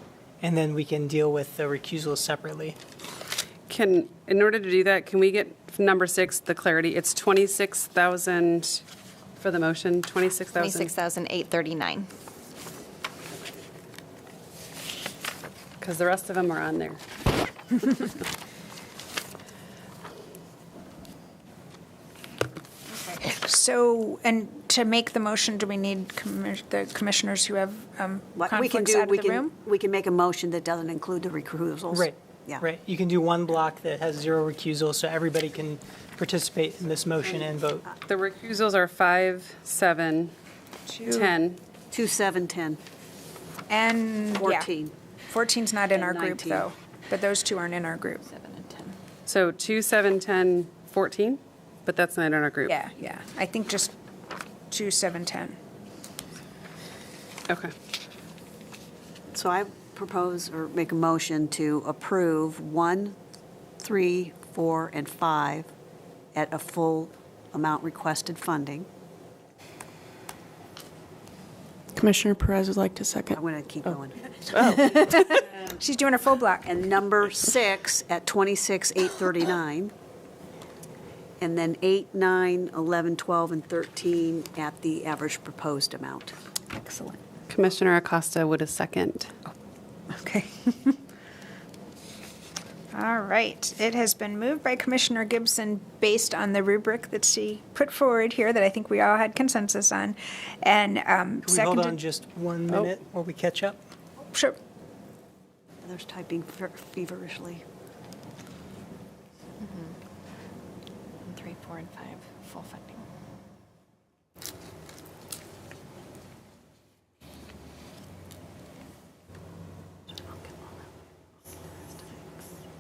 and then we can deal with the recusals separately. In order to do that, can we get number 6, the clarity? It's 26,000 for the motion, 26,000. 26,839. Because the rest of them are on there. So, and to make the motion, do we need the commissioners who have What we can conflicts do, out of the room? we can make a motion that doesn't include the recusals. Right. Yeah. Right. You can do one block that has 0 recusal, so everybody can participate in this motion and vote. The recusals are 5, 7, 10. 2, 7, 10, And, 14. yeah. 14's not in And our group, 19. though. But those two aren't in our group. 7 and 10. So 2, 7, 10, 14, but that's not in our group. Yeah. I think just 2, 7, 10. Okay. So I propose or make a motion to approve 1, 3, 4, and 5 at a full amount requested funding. Commissioner Perez would like to I'm second. going to keep going. She's doing a full block. And number 6 at 26,839. And then 8, 9, 11, 12, and 13 at the average proposed amount. Excellent. Commissioner Acosta would a second. Okay. All right. It has been moved by Commissioner Gibson based on the rubric that she put forward here that I think we all had consensus on. And Can we hold on seconded. just 1 minute while we catch up? Sure. Others typing feverishly. 3, 4, and 5, full funding.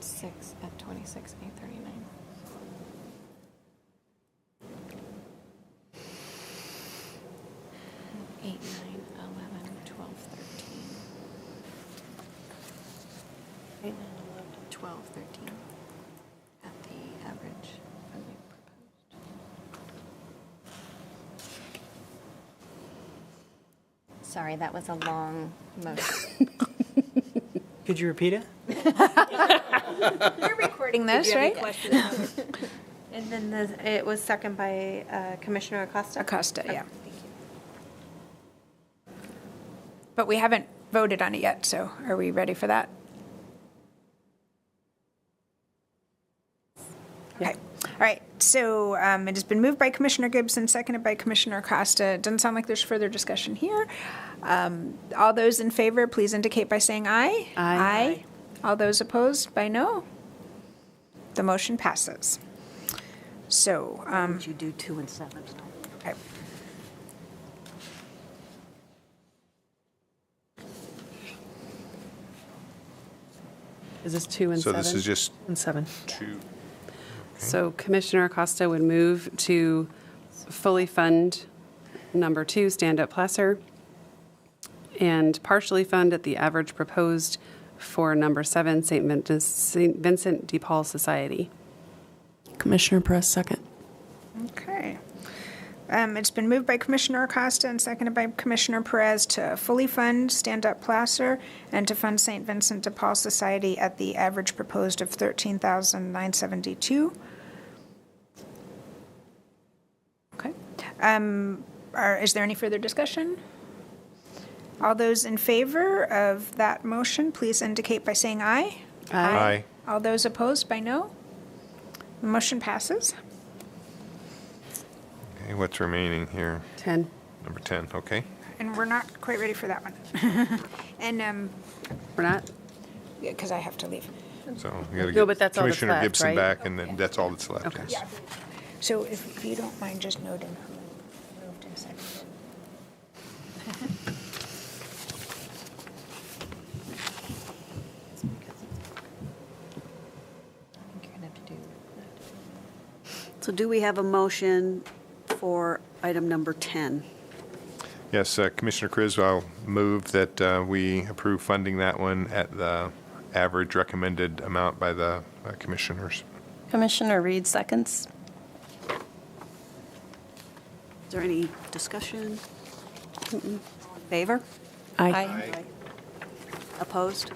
Six at 26,839. Eight, 9, 11, 12, 13. 8, 9, 11, 12, 13. At the average funding proposed. Sorry, that was a long motion. Could you repeat it? You're recording this, right? And then it was second by Commissioner Acosta? Acosta, yeah. Thank you. But we haven't voted on it yet, so are we ready for that? Okay. All right. So it has been moved by Commissioner Gibson, seconded by Commissioner Acosta. It doesn't sound like there's further discussion here. All those in favor, please indicate by saying aye. Aye. All those opposed by no. The motion passes. So, Would you do 2 and 7? okay. Is this 2 and So 7? this is just And 7. 2. So Commissioner Acosta would move to fully fund number 2, stand-up placer, and partially fund at the average proposed for number 7, St. Vincent de Paul Society. Commissioner Perez, second. Okay. It's been moved by Commissioner Acosta and seconded by Commissioner Perez to fully fund Stand Up Placer and to fund St. Vincent de Paul Society at the average proposed of $13,972. Okay. Is there any further discussion? All those in favor of that motion, please indicate by saying aye. Aye. All those opposed by no. The motion passes. Okay, what's remaining here? 10. Number 10, okay. And we're not quite ready for that one. And, We're not? because I have to leave. So we got to No, but that's all that's Commissioner left, Gibson right? back, and then that's all that's left. Okay. yes. So if you don't mind just noting who moved and seconded. So do we have a motion for item number 10? Yes, Commissioner Kriz, I'll move that we approve funding that one at the average recommended amount by the commissioners. Commissioner Reed seconds. Is there any discussion? All in favor? Aye. Opposed?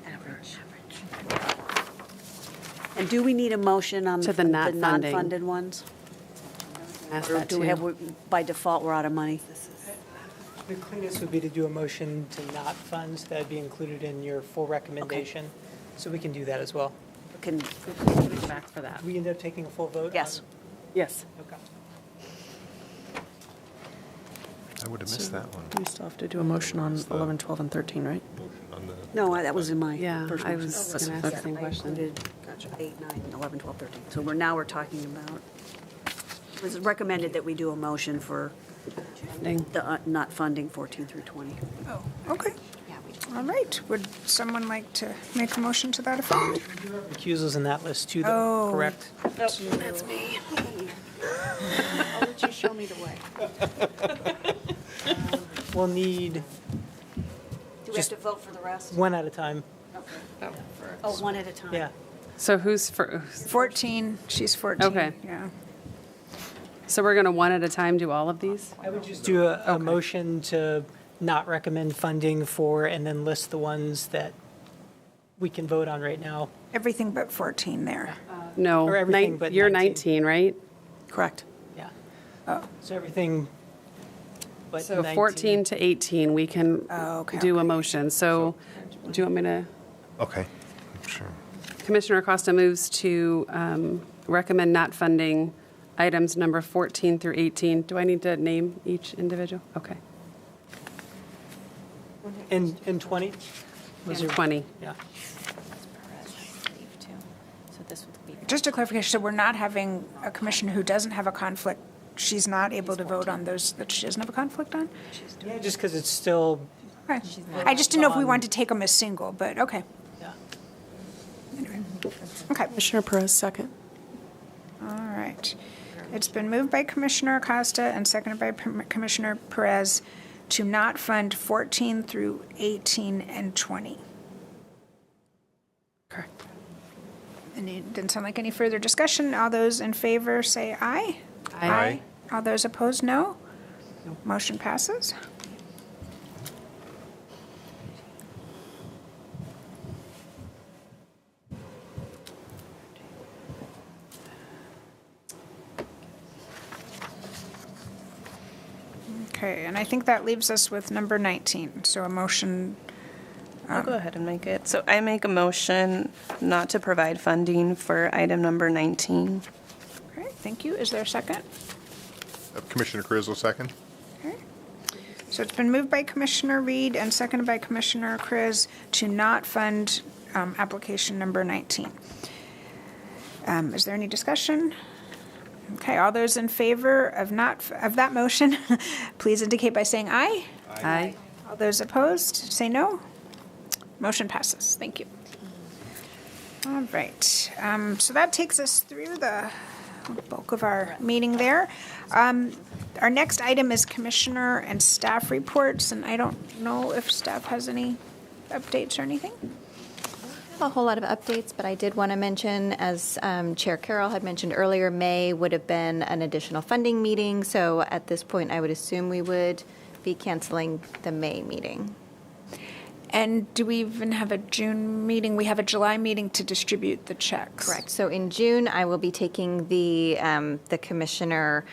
Average. And do we need a motion on To the not funding. non-funded ones? Ask Or that do we too. have, by default, we're out of money? The cleanest would be to do a motion to not fund, so that'd be included in your full recommendation. So we can do that as well. Can, Back for that. We end up taking a full vote? yes. Yes. Okay. I would have missed that one. We still have to do a motion on 11, 12, and 13, right? No, that was in my Yeah, first I motion. was going to ask the same I question. included 8, 9, 11, 12, 13. So we're talking about, it was recommended that we do a motion for Funding. the not funding 14 through 20. Oh, okay. All right. Would someone like to make a motion to that effect? Recusals in that list too, Oh. though, correct? That's me. I'll let you show me the way. We'll need Do we have to vote for the rest? one at a time. Oh, one at a time? Yeah. So who's for, 14, she's 14. Okay. Yeah. so we're going to one at a time do all of these? I would just do a motion to not recommend funding for, and then list the ones that we can vote on right now. Everything but 14 there. No. Or everything but You're 19. 19, right? Correct. Yeah. Oh. So everything but So 19. 14 to 18, we can Oh, okay, do a okay. motion. So do you want me to? Okay, sure. Commissioner Acosta moves to recommend not funding items number 14 through 18. Do I need to name each individual? Okay. In 20? Was And there- 20. Yeah. Just a clarification, so we're not having a commissioner who doesn't have a conflict, she's not able to vote on those that she doesn't have a conflict on? Yeah, just because it's still, Okay. I just didn't know if we wanted to take them as single, but okay. yeah. Okay. Commissioner Perez, second. All right. It's been moved by Commissioner Acosta and seconded by Commissioner Perez to not fund 14 through 18 and 20. Correct. And it didn't sound like any further discussion. All those in favor say aye. Aye. All those opposed, no. Motion passes. Okay, and I think that leaves us with number 19. So a motion, I'll go ahead and make it. So I make a motion not to provide funding for item number 19. okay, thank you. Is there a second? Commissioner Kriz will second. Okay. So it's been moved by Commissioner Reed and seconded by Commissioner Kriz to not fund application number 19. Is there any discussion? Okay, all those in favor of that motion, please indicate by saying aye. Aye. All those opposed, say no. Motion passes. Thank you. All right. So that takes us through the bulk of our meeting there. Our next item is commissioner and staff reports, and I don't know if staff has any updates or anything. A whole lot of updates, but I did want to mention, as Chair Carroll had mentioned earlier, May would have been an additional funding meeting. So at this point, I would assume we would be canceling the May meeting. And do we even have a June meeting? We have a July meeting to distribute the checks. Correct. So in June, I will be taking the commissioner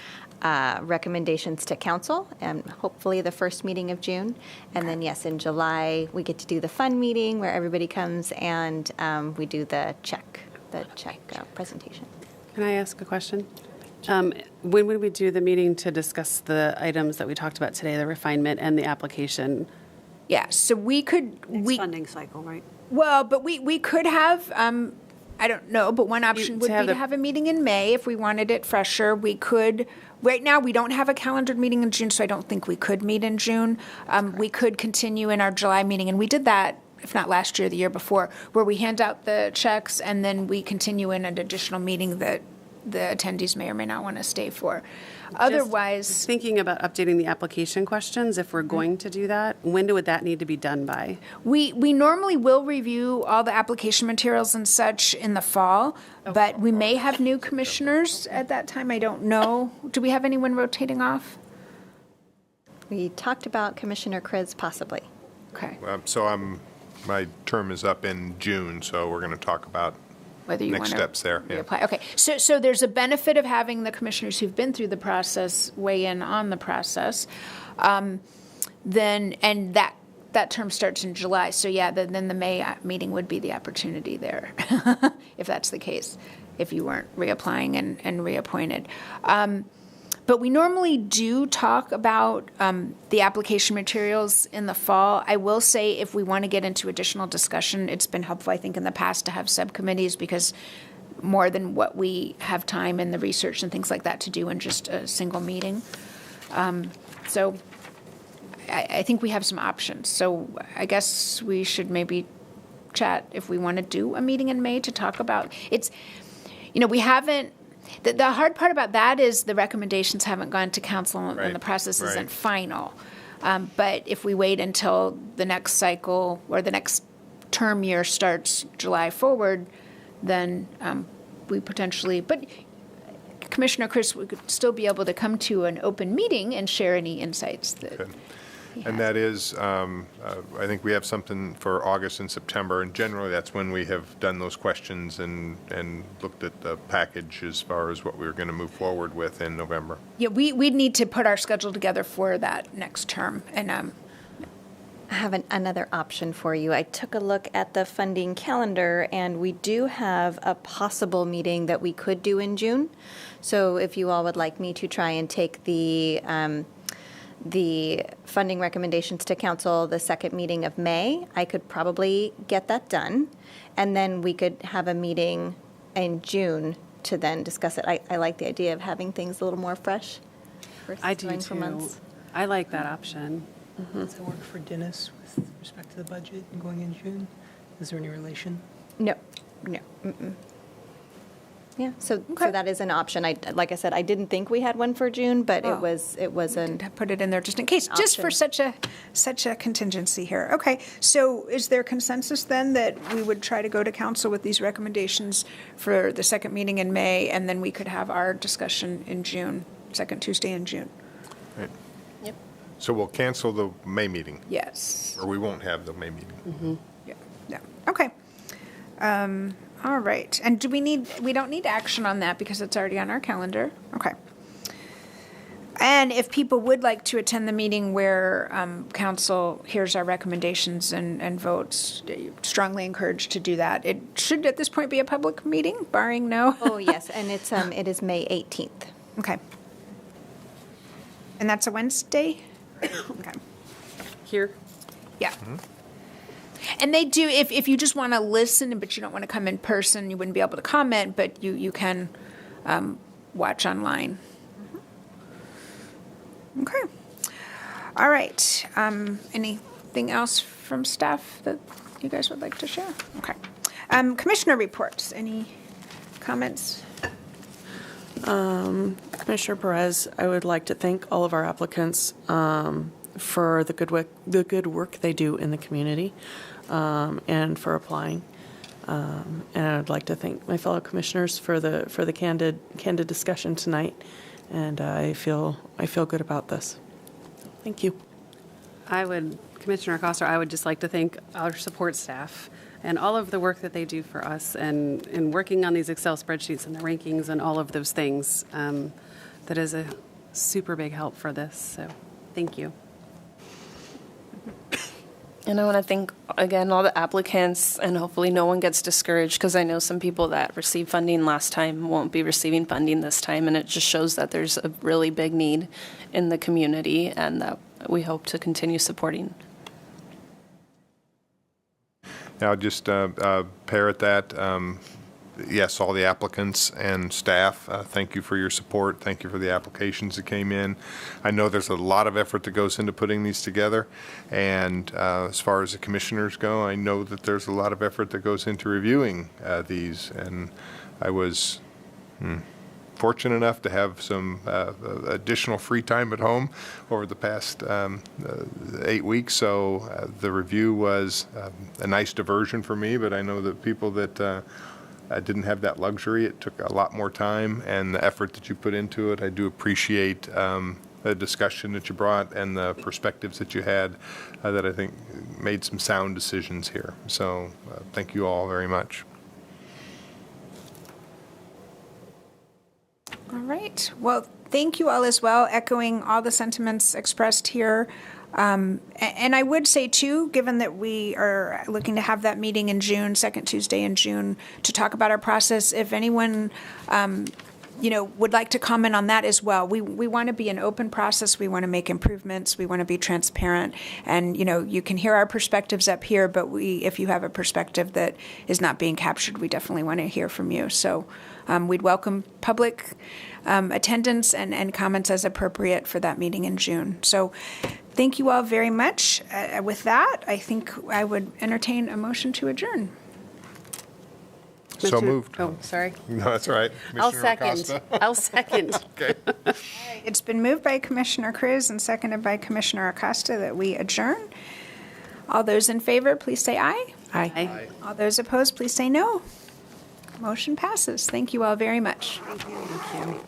recommendations to council, and hopefully the first meeting of June. And then, yes, in July, we get to do the fun meeting where everybody comes and we do the check presentation. Can I ask a question? When would we do the meeting to discuss the items that we talked about today, the refinement and the application? Yeah, so we could, Next funding cycle, right? well, but we could have, I don't know, but one option would be to have a meeting in May if we wanted it fresher. We could, right now, we don't have a calendared meeting in June, so I don't think we could meet in June. We could continue in our July meeting, and we did that, if not last year, the year before, where we hand out the checks and then we continue in an additional meeting that the attendees may or may not want to stay for. Otherwise, Just thinking about updating the application questions, if we're going to do that, when would that need to be done by? we normally will review all the application materials and such in the fall, but we may have new commissioners at that time. I don't know. Do we have anyone rotating off? We talked about Commissioner Kriz possibly. Okay. My term is up in June, so we're going to talk about Whether you next want to steps there. Yeah. reapply. Okay. So there's a benefit of having the commissioners who've been through the process weigh in on the process. Then, and that term starts in July. So yeah, then the May meeting would be the opportunity there, if that's the case, if you weren't reapplying and reappointed. But we normally do talk about the application materials in the fall. I will say, if we want to get into additional discussion, it's been helpful, I think, in the past to have subcommittees, because more than what we have time and the research and things like that to do in just a single meeting. So I think we have some options. So I guess we should maybe chat if we want to do a meeting in May to talk about it's, we haven't. The hard part about that is the recommendations haven't gone to council and the process isn't final. But if we wait until the next cycle or the next term year starts July forward, then we potentially, but Commissioner Chris would still be able to come to an open meeting and share any insights that. Good. And that is, I think we have something for August and September, and generally that's when we have done those questions and looked at the package as far as what we were going to move forward with in November. Yeah, we'd need to put our schedule together for that next term. And I have another option for you. I took a look at the funding calendar, and we do have a possible meeting that we could do in June. So if you all would like me to try and take the funding recommendations to council the second meeting of May, I could probably get that done. And then we could have a meeting in June to then discuss it. I like the idea of having things a little more fresh versus I do going for too. months. I like that option. Does it work for Dennis with respect to the budget and going in June? Is there any relation? No. Mm-mm. Yeah, so that is an option. Like I said, I didn't think we had one for June, but it was put it in there just in case, just for such a contingency here. Okay, so is there consensus then that we would try to go to council with these recommendations for the second meeting in May, and then we could have our discussion in June, second Tuesday in June? Right. Yep. So we'll cancel the May meeting, Yes. or we won't have the May meeting. Mm-hmm. Yeah. Okay. All right. And we don't need action on that because it's already on our calendar. Okay. And if people would like to attend the meeting where council hears our recommendations and votes, strongly encouraged to do that. It should at this point be a public meeting, barring no. Oh, yes, and it is May 18th. Okay. And that's a Wednesday? Okay. Here? Yeah. And they do, if you just want to listen, but you don't want to come in person, you wouldn't be able to comment, but you can watch online. Okay. All right. Anything else from staff that you guys would like to share? Okay. Commissioner reports, any comments? Commissioner Perez, I would like to thank all of our applicants for the good work they do in the community and for applying. And I'd like to thank my fellow commissioners for the candid discussion tonight. And I feel good about this. Thank you. Commissioner Acosta, I would just like to thank our support staff and all of the work that they do for us and in working on these Excel spreadsheets and the rankings and all of those things. That is a super big help for this. So thank you. And I want to thank, again, all the applicants, and hopefully no one gets discouraged, because I know some people that received funding last time won't be receiving funding this time, and it just shows that there's a really big need in the community, and that we hope to continue supporting. Now, just parrot that. Yes, all the applicants and staff, thank you for your support. Thank you for the applications that came in. I know there's a lot of effort that goes into putting these together. And as far as the commissioners go, I know that there's a lot of effort that goes into reviewing these. And I was fortunate enough to have some additional free time at home over the past 8 weeks. So the review was a nice diversion for me, but I know that people that I didn't have that luxury. It took a lot more time, and the effort that you put into it. I do appreciate the discussion that you brought and the perspectives that you had that I think made some sound decisions here. So thank you all very much. All right. Well, thank you all as well, echoing all the sentiments expressed here. And I would say, too, given that we are looking to have that meeting in June, second Tuesday in June, to talk about our process, if anyone, would like to comment on that as well. We want to be an open process. We want to make improvements. We want to be transparent. And, you can hear our perspectives up here, but if you have a perspective that is not being captured, we definitely want to hear from you. So we'd welcome public attendance and comments as appropriate for that meeting in June. So thank you all very much. With that, I think I would entertain a motion to adjourn. So moved. Oh, sorry. No, that's all right. I'll Commissioner second. Acosta. I'll second. Okay. It's been moved by Commissioner Cruz and seconded by Commissioner Acosta that we adjourn. All those in favor, please say aye. Aye. All those opposed, please say no. Motion passes. Thank you all very much. Thank you.